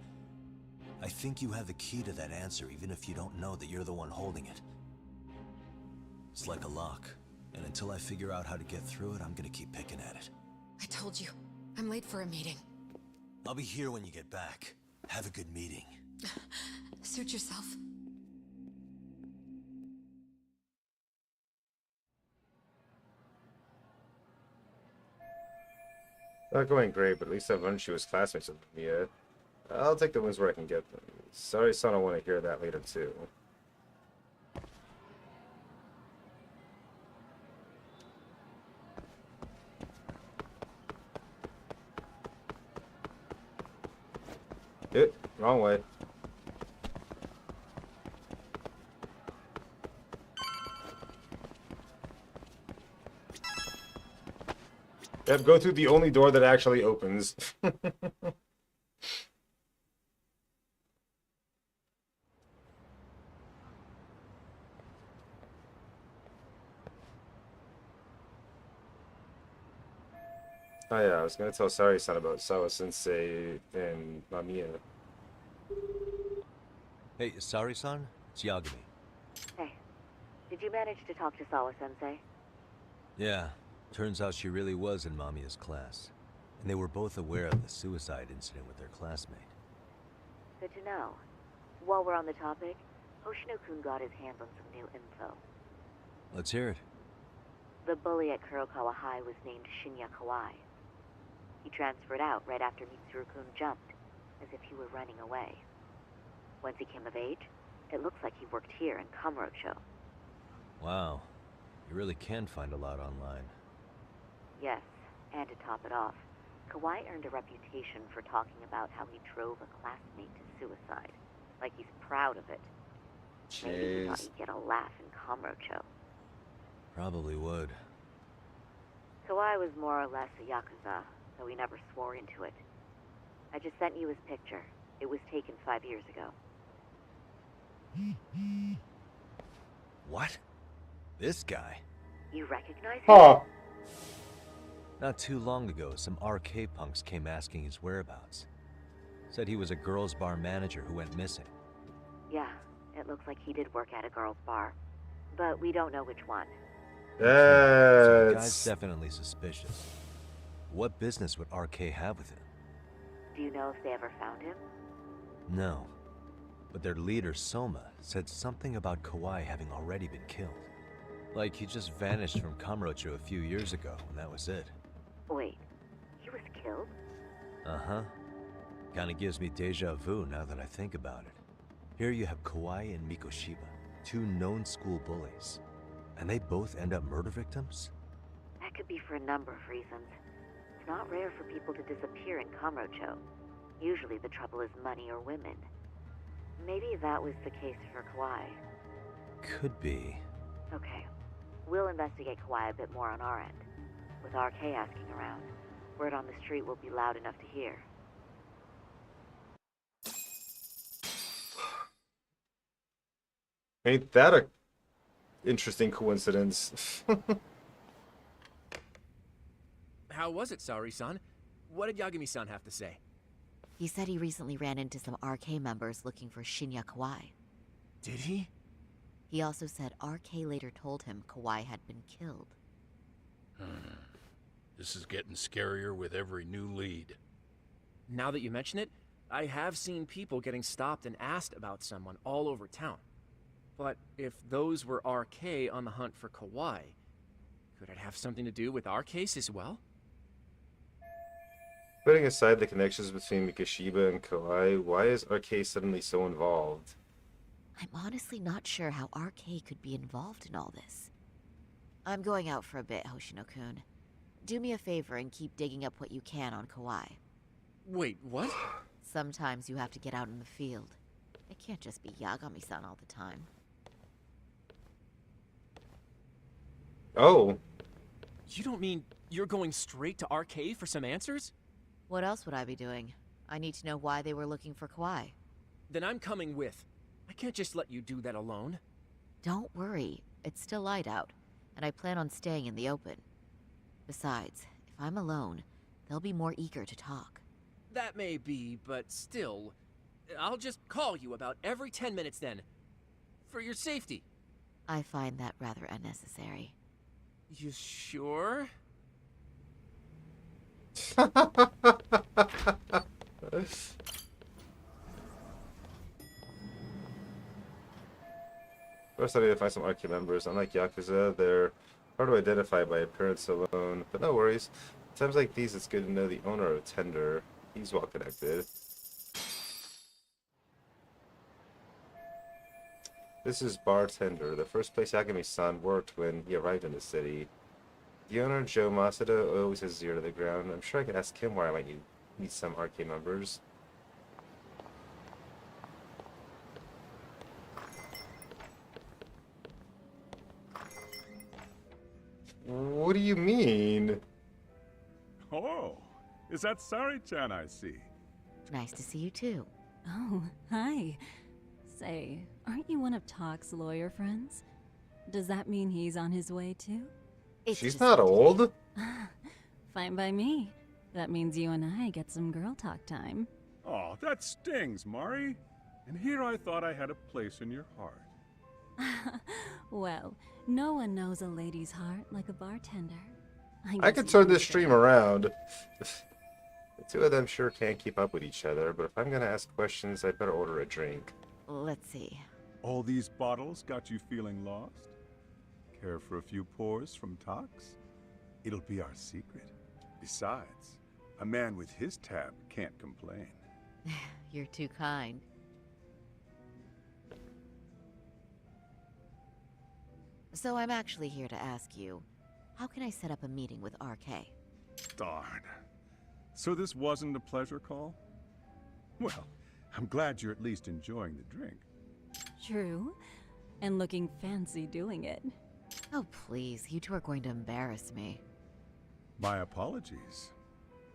I think you have the key to that answer, even if you don't know that you're the one holding it. It's like a lock, and until I figure out how to get through it, I'm gonna keep picking at it. I told you, I'm late for a meeting. I'll be here when you get back. Have a good meeting. Suit yourself. Not going great, but at least I've learned she was classmates with Mia. I'll take the wins where I can get them. Sorry, son, I want to hear that later, too. Wrong way. Yep, go through the only door that actually opens. Oh yeah, I was gonna tell Sari-san about Sawa-sensei and Mamiya. Hey, Sari-san? It's Yagami. Hey, did you manage to talk to Sawa-sensei? Yeah, turns out she really was in Mamiya's class. And they were both aware of the suicide incident with their classmate. Good to know. While we're on the topic, Hoshino-kun got his hands on some new info. Let's hear it. The bully at Kurokawa High was named Shinya Kawai. He transferred out right after Mitsuru-kun jumped, as if he were running away. Once he came of age, it looks like he worked here in Kamurocho. Wow. You really can find a lot online. Yes, and to top it off, Kawai earned a reputation for talking about how he drove a classmate to suicide. Like he's proud of it. Maybe he thought he'd get a laugh in Kamurocho. Probably would. Kawai was more or less a Yakuza, though he never swore into it. I just sent you his picture. It was taken 5 years ago. What? This guy? You recognize him? Huh. Not too long ago, some RK punks came asking his whereabouts. Said he was a girls' bar manager who went missing. Yeah, it looks like he did work at a girls' bar. But we don't know which one. So the guy's definitely suspicious. What business would RK have with him? Do you know if they ever found him? No. But their leader, Soma, said something about Kawai having already been killed. Like he just vanished from Kamurocho a few years ago, and that was it. Wait, he was killed? Uh-huh. Kinda gives me deja vu now that I think about it. Here you have Kawai and Mikoshiba, two known school bullies. And they both end up murder victims? That could be for a number of reasons. It's not rare for people to disappear in Kamurocho. Usually the trouble is money or women. Maybe that was the case for Kawai. Could be. Okay. We'll investigate Kawai a bit more on our end. With RK asking around, word on the street will be loud enough to hear. Ain't that a interesting coincidence? How was it, Saori-san? What did Yagami-san have to say? He said he recently ran into some RK members looking for Shinya Kawai. Did he? He also said RK later told him Kawai had been killed. This is getting scarier with every new lead. Now that you mention it, I have seen people getting stopped and asked about someone all over town. But if those were RK on the hunt for Kawai, could it have something to do with our case as well? Putting aside the connections between Mikashiba and Kawai, why is RK suddenly so involved? I'm honestly not sure how RK could be involved in all this. I'm going out for a bit, Hoshino-kun. Do me a favor and keep digging up what you can on Kawai. Wait, what? Sometimes you have to get out in the field. It can't just be Yagami-san all the time. Oh. You don't mean you're going straight to RK for some answers? What else would I be doing? I need to know why they were looking for Kawai. Then I'm coming with. I can't just let you do that alone. Don't worry. It's still light out, and I plan on staying in the open. Besides, if I'm alone, they'll be more eager to talk. That may be, but still, I'll just call you about every 10 minutes then. For your safety. I find that rather unnecessary. You sure? First, I need to find some RK members. Unlike Yakuza, they're hard to identify by appearance alone, but no worries. At times like these, it's good to know the owner of Tender. He's well connected. This is Bartender, the first place Yagami-san worked when he arrived in the city. The owner, Joe Masuda, always has his ear to the ground. I'm sure I could ask him why I might need some RK members. What do you mean? Oh, is that Sari-chan I see? Nice to see you too. Oh, hi. Say, aren't you one of Talk's lawyer friends? Does that mean he's on his way too? She's not old. Fine by me. That means you and I get some girl talk time. Oh, that stings, Mari. And here I thought I had a place in your heart. Well, no one knows a lady's heart like a bartender. I could turn this stream around. The two of them sure can't keep up with each other, but if I'm gonna ask questions, I'd better order a drink. Let's see. All these bottles got you feeling lost? Care for a few pours from Tox? It'll be our secret. Besides, a man with his tab can't complain. You're too kind. So I'm actually here to ask you, how can I set up a meeting with RK? Darn. So this wasn't a pleasure call? Well, I'm glad you're at least enjoying the drink. True. And looking fancy doing it. Oh, please. You two are going to embarrass me. My apologies.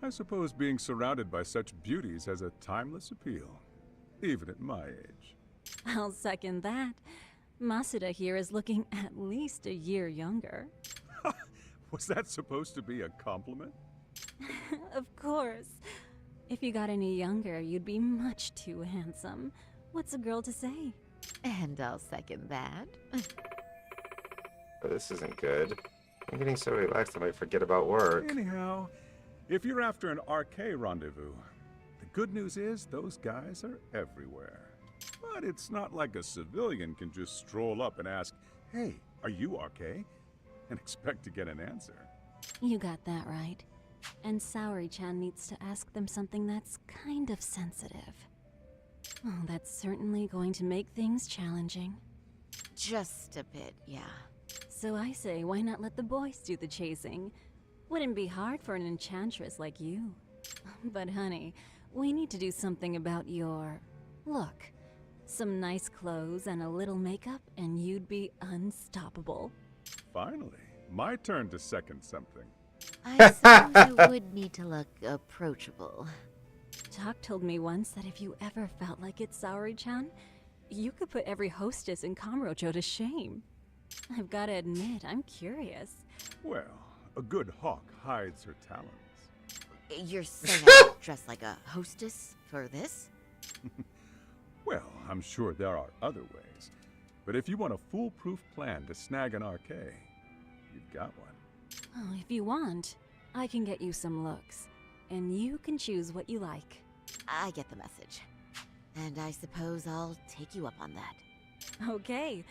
I suppose being surrounded by such beauties has a timeless appeal, even at my age. I'll second that. Masuda here is looking at least a year younger. Was that supposed to be a compliment? Of course. If you got any younger, you'd be much too handsome. What's a girl to say? And I'll second that. Oh, this isn't good. I'm getting so relaxed I might forget about work. Anyhow, if you're after an RK rendezvous, the good news is those guys are everywhere. But it's not like a civilian can just stroll up and ask, "Hey, are you RK?" and expect to get an answer. You got that right. And Saori-chan needs to ask them something that's kind of sensitive. Oh, that's certainly going to make things challenging. Just a bit, yeah. So I say, why not let the boys do the chasing? Wouldn't be hard for an enchantress like you. But honey, we need to do something about your look. Some nice clothes and a little makeup, and you'd be unstoppable. Finally, my turn to second something. I suppose you would need to look approachable. Talk told me once that if you ever felt like it, Saori-chan, you could put every hostess in Kamurocho to shame. I've got to admit, I'm curious. Well, a good hawk hides her talons. You're saying I should dress like a hostess for this? Well, I'm sure there are other ways. But if you want a foolproof plan to snag an RK, you've got one. Oh, if you want, I can get you some looks. And you can choose what you like. I get the message. And I suppose I'll take you up on that. Okay,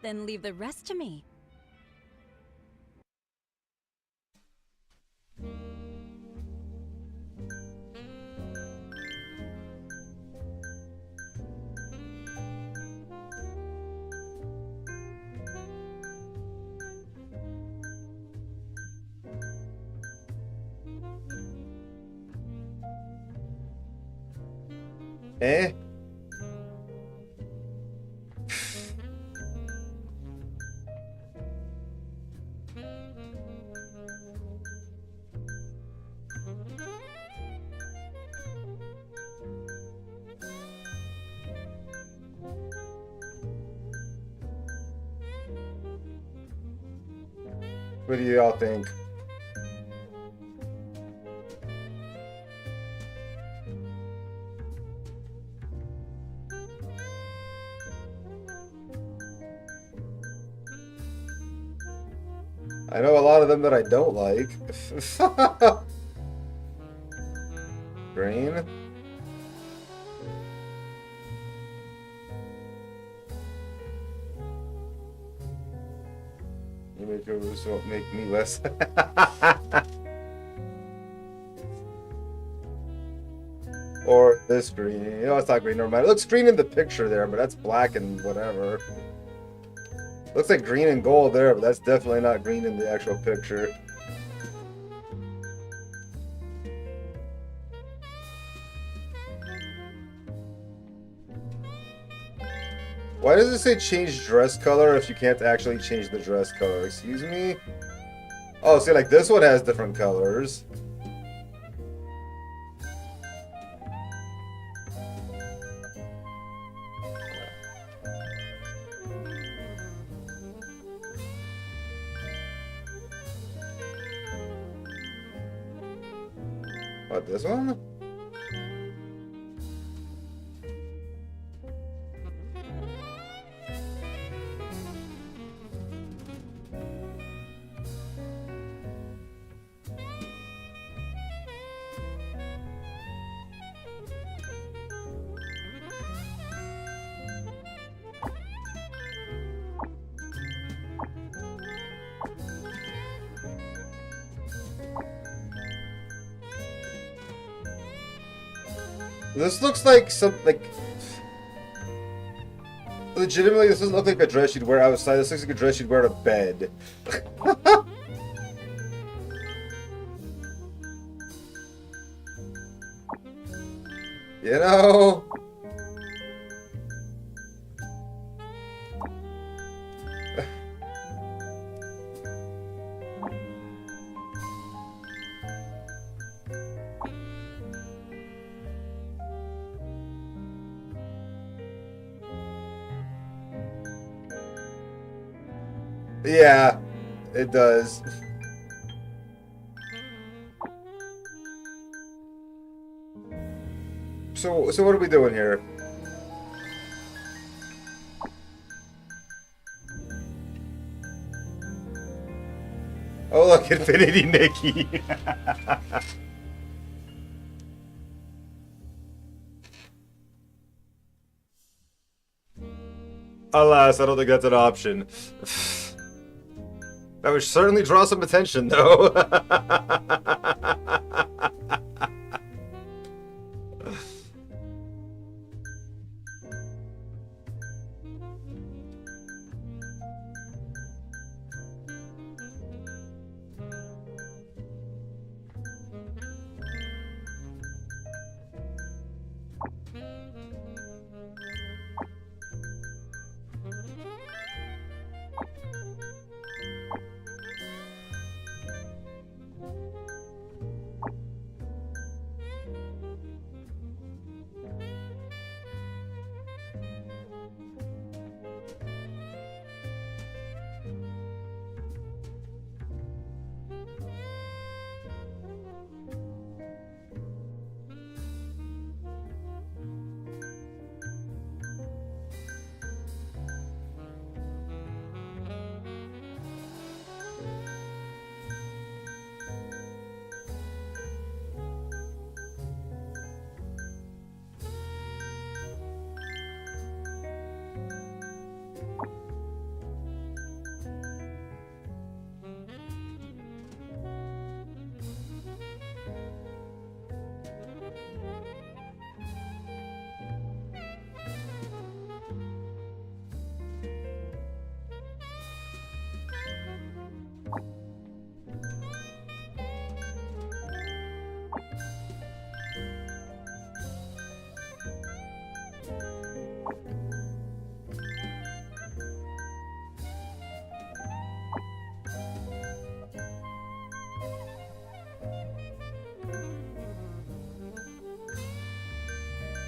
then leave the rest to me. Eh? What do y'all think? I know a lot of them that I don't like. Green? You make yours won't make me less. Or this green. You know, it's not green, never mind. It looks green in the picture there, but that's black and whatever. Looks like green and gold there, but that's definitely not green in the actual picture. Why does it say change dress color if you can't actually change the dress color? Excuse me? Oh, see, like this one has different colors. What, this one? This looks like some, like... Legitimately, this doesn't look like a dress you'd wear outside. This looks like a dress you'd wear to bed. You know? Yeah, it does. So what are we doing here? Oh look, Infinity Nikki. Alas, I don't think that's an option. That would certainly draw some attention, though.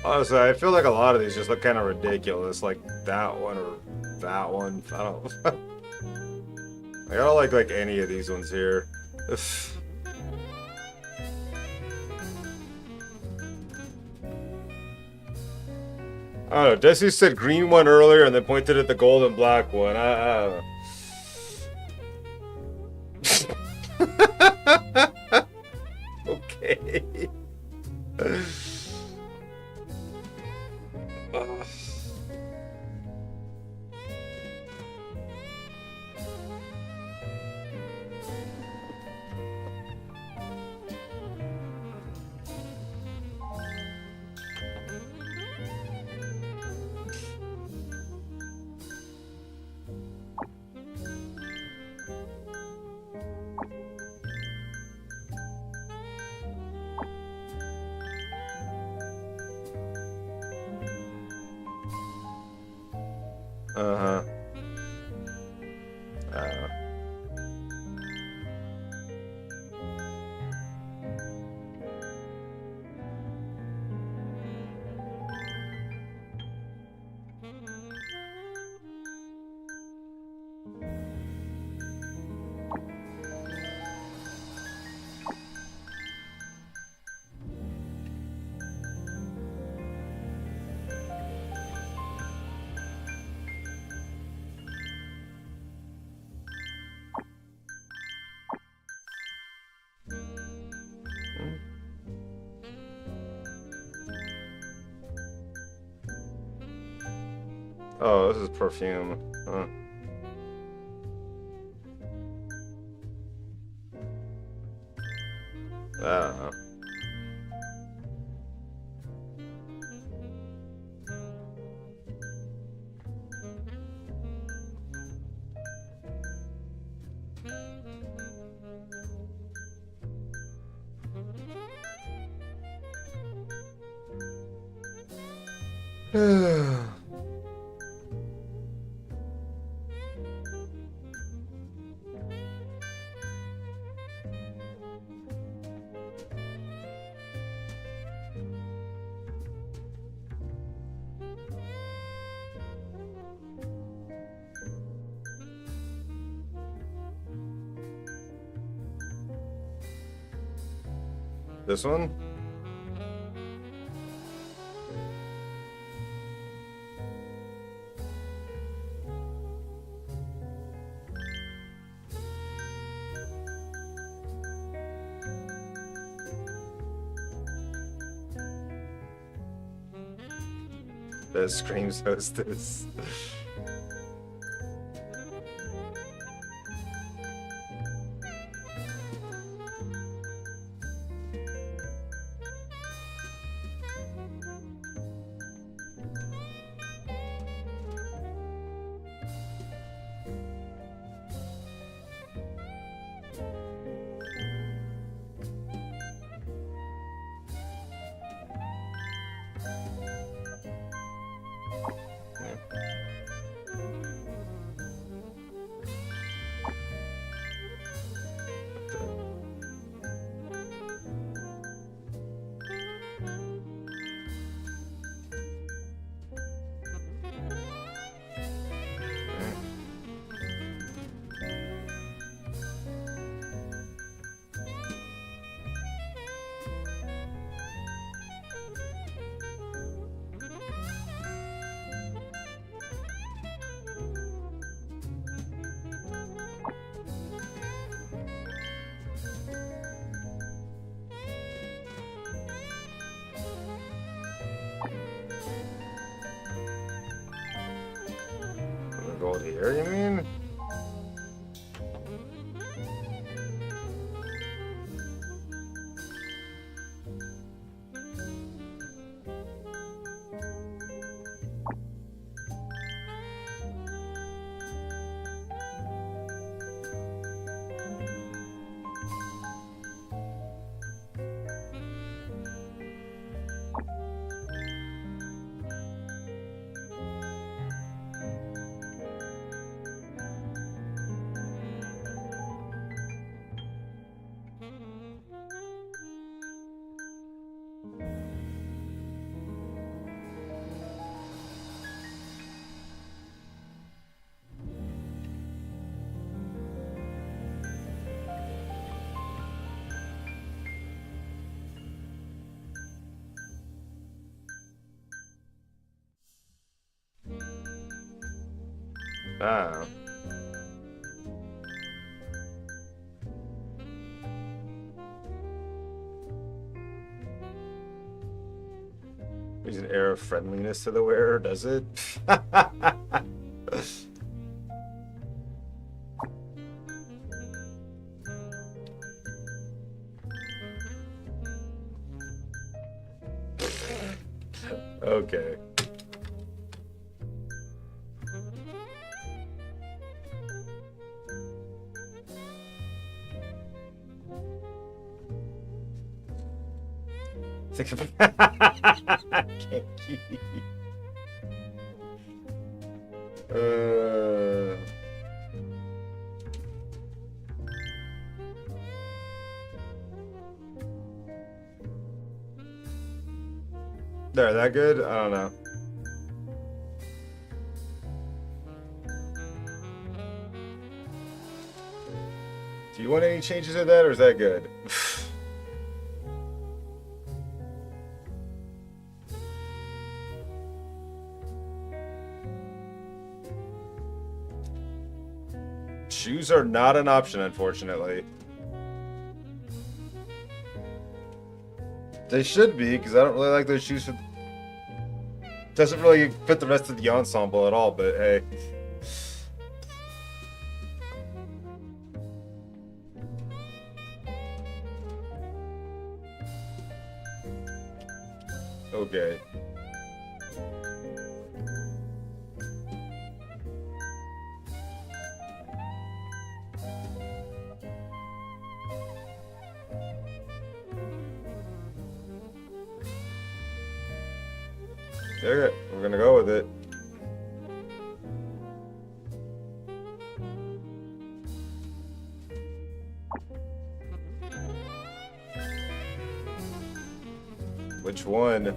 Honestly, I feel like a lot of these just look kind of ridiculous, like that one or that one. I don't. I don't like any of these ones here. I don't know. Jesse said green one earlier and then pointed at the gold and black one. I don't know. Okay. Uh-huh. Oh, this is perfume. Huh. I don't know. This one? That screams hostess. Gold here, you mean? Ah. There's an air of friendliness to the wearer, does it? Okay. They're that good? I don't know. Do you want any changes to that, or is that good? Shoes are not an option, unfortunately. They should be, because I don't really like those shoes. Doesn't really fit the rest of the ensemble at all, but hey. Okay. Okay, we're gonna go with it. Which one?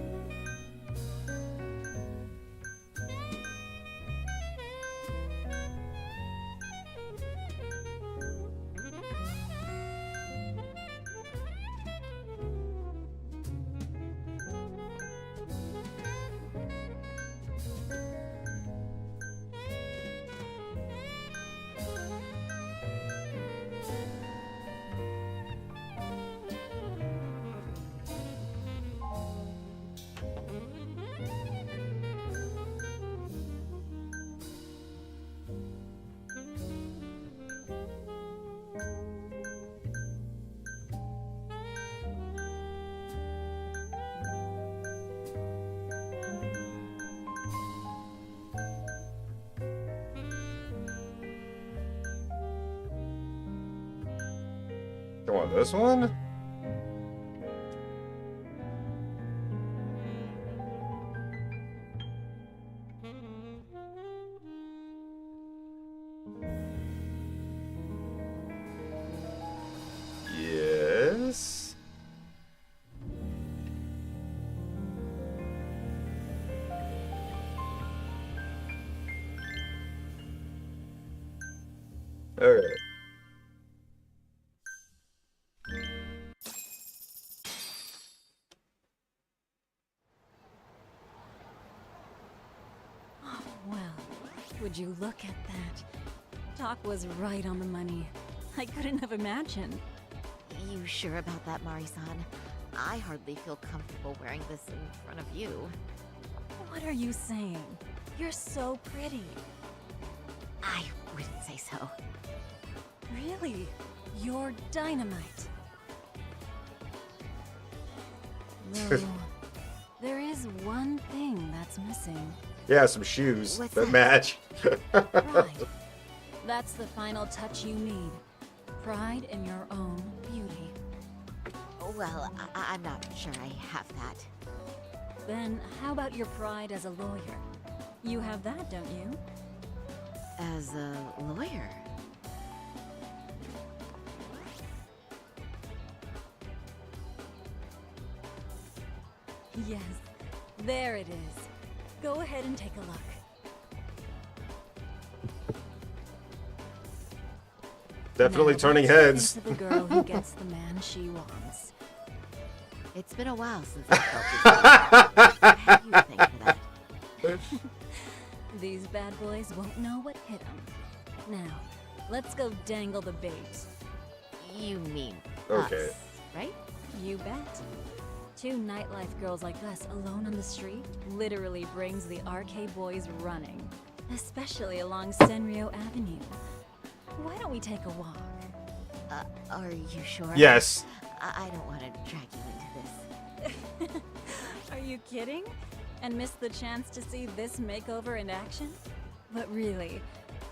Come on, this one? Yes. Okay. Well, would you look at that? Doc was right on the money. I couldn't have imagined. You sure about that, Mari-san? I hardly feel comfortable wearing this in front of you. What are you saying? You're so pretty. I wouldn't say so. Really? You're dynamite. Though, there is one thing that's missing. Yeah, some shoes What's that that? match. Pride. That's the final touch you need. Pride in your own beauty. Well, I'm not sure I have that. Then how about your pride as a lawyer? You have that, don't you? As a lawyer? Yes, there it is. Go ahead and take a look. Definitely Now, turning that's the heads. face of a girl who gets the man she wants. It's been a while since I felt this way. How do you think for that? These bad boys won't know what hit them. Let's go dangle the bait. You mean Okay. us, right? You bet. Two nightlife girls like us alone on the street literally brings the RK boys running. Especially along Senryo Avenue. Why don't we take a walk? Are you sure? Yes. I don't want to drag you into this. Are you kidding? And miss the chance to see this makeover in action? But really,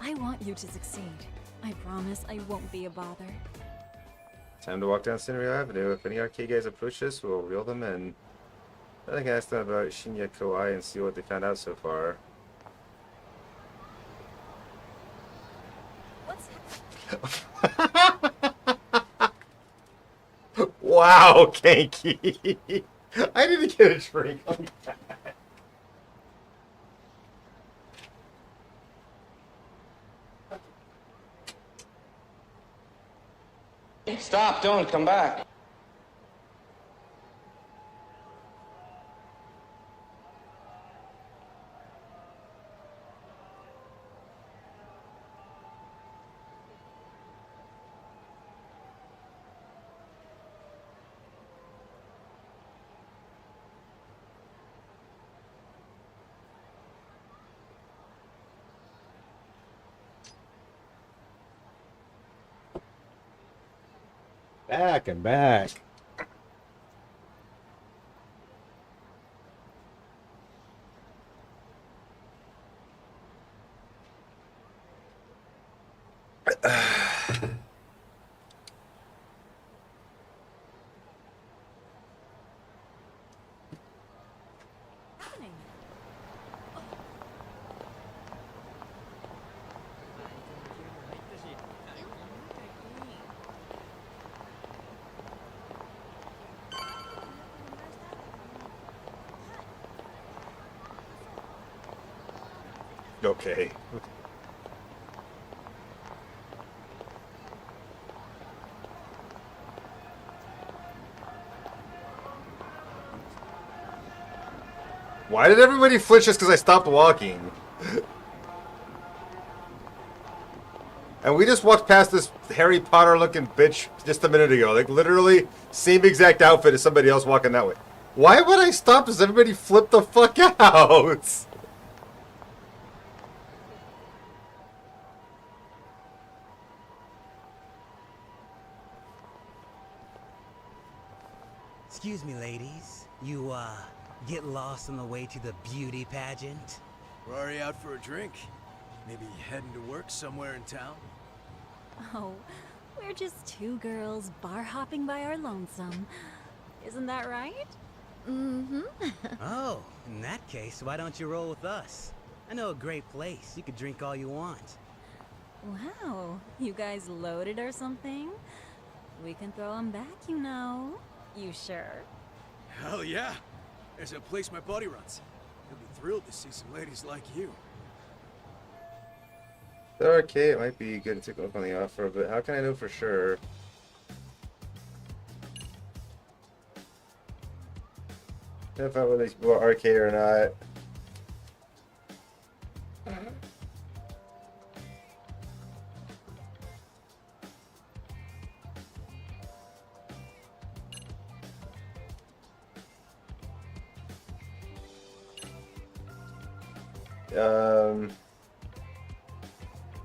I want you to succeed. I promise I won't be a bother. Time to walk down Senryo Avenue. If any arcade guys approach us, we'll reel them in. I think I asked them about Shinya Kawai and see what they found out so far. Wow, Kanky! I didn't get a drink on that. Stop, don't come back. Back and back. Okay. Why did everybody flinch just because I stopped walking? And we just walked past this Harry Potter looking bitch just a minute ago. Like literally same exact outfit as somebody else walking that way. Why would I stop? Does everybody flip the fuck out? Excuse me, ladies. You, get lost on the way to the beauty pageant? We're already out for a drink. Maybe heading to work somewhere in town? Oh, we're just two girls bar hopping by our lonesome. Isn't that right? Mm-hmm. Oh, in that case, why don't you roll with us? I know a great place. You could drink all you want. Wow, you guys loaded or something? We can throw them back, you know. You sure? Hell yeah! There's a place my buddy runs. He'll be thrilled to see some ladies like you. The arcade might be good to take a look on the offer, but how can I know for sure? If I would explore arcade or not.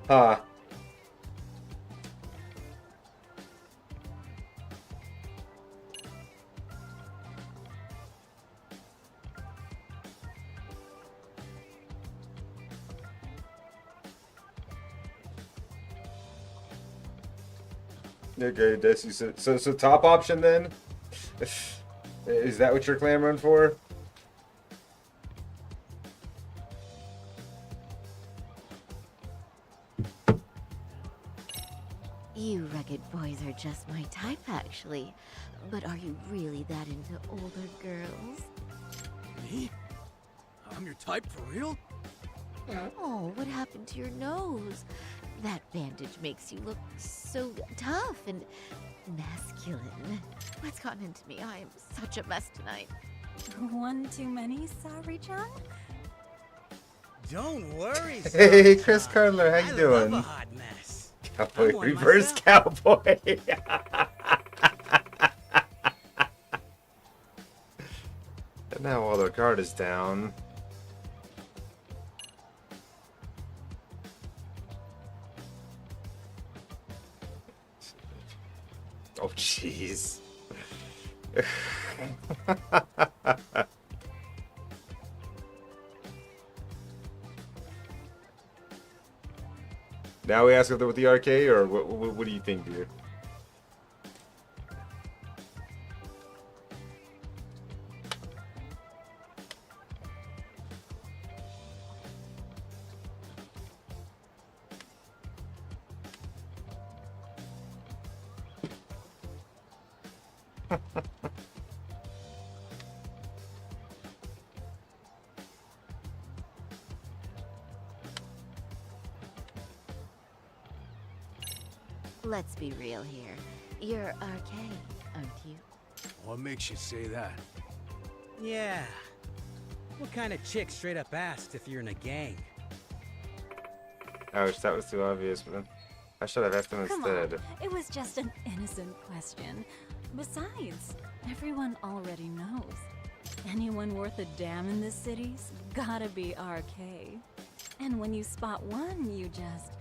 Huh. Okay, Desi. So top option then? Is that what you're clamoring for? You rugged boys are just my type, actually. But are you really that into older girls? Me? I'm your type for real? Oh, what happened to your nose? That bandage makes you look so tough and masculine. What's gotten into me? I am such a mess tonight. One too many, Sabri-chan? Don't worry, Hey, Chris Cardler, how you I love doing? a hot mess. Cowboy, one reverse myself. cowboy. And now all their guard is down. Oh, jeez. Now we ask if they're with the RK, or what do you think, dude? Let's be real here. You're RK, aren't you? What makes you say that? Yeah. What kind of chick straight up asked if you're in a gang? Ouch, that was too obvious, man. I should have asked him Come instead. on, it was just an innocent question. Besides, everyone already knows. Anyone worth a damn in this city's gotta be RK. And when you spot one, you just...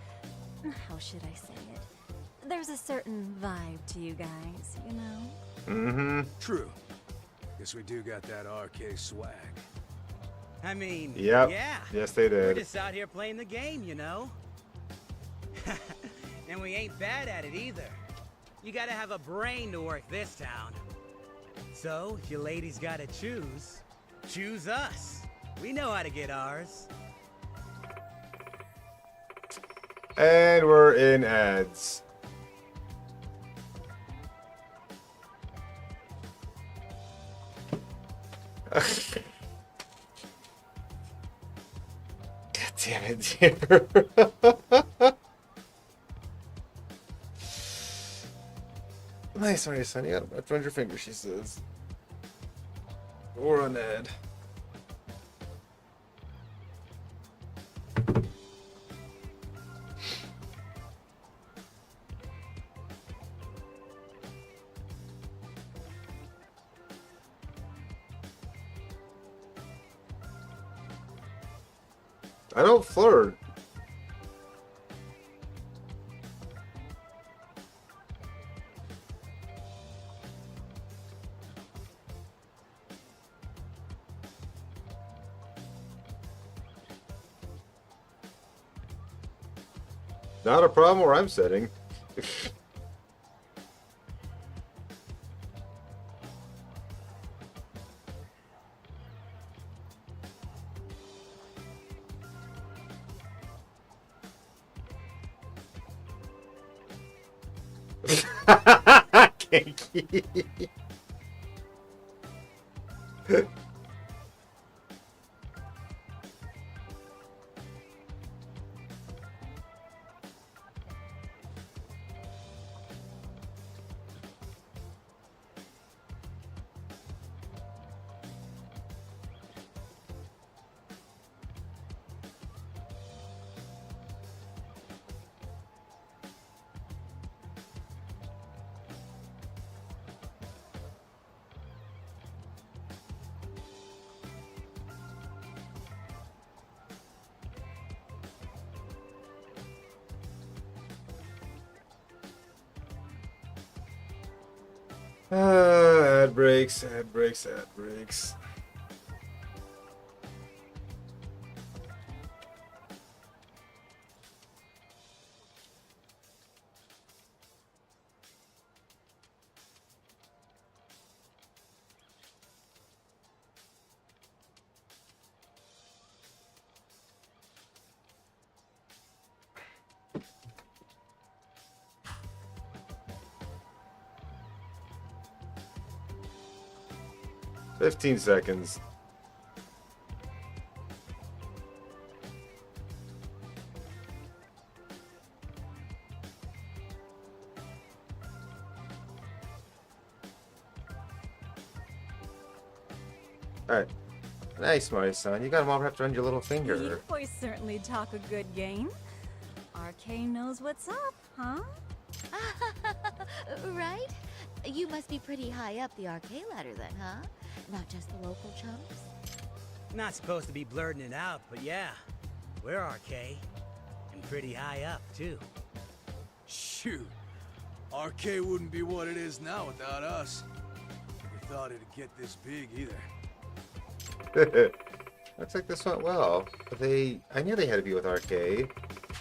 how should I say it? There's a certain vibe to you guys, you know? Mm-hmm. True. Guess we do got that RK swag. I mean, Yep. yeah. Yes, they We're did. just out here playing the game, you know? And we ain't bad at it either. You gotta have a brain to work this town. So, if you ladies gotta choose us. We know how to get ours. And we're in ads. God damn it, dear. Nice, alright, son. You got about 200 fingers, she says. Or an ad. I don't flirt. Not a problem where I'm sitting. Kinky. Ad breaks, ad breaks, ad breaks. "15 seconds. Alright. Nice, my son. You got him all wrapped around your little finger. You boys certainly talk a good game. RK knows what's up, huh? Right? You must be pretty high up the arcade ladder then, huh? Not just the local chumps? Not supposed to be blurting it out, but yeah, we're RK. And pretty high up, too. Shoot. RK wouldn't be what it is now without us. Never thought it'd get this big either. Looks like this went well. But I knew they had to be with RK.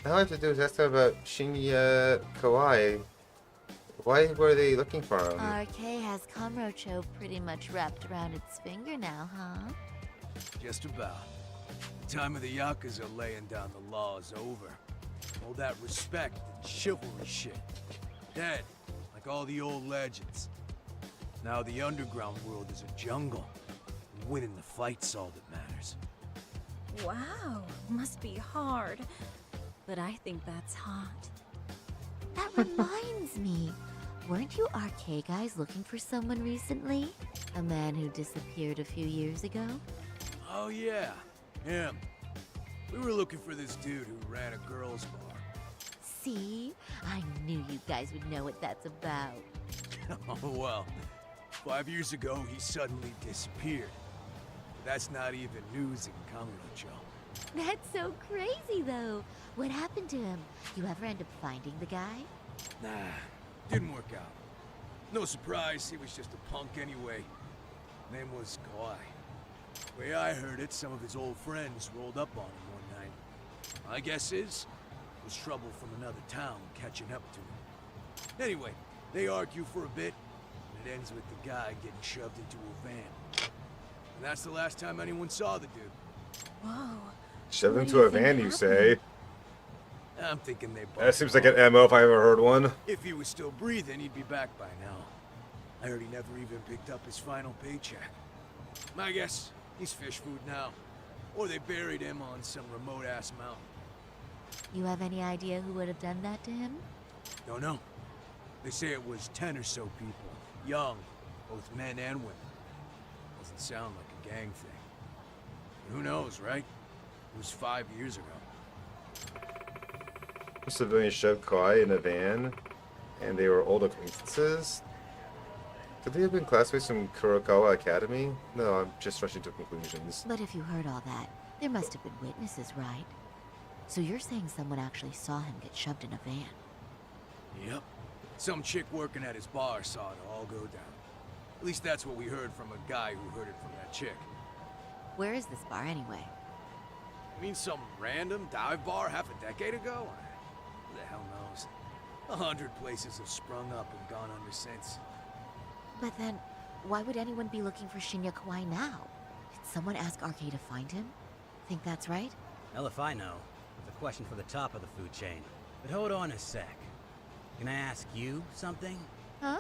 All I have to do is ask them about Shinya Kawai. Why were they looking for him? RK has Kamurocho pretty much wrapped around its finger now, huh? Just about. The time of the Yakuza laying down the law is over. All that respect and chivalry shit. Dead, like all the old legends. Now the underground world is a jungle. And winning the fight's all that matters. Wow, must be hard. But I think that's hot. That reminds me. Weren't you RK guys looking for someone recently? A man who disappeared a few years ago? Oh yeah, him. We were looking for this dude who ran a girls' bar. See? I knew you guys would know what that's about. Oh well. 5 years ago, he suddenly disappeared. That's not even news in Kamurocho. That's so crazy, though. What happened to him? You ever end up finding the guy? Nah, didn't work out. No surprise, he was just a punk anyway. Name was Kawai. Way I heard it, some of his old friends rolled up on him one night. My guess is, it was trouble from another town catching up to him. Anyway, they argue for a bit, and it ends with the guy getting shoved into a van. And that's the last time anyone saw the dude. Whoa. Shoved into a van, you say? I'm thinking they both. That seems like an MO if I ever heard one. If he was still breathing, he'd be back by now. I heard he never even picked up his final paycheck. My guess, he's fish food now. Or they buried him on some remote-ass mountain. You have any idea who would have done that to him? Don't know. They say it was 10 or so people. Young, both men and women. Doesn't sound like a gang thing. But who knows, right? It was 5 years ago. A civilian shoved Kawhi in a van, and they were old acquaintances. Could they have been classmates from Kurokawa Academy? No, I'm just rushing to conclusions. But if you heard all that, there must have been witnesses, right? So you're saying someone actually saw him get shoved in a van? Yep. Some chick working at his bar saw it all go down. At least that's what we heard from a guy who heard it from that chick. Where is this bar anyway? You mean some random dive bar half a decade ago? Who the hell knows? 100 places have sprung up and gone under since. But then, why would anyone be looking for Shinya Kawai now? Did someone ask RK to find him? Think that's right? Hell if I know. It's a question for the top of the food chain. But hold on a sec. Can I ask you something? Huh?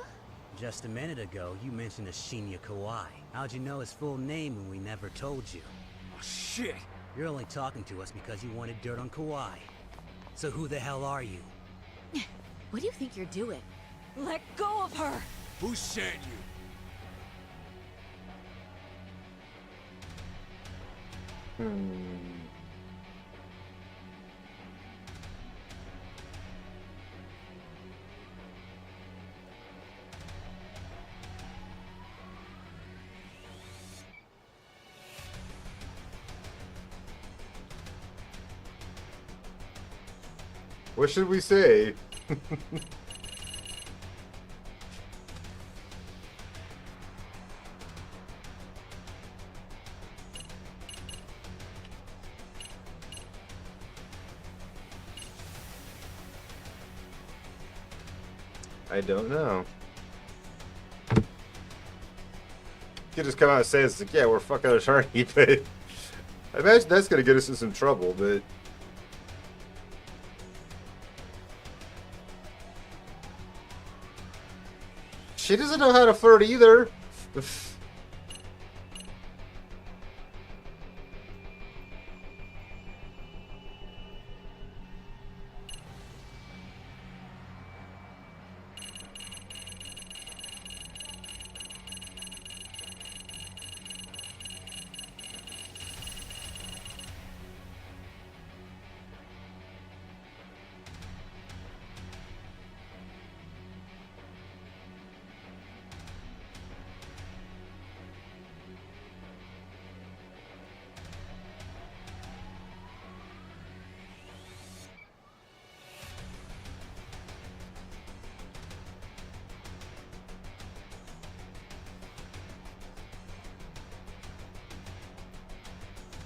Just a minute ago, you mentioned a Shinya Kawai. How'd you know his full name when we never told you? Oh, shit! You're only talking to us because you wanted dirt on Kawai. So who the hell are you? What do you think you're doing? Let go of her! Who sent you? What should we say? I don't know. You could just come out and say it's like, yeah, we're fucking attorney, but I imagine that's gonna get us in some trouble, but she doesn't know how to flirt either.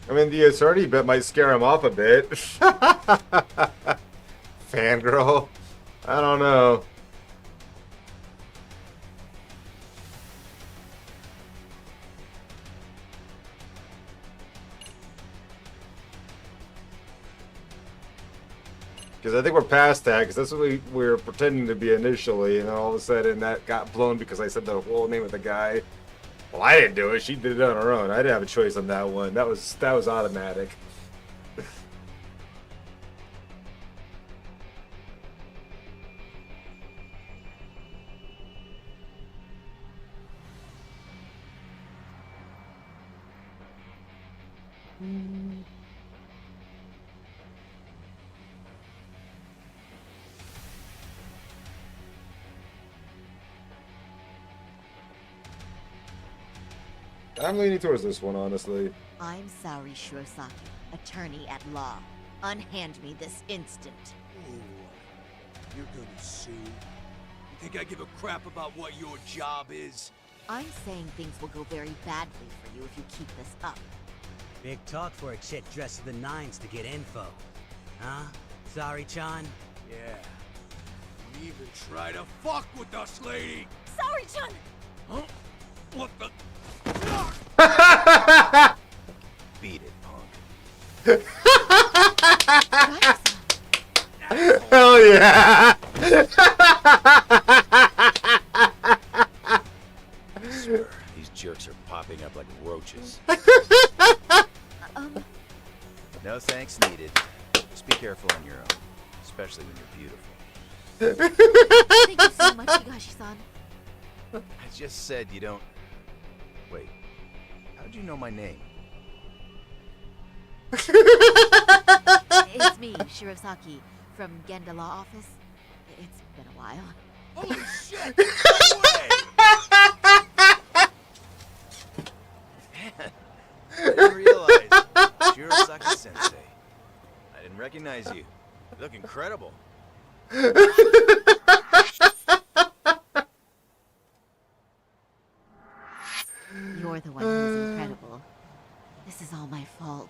I mean, the attorney bit might scare him off a bit. Fangirl. I don't know. Because I think we're past that, because that's what we were pretending to be initially, and then all of a sudden that got blown because I said the whole name of the guy. Well, I didn't do it. She did it on her own. I didn't have a choice on that one. That was automatic. I'm leaning towards this one, honestly. I'm Saori Shirosaki, attorney at law. Unhand me this instant. Ooh, you're gonna sue? You think I give a crap about what your job is? I'm saying things will go very badly for you if you keep this up. Big talk for a chick dressed to the nines to get info. Huh? Sorry-chan? Yeah. Don't even try to fuck with us, lady! Sorry-chan! Huh? What the? Beat it, punk. Hell yeah! I swear, these jerks are popping up like roaches. No thanks needed. Just be careful on your own, especially when you're beautiful. Thank you so much, Higashi-san. I just said you don't... Wait, how'd you know my name? It's me, Shirosaki, from Genda Law Office. It's been a while. Holy shit! No way! I didn't realize. Shirosaki-sensei. I didn't recognize you. You look incredible. You're the one who's incredible. This is all my fault.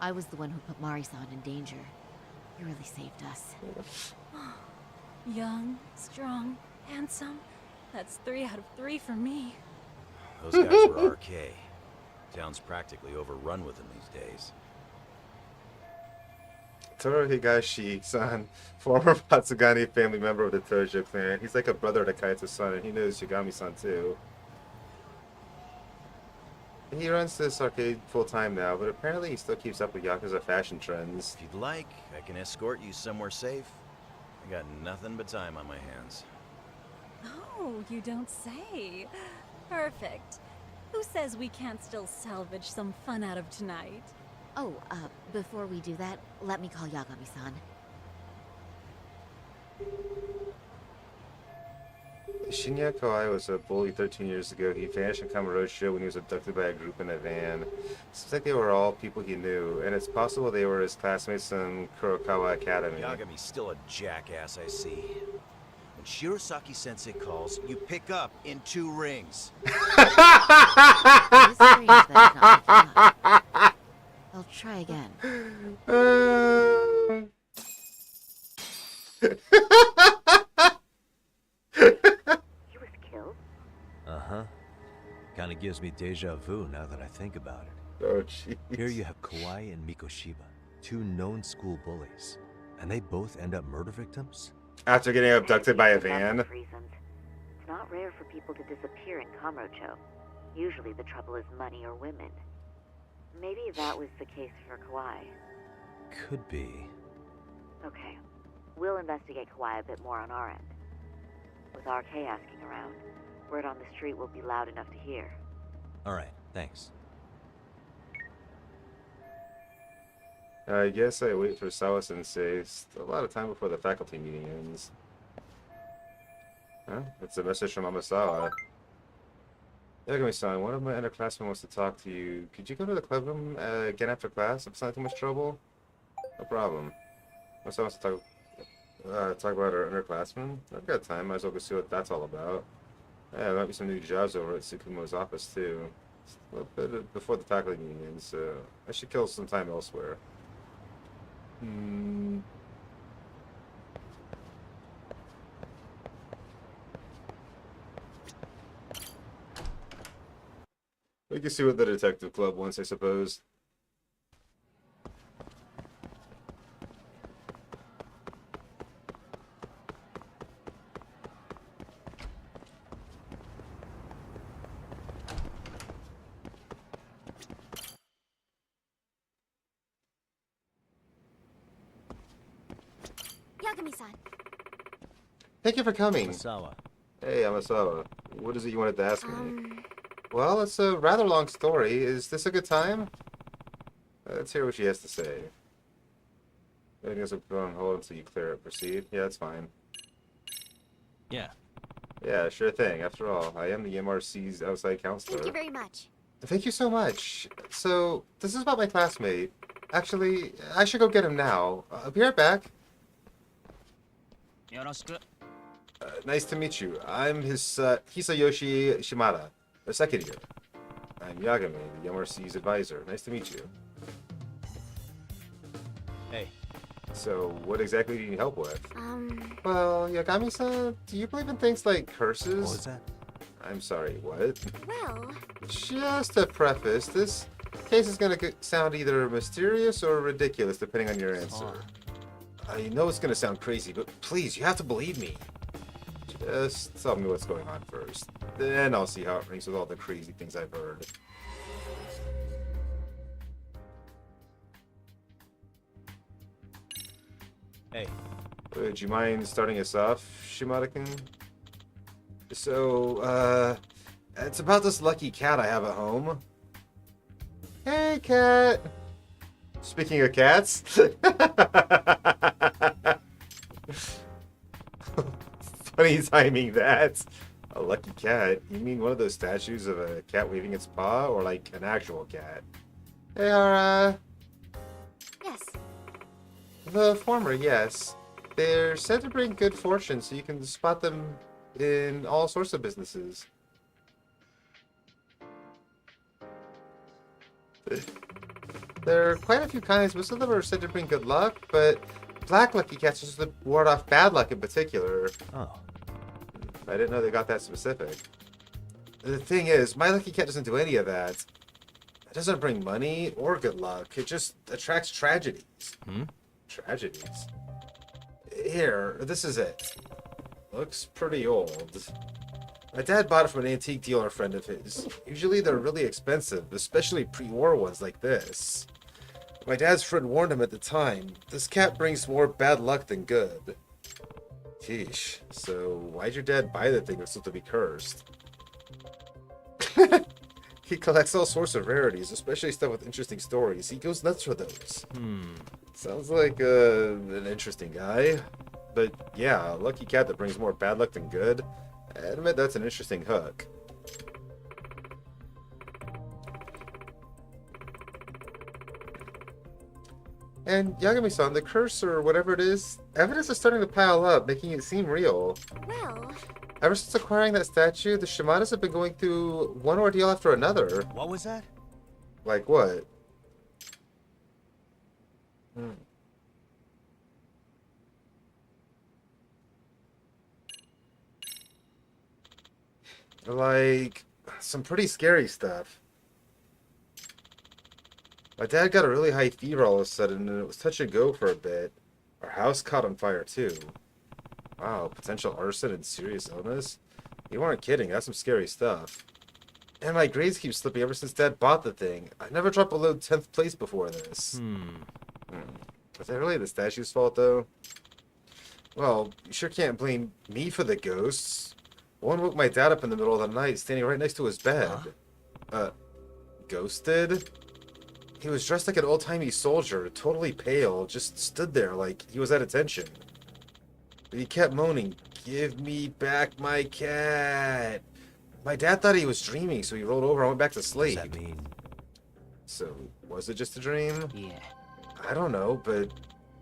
I was the one who put Mari-san in danger. You really saved us. Young, strong, handsome. That's 3 out of 3 for me. Those guys were RK. Town's practically overrun with them these days. Toru Higashi-san, former Matsugani family member of the Tojo clan. He's like a brother to Kaito-san, and he knows Shigami-san too. He runs this arcade full-time now, but apparently he still keeps up with Yakuza fashion trends. If you'd like, I can escort you somewhere safe. I got nothing but time on my hands. Oh, you don't say. Perfect. Who says we can't still salvage some fun out of tonight? Oh, before we do that, let me call Yagami-san. Shinya Kawai was a bully 13 years ago. He vanished in Kamurocho when he was abducted by a group in a van. Seems like they were all people he knew, and it's possible they were his classmates in Kurokawa Academy. Yagami's still a jackass, I see. When Shirosaki-sensei calls, you pick up in 2 rings. It's strange that it's not picking up. I'll try again. He was killed? Uh-huh. Kinda gives me deja vu now that I think about it. Oh, jeez. Here you have Kawai and Mikoshiba, 2 known school bullies. And they both end up murder victims? After getting abducted by a van? Reasons. It's not rare for people to disappear in Kamurocho. Usually the trouble is money or women. Maybe that was the case for Kawai. Could be. Okay. We'll investigate Kawai a bit more on our end. With RK asking around, word on the street will be loud enough to hear. Alright, thanks. I guess I wait for Sawa-sensei. Still a lot of time before the faculty meeting ends. Huh? It's a message from Amasawa. Yagami-san, one of my underclassmen wants to talk to you. Could you go to the club room again after class if it's not too much trouble? No problem. Amasawa wants to talk about our underclassmen? I've got time. Might as well go see what that's all about. Yeah, there might be some new jobs over at Tsukumo's office, too. A little bit before the faculty meeting, so I should kill some time elsewhere. We can see what the detective club wants, I suppose. Yagami-san. Thank you for coming. Masawa. Hey, Amasawa. What is it you wanted to ask me? Well, it's a rather long story. Is this a good time? Let's hear what she has to say. Everything else will put on hold until you clear it. Proceed. Yeah, that's fine. Yeah. Yeah, sure thing. After all, I am the MRC's outside counselor. Thank you very much. Thank you so much. So, this is about my classmate. Actually, I should go get him now. I'll be right back. Nice to meet you. I'm his Hisayoshi Shimada, the second year. I'm Yagami, the MRC's advisor. Nice to meet you. Hey. So, what exactly do you need help with? Well, Yagami-san, do you believe in things like curses? What was that? I'm sorry, what? Well... Just to preface, this case is gonna sound either mysterious or ridiculous, depending on your answer. I know it's gonna sound crazy, but please, you have to believe me. Just tell me what's going on first. Then I'll see how it rings with all the crazy things I've heard. Hey. Would you mind starting us off, Shimada-kun? So, it's about this lucky cat I have at home. Hey, cat! Speaking of cats... Funny timing that. A lucky cat? You mean one of those statues of a cat waving its paw, or like an actual cat? They are, Yes. The former, yes. They're said to bring good fortune, so you can spot them in all sorts of businesses. There are quite a few kinds. Most of them are said to bring good luck, but black lucky cats are supposed to ward off bad luck in particular. Oh. I didn't know they got that specific. The thing is, my lucky cat doesn't do any of that. It doesn't bring money or good luck. It just attracts tragedies. Tragedies? Here, this is it. Looks pretty old. My dad bought it from an antique dealer friend of his. Usually they're really expensive, especially pre-war ones like this. My dad's friend warned him at the time. This cat brings more bad luck than good. Sheesh. So, why'd your dad buy the thing that's supposed to be cursed? He collects all sorts of rarities, especially stuff with interesting stories. He goes nuts for those. Sounds like an interesting guy. But yeah, a lucky cat that brings more bad luck than good. I admit that's an interesting hook. And Yagami-san, the curse or whatever it is, evidence is starting to pile up, making it seem real. Well... Ever since acquiring that statue, the Shimadas have been going through one ordeal after another. What was that? Like what? Like, some pretty scary stuff. My dad got a really high fever all of a sudden, and it was touch and go for a bit. Our house caught on fire, too. Wow, potential arson and serious illness? You weren't kidding, that's some scary stuff. And my grades keep slipping ever since Dad bought the thing. I never dropped below 10th place before this. Is that really the statue's fault, though? Well, you sure can't blame me for the ghosts. One woke my dad up in the middle of the night, standing right next to his bed. Ghosted? He was dressed like an old-timey soldier, totally pale, just stood there like he was at attention. But he kept moaning, "Give me back my cat." My dad thought he was dreaming, so he rolled over and went back to sleep. What does that mean? So, was it just a dream? Yeah. I don't know, but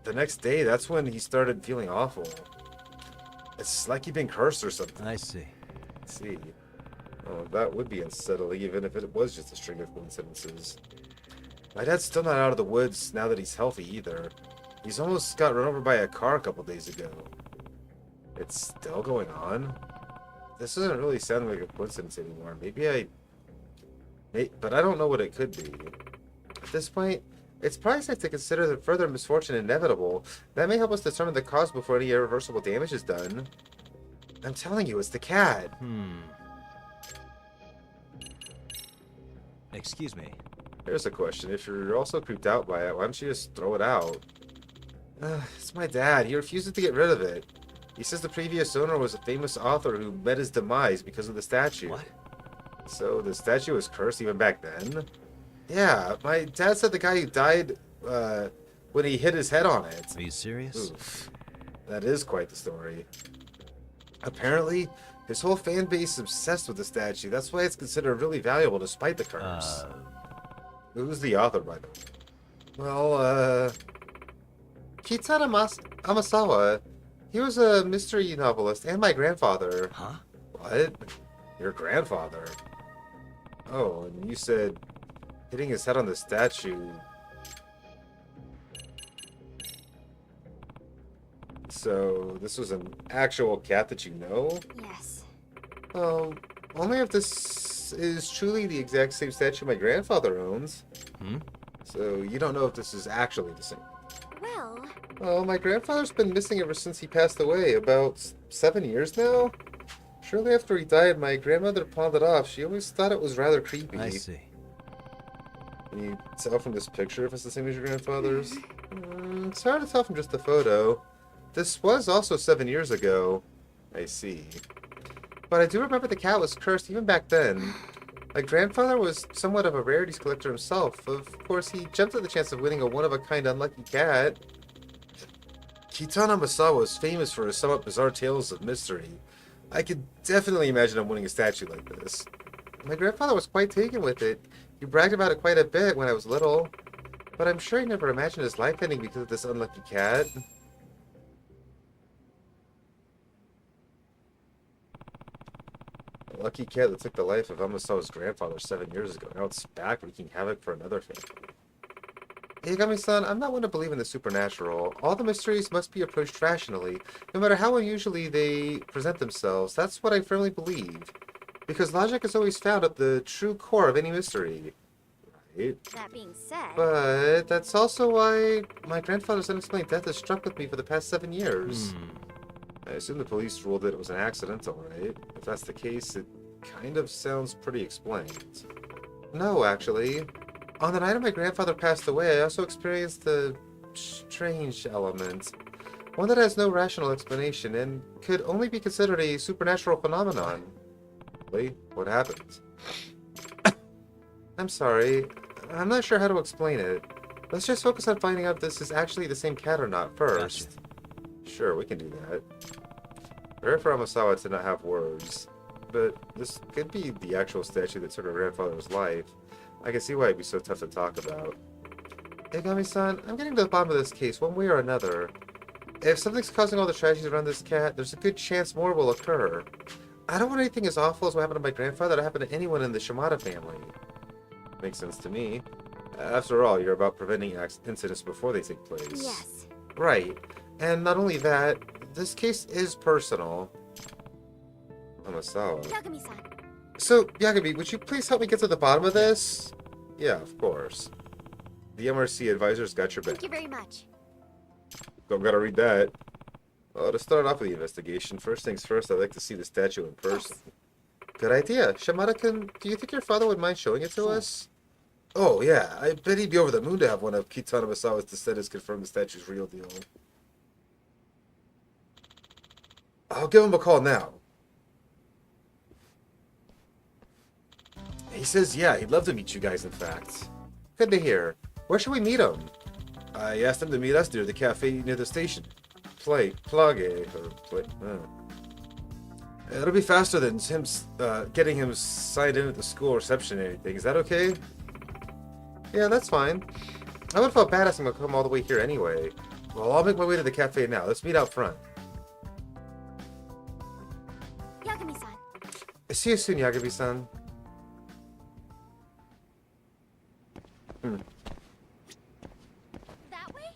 the next day, that's when he started feeling awful. It's like he'd been cursed or something. I see. Let's see. Oh, that would be unsettling, even if it was just a string of coincidences. My dad's still not out of the woods now that he's healthy either. He's almost got run over by a car a couple days ago. It's still going on? This doesn't really sound like a coincidence anymore. But I don't know what it could be. At this point, it's probably safe to consider the further misfortune inevitable. That may help us determine the cause before any irreversible damage is done. I'm telling you, it's the cat. Excuse me. Here's a question. If you're also creeped out by it, why don't you just throw it out? It's my dad. He refuses to get rid of it. He says the previous owner was a famous author who met his demise because of the statue. What? So the statue was cursed even back then? Yeah, my dad said the guy who died when he hit his head on it. Are you serious? Oof. That is quite the story. Apparently, his whole fan base is obsessed with the statue. That's why it's considered really valuable despite the curse. Who's the author, by the way? Well, Kitana Amasawa. He was a mystery novelist and my grandfather. Huh? What? Your grandfather? Oh, and you said hitting his head on the statue. So, this was an actual cat that you know? Yes. Only if this is truly the exact same statue my grandfather owns. So, you don't know if this is actually the same. Well, my grandfather's been missing ever since he passed away, about 7 years now. Shortly after he died, my grandmother pawned it off. She always thought it was rather creepy. I see. Can you tell from this picture if it's the same as your grandfather's? It's hard to tell from just the photo. This was also 7 years ago. I see. But I do remember the cat was cursed even back then. My grandfather was somewhat of a rarities collector himself. Of course, he jumped at the chance of winning a one-of-a-kind unlucky cat. Kitana Masawa is famous for his somewhat bizarre tales of mystery. I could definitely imagine him winning a statue like this. My grandfather was quite taken with it. He bragged about it quite a bit when I was little. But I'm sure he never imagined his life ending because of this unlucky cat. A lucky cat that took the life of Amasawa's grandfather 7 years ago. Now it's back wreaking havoc for another family. Yagami-san, I'm not one to believe in the supernatural. All the mysteries must be approached rationally, no matter how unusually they present themselves. That's what I firmly believe. Because logic is always found at the true core of any mystery. Right? That being said... But that's also why my grandfather's unexplained death has struck with me for the past 7 years. I assume the police ruled that it was an accidental, right? If that's the case, it kind of sounds pretty explained. No, actually. On the night of my grandfather passed away, I also experienced a strange element. One that has no rational explanation and could only be considered a supernatural phenomenon. Wait, what happened? I'm sorry. I'm not sure how to explain it. Let's just focus on finding out if this is actually the same cat or not first. Sure, we can do that. Rare for Amasawa to not have words. But this could be the actual statue that took her grandfather's life. I can see why it'd be so tough to talk about. Yagami-san, I'm getting to the bottom of this case one way or another. If something's causing all the tragedies around this cat, there's a good chance more will occur. I don't want anything as awful as what happened to my grandfather to happen to anyone in the Shimada family. Makes sense to me. After all, you're about preventing incidents before they take place. Yes. Right. And not only that, this case is personal. Amasawa. Yagami-san. So, Yagami, would you please help me get to the bottom of this? Yeah, of course. The MRC advisor's got your back. Thank you very much. Don't gotta read that. Well, to start off with the investigation, first things first, I'd like to see the statue in person. Yes. Good idea. Shimada-kun, do you think your father would mind showing it to us? Oh, yeah. I bet he'd be over the moon to have one of Kitana Masawa's descendants confirm the statue's real deal. I'll give him a call now. He says, yeah, he'd love to meet you guys, in fact. Good to hear. Where should we meet him? I asked him to meet us near the cafe near the station. It'll be faster than him getting him signed in at the school reception or anything. Is that okay? Yeah, that's fine. I would have felt bad asking him to come all the way here anyway. Well, I'll make my way to the cafe now. Let's meet out front. Yagami-san. See you soon, Yagabi-san. That way?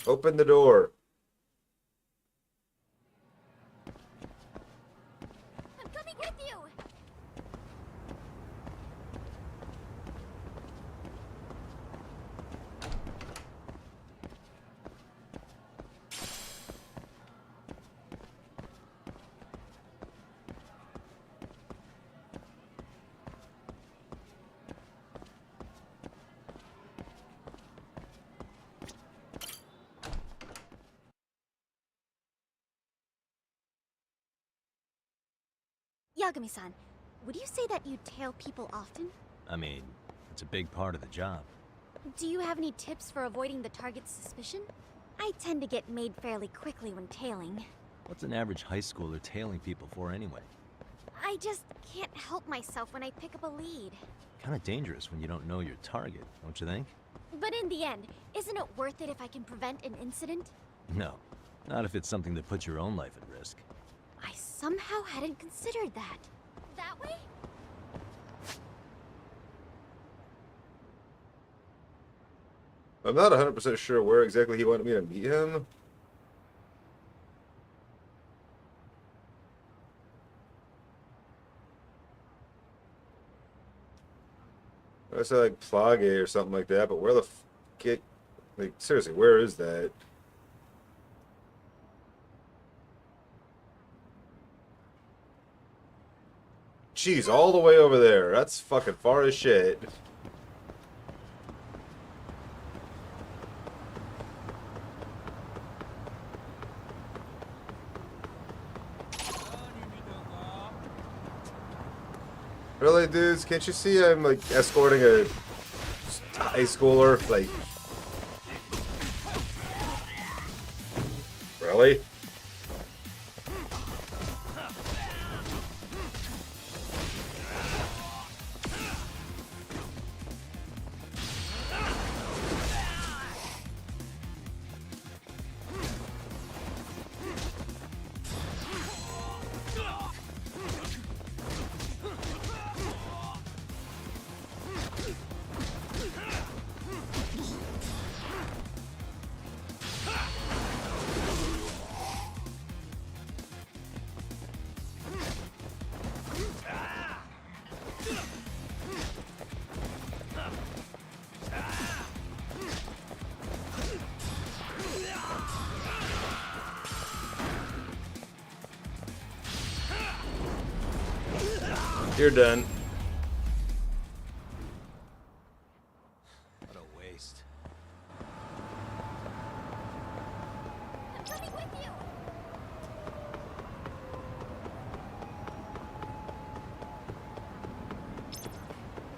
Open the door. I'm coming with you! Yagami-san, would you say that you tail people often? I mean, it's a big part of the job. Do you have any tips for avoiding the target's suspicion? I tend to get made fairly quickly when tailing. What's an average high schooler tailing people for anyway? I just can't help myself when I pick up a lead. Kinda dangerous when you don't know your target, don't you think? But in the end, isn't it worth it if I can prevent an incident? No. Not if it's something that puts your own life at risk. I somehow hadn't considered that. That way? I'm not 100% sure where exactly he wanted me to meet him. I said like Plage or something like that, but where the get? Like seriously, where is that? Jeez, all the way over there. That's fucking far as shit. Really, dudes? Can't you see I'm like escorting a high schooler? Like, really? You're done. What a waste. I'm coming with you!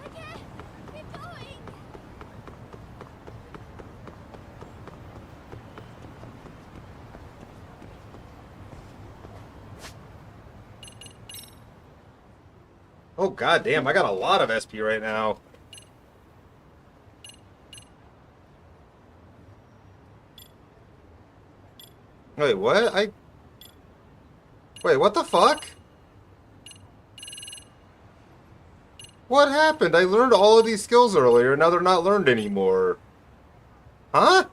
I can't! Keep going! Oh god damn, I got a lot of SP right now. Wait, what? Wait, what the fuck? What happened? I learned all of these skills earlier, now they're not learned anymore. Huh?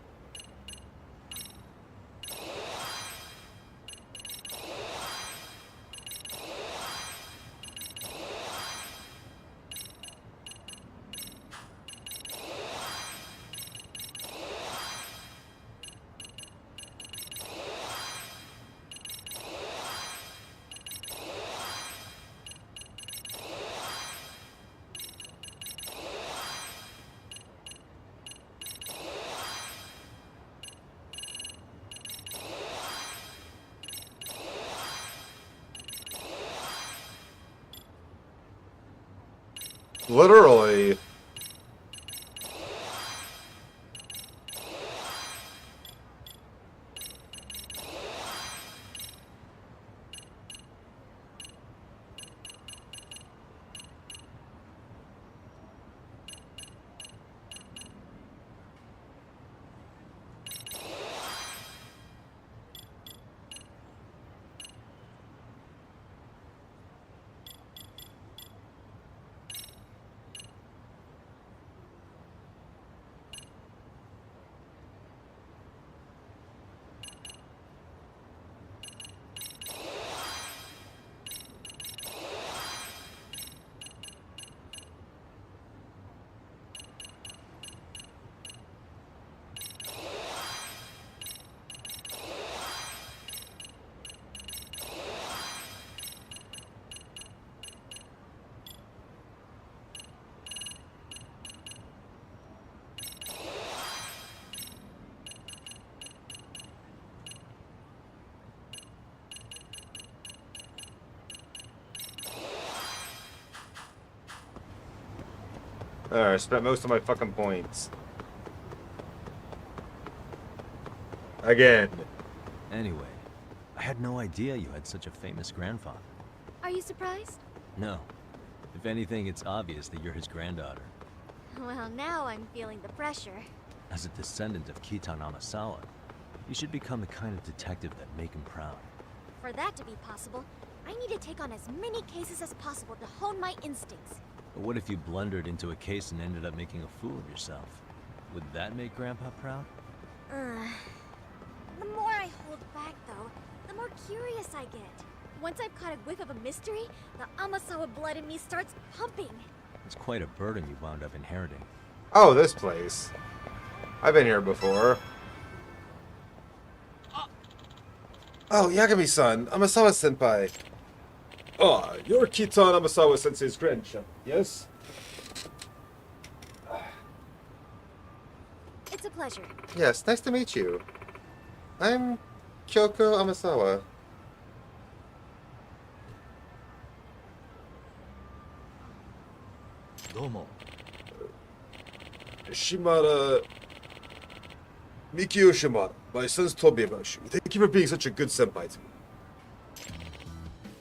Literally. I spent most of my fucking points. Again. Anyway, I had no idea you had such a famous grandfather. Are you surprised? No. If anything, it's obvious that you're his granddaughter. Well, now I'm feeling the pressure. As a descendant of Kitan Amasawa, you should become the kind of detective that make him proud. For that to be possible, I need to take on as many cases as possible to hone my instincts. But what if you blundered into a case and ended up making a fool of yourself? Would that make Grandpa proud? The more I hold back, though, the more curious I get. Once I've caught a whiff of a mystery, the Amasawa blood in me starts pumping. It's quite a burden you wound up inheriting. Oh, this place. I've been here before. Oh, Yagami-san, Amasawa-senpai. Ah, you're Kitan Amasawa-sensei's grandchild, yes? It's a pleasure. Yes, nice to meet you. I'm Kyoko Amasawa. Domo. Shimada... Mikio Shimada. My sons told me about you. Thank you for being such a good senpai to me.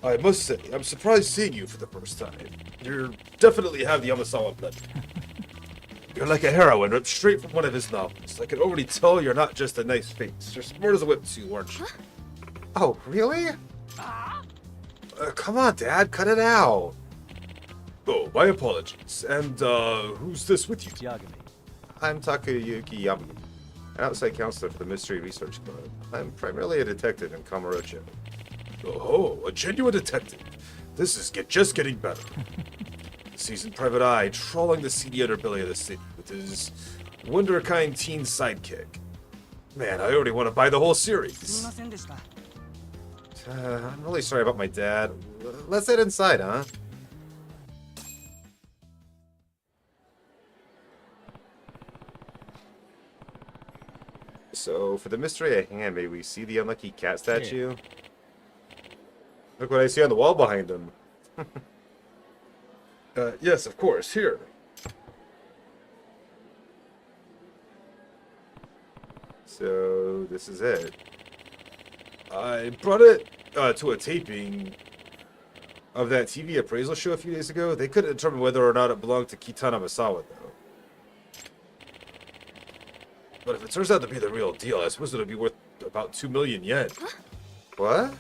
I must say, I'm surprised seeing you for the first time. You definitely have the Amasawa blood. You're like a heroine ripped straight from one of his novels. I can already tell you're not just a nice face. You're smart as a whip too, aren't you? Oh, really? Come on, Dad, cut it out. Oh, my apologies. And, who's this with you? Yagami. I'm Takayuki Yami, an outside counselor for the Mystery Research Club. I'm primarily a detective in Kamurocho. Oh, a genuine detective. This is just getting better. Seasoned private eye trawling the seedy underbelly of the city with his wunderkind teen sidekick. Man, I already want to buy the whole series. I'm really sorry about my dad. Let's head inside, huh? So, for the mystery at hand, may we see the unlucky cat statue? Look what I see on the wall behind him. Yes, of course, here. So, this is it. I brought it to a taping of that TV appraisal show a few days ago. They couldn't determine whether or not it belonged to Kitana Masawa, though. But if it turns out to be the real deal, I suppose it'll be worth about 2 million yen. What?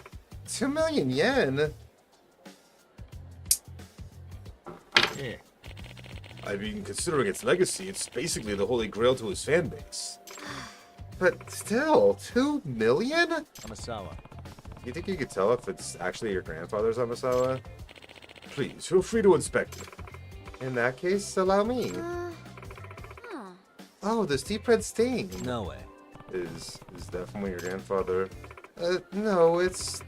2 million yen? Yeah. I mean, considering its legacy, it's basically the holy grail to his fan base. But still, 2 million? Amasawa. You think you could tell if it's actually your grandfather's Amasawa? Please, feel free to inspect it. In that case, allow me. Oh, this deep red stain. No way. Is that from when your grandfather... no, it's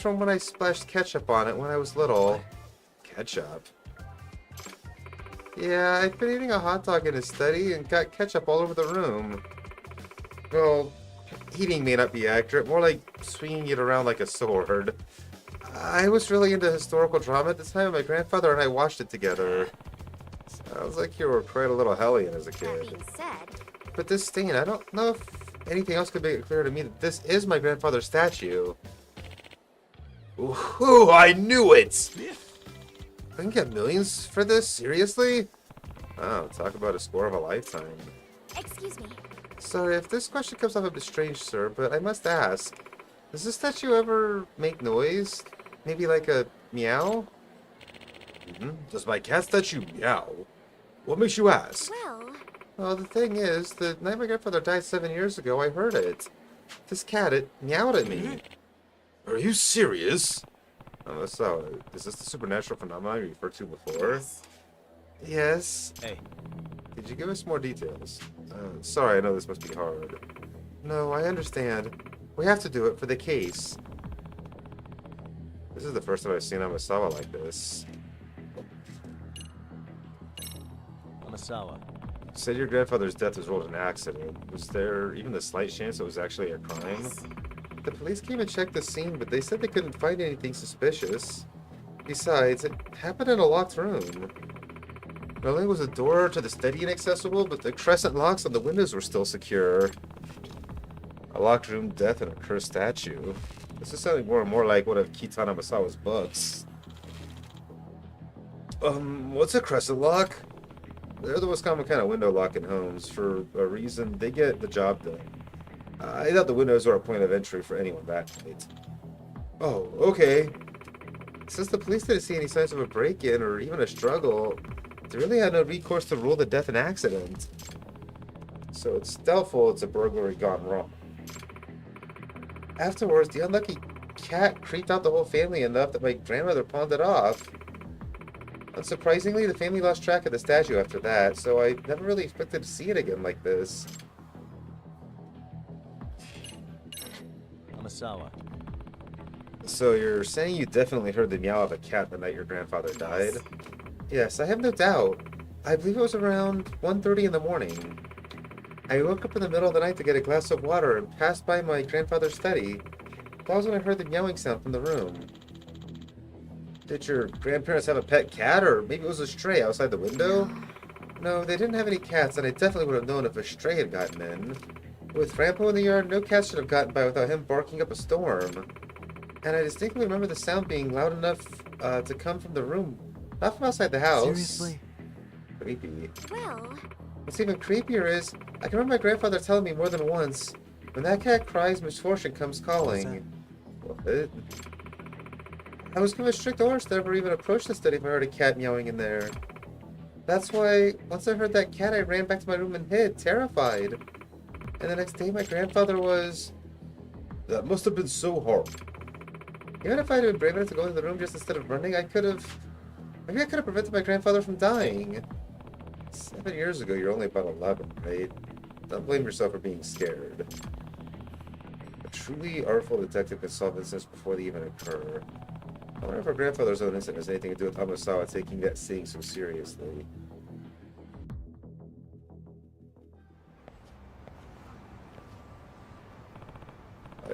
from when I splashed ketchup on it when I was little. Ketchup? Yeah, I'd been eating a hot dog in his study and got ketchup all over the room. Well, eating may not be accurate, more like swinging it around like a sword. I was really into historical drama at the time, and my grandfather and I watched it together. Sounds like you were quite a little hellion as a kid. That being said... But this stain, I don't know if anything else could make it clear to me that this is my grandfather's statue. Ooh, I knew it! I can get millions for this? Seriously? Oh, talk about a score of a lifetime. Excuse me. Sorry, if this question comes off a bit strange, sir, but I must ask. Does this statue ever make noise? Maybe like a meow? Does my cat statue meow? What makes you ask? Well, the thing is, the night my grandfather died 7 years ago, I heard it. This cat, it meowed at me. Are you serious? So, is this the supernatural phenomenon you referred to before? Yes. Hey. Could you give us more details? Sorry, I know this must be hard. No, I understand. We have to do it for the case. This is the first time I've seen Amasawa like this. Amasawa. You said your grandfather's death was ruled an accident. Was there even the slight chance it was actually a crime? The police came and checked the scene, but they said they couldn't find anything suspicious. Besides, it happened in a locked room. Not only was the door to the study inaccessible, but the crescent locks on the windows were still secure. A locked room, death, and a cursed statue. This is sounding more and more like one of Kitana Masawa's books. What's a crescent lock? They're the most common kind of window lock in homes. For a reason, they get the job done. I thought the windows were a point of entry for anyone that night. Oh, okay. Since the police didn't see any signs of a break-in or even a struggle, they really had no recourse to rule the death an accident. So it's doubtful it's a burglary gone wrong. Afterwards, the unlucky cat creeped out the whole family enough that my grandmother pawned it off. Unsurprisingly, the family lost track of the statue after that, so I never really expected to see it again like this. Amasawa. So you're saying you definitely heard the meow of a cat the night your grandfather died? Yes, I have no doubt. I believe it was around 1:30 in the morning. I woke up in the middle of the night to get a glass of water and passed by my grandfather's study. That was when I heard the meowing sound from the room. Did your grandparents have a pet cat, or maybe it was a stray outside the window? No, they didn't have any cats, and I definitely would have known if a stray had gotten in. With Rampo in the yard, no cat should have gotten by without him barking up a storm. And I distinctly remember the sound being loud enough to come from the room, not from outside the house. Seriously? Creepy. Well... What's even creepier is, I can remember my grandfather telling me more than once, when that cat cries, misfortune comes calling. What? I was given strict orders to never even approach the study if I heard a cat meowing in there. That's why, once I heard that cat, I ran back to my room and hid, terrified. And the next day, my grandfather was... That must have been so hard. Even if I had been brave enough to go into the room just instead of running, I could have... Maybe I could have prevented my grandfather from dying. 7 years ago, you're only about 11, right? Don't blame yourself for being scared. A truly artful detective can solve incidents before they even occur. I wonder if our grandfather's own incident has anything to do with Amasawa taking that seeing so seriously.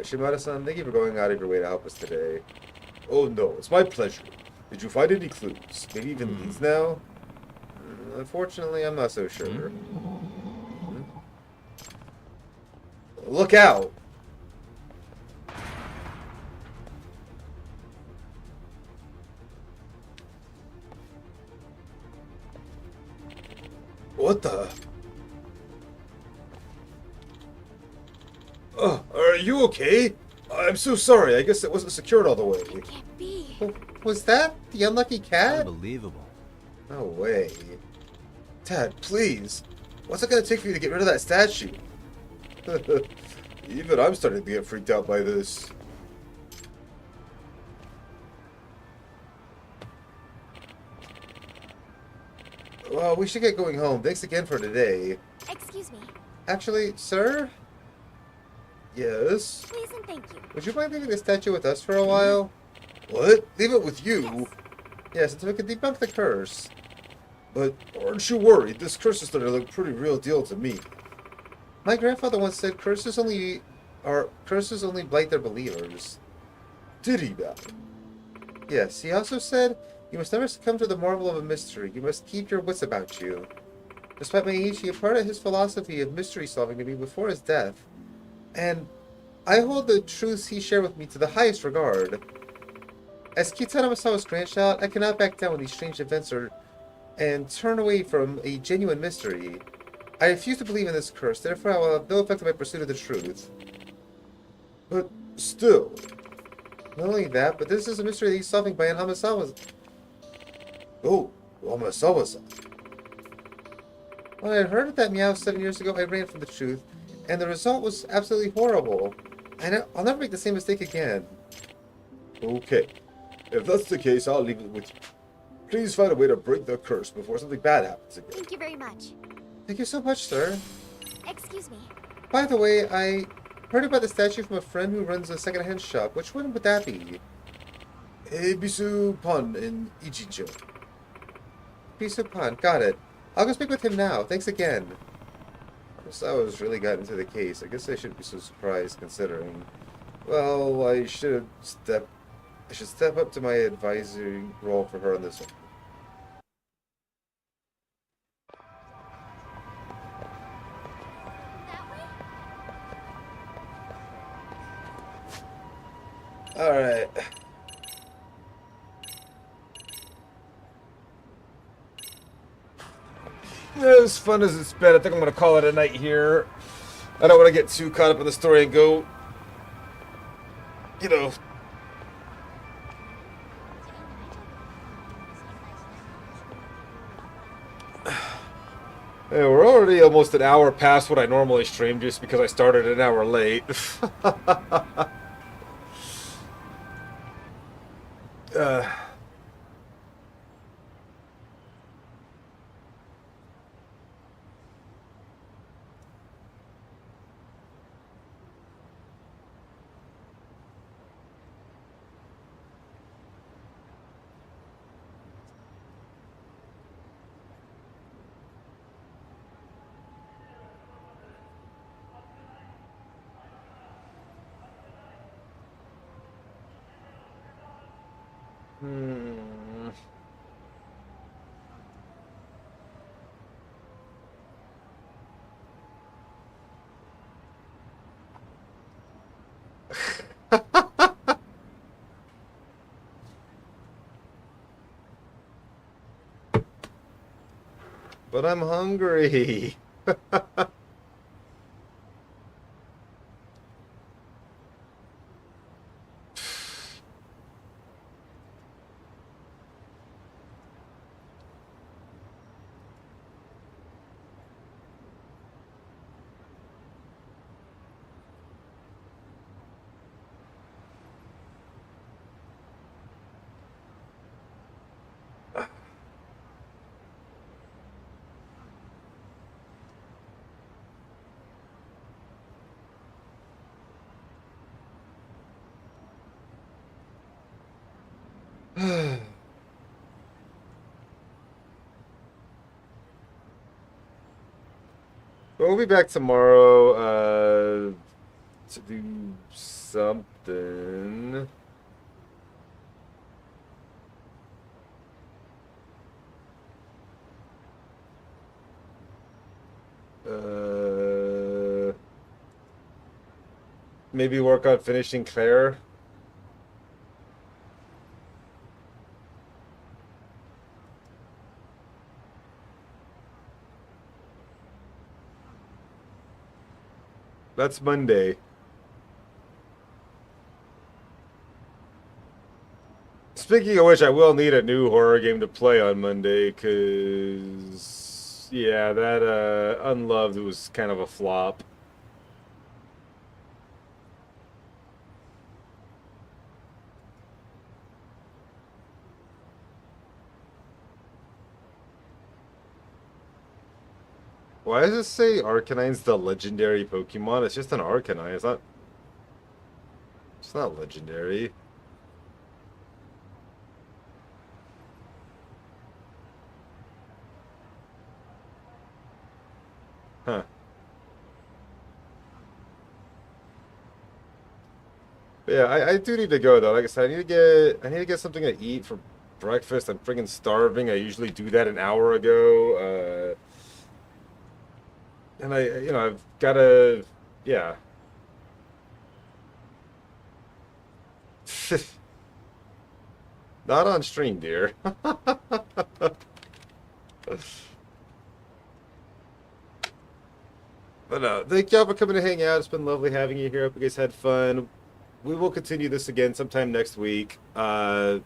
Shimada-san, thank you for going out of your way to help us today. Oh no, it's my pleasure. Did you find any clues? Maybe even leads now? Unfortunately, I'm not so sure. Look out! What the? Are you okay? I'm so sorry. I guess it wasn't secured all the way. It can't be. Was that the unlucky cat? Unbelievable. No way. Dad, please. What's it gonna take for you to get rid of that statue? Even I'm starting to get freaked out by this. Well, we should get going home. Thanks again for today. Excuse me. Actually, sir? Yes? Please and thank you. Would you mind leaving the statue with us for a while? What? Leave it with you? Yes, until we can debunk the curse. But aren't you worried? This curse is starting to look pretty real deal to me. My grandfather once said curses only blight their believers. Did he now? Yes, he also said, you must never succumb to the marvel of a mystery. You must keep your wits about you. Despite my age, he imparted his philosophy of mystery solving to me before his death. And I hold the truths he shared with me to the highest regard. As Kitana Masawa's grandchild, I cannot back down when these strange events are and turn away from a genuine mystery. I refuse to believe in this curse, therefore I will have no effect on my pursuit of the truth. But still... Not only that, but this is a mystery that he's solving by an Hamasawa's... Oh, Hamasawa-san. When I heard that meow 7 years ago, I ran from the truth, and the result was absolutely horrible. And I'll never make the same mistake again. Okay. If that's the case, I'll leave it with you. Please find a way to break the curse before something bad happens again. Thank you very much. Thank you so much, sir. Excuse me. By the way, I heard about the statue from a friend who runs a second-hand shop. Which one would that be? Ebisu Pun in Ichijo. Ebisu Pun, got it. I'll go speak with him now. Thanks again. Sawa's really got into the case. I guess I shouldn't be so surprised considering. Well, I should step up to my advisory role for her on this one. Alright. As fun as it's been, I think I'm going to call it a night here. I don't want to get too caught up in the story and go, you know. Yeah, we're already almost an hour past what I normally stream just because I started an hour late. uh, hmm. But I'm hungry. We'll be back tomorrow to do something. Maybe work on finishing Claire. That's Monday. Speaking of which, I will need a new horror game to play on Monday, because, yeah, that Unloved was kind of a flop. Why does it say Arcanine's the legendary Pokemon? It's just an Arcanine. It's not legendary. Huh. But yeah, I do need to go though. Like I said, I need to get something to eat for breakfast. I'm friggin' starving. I usually do that an hour ago. And I've gotta, yeah. Not on stream, dear. But no, thank y'all for coming to hang out. It's been lovely having you here. Hope you guys had fun. We will continue this again sometime next week. Again,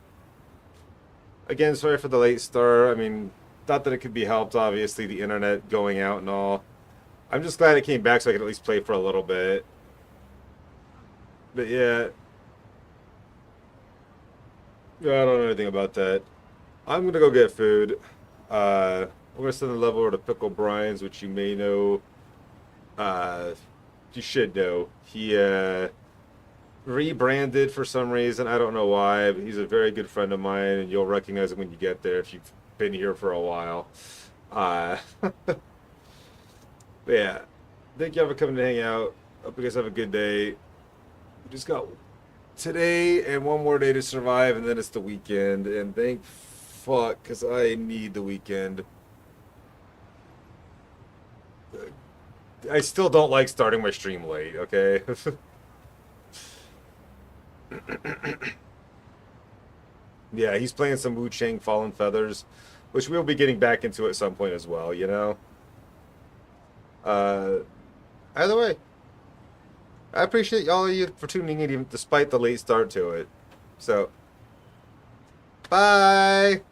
sorry for the late start. I mean, not that it could be helped, obviously, the internet going out and all. I'm just glad it came back so I could at least play for a little bit. But yeah. I don't know anything about that. I'm gonna go get food. We're gonna send the level over to Pickle Brian's, which you may know. You should know. He rebranded for some reason. I don't know why, but he's a very good friend of mine, and you'll recognize him when you get there if you've been here for a while. But yeah, thank y'all for coming to hang out. Hope you guys have a good day. We just got today and one more day to survive, and then it's the weekend. And thank fuck, because I need the weekend. I still don't like starting my stream late, okay? Yeah, he's playing some Wu Chang Fallen Feathers, which we'll be getting back into at some point as well, you know? Either way, I appreciate all of you for tuning in, even despite the late start to it. So, bye!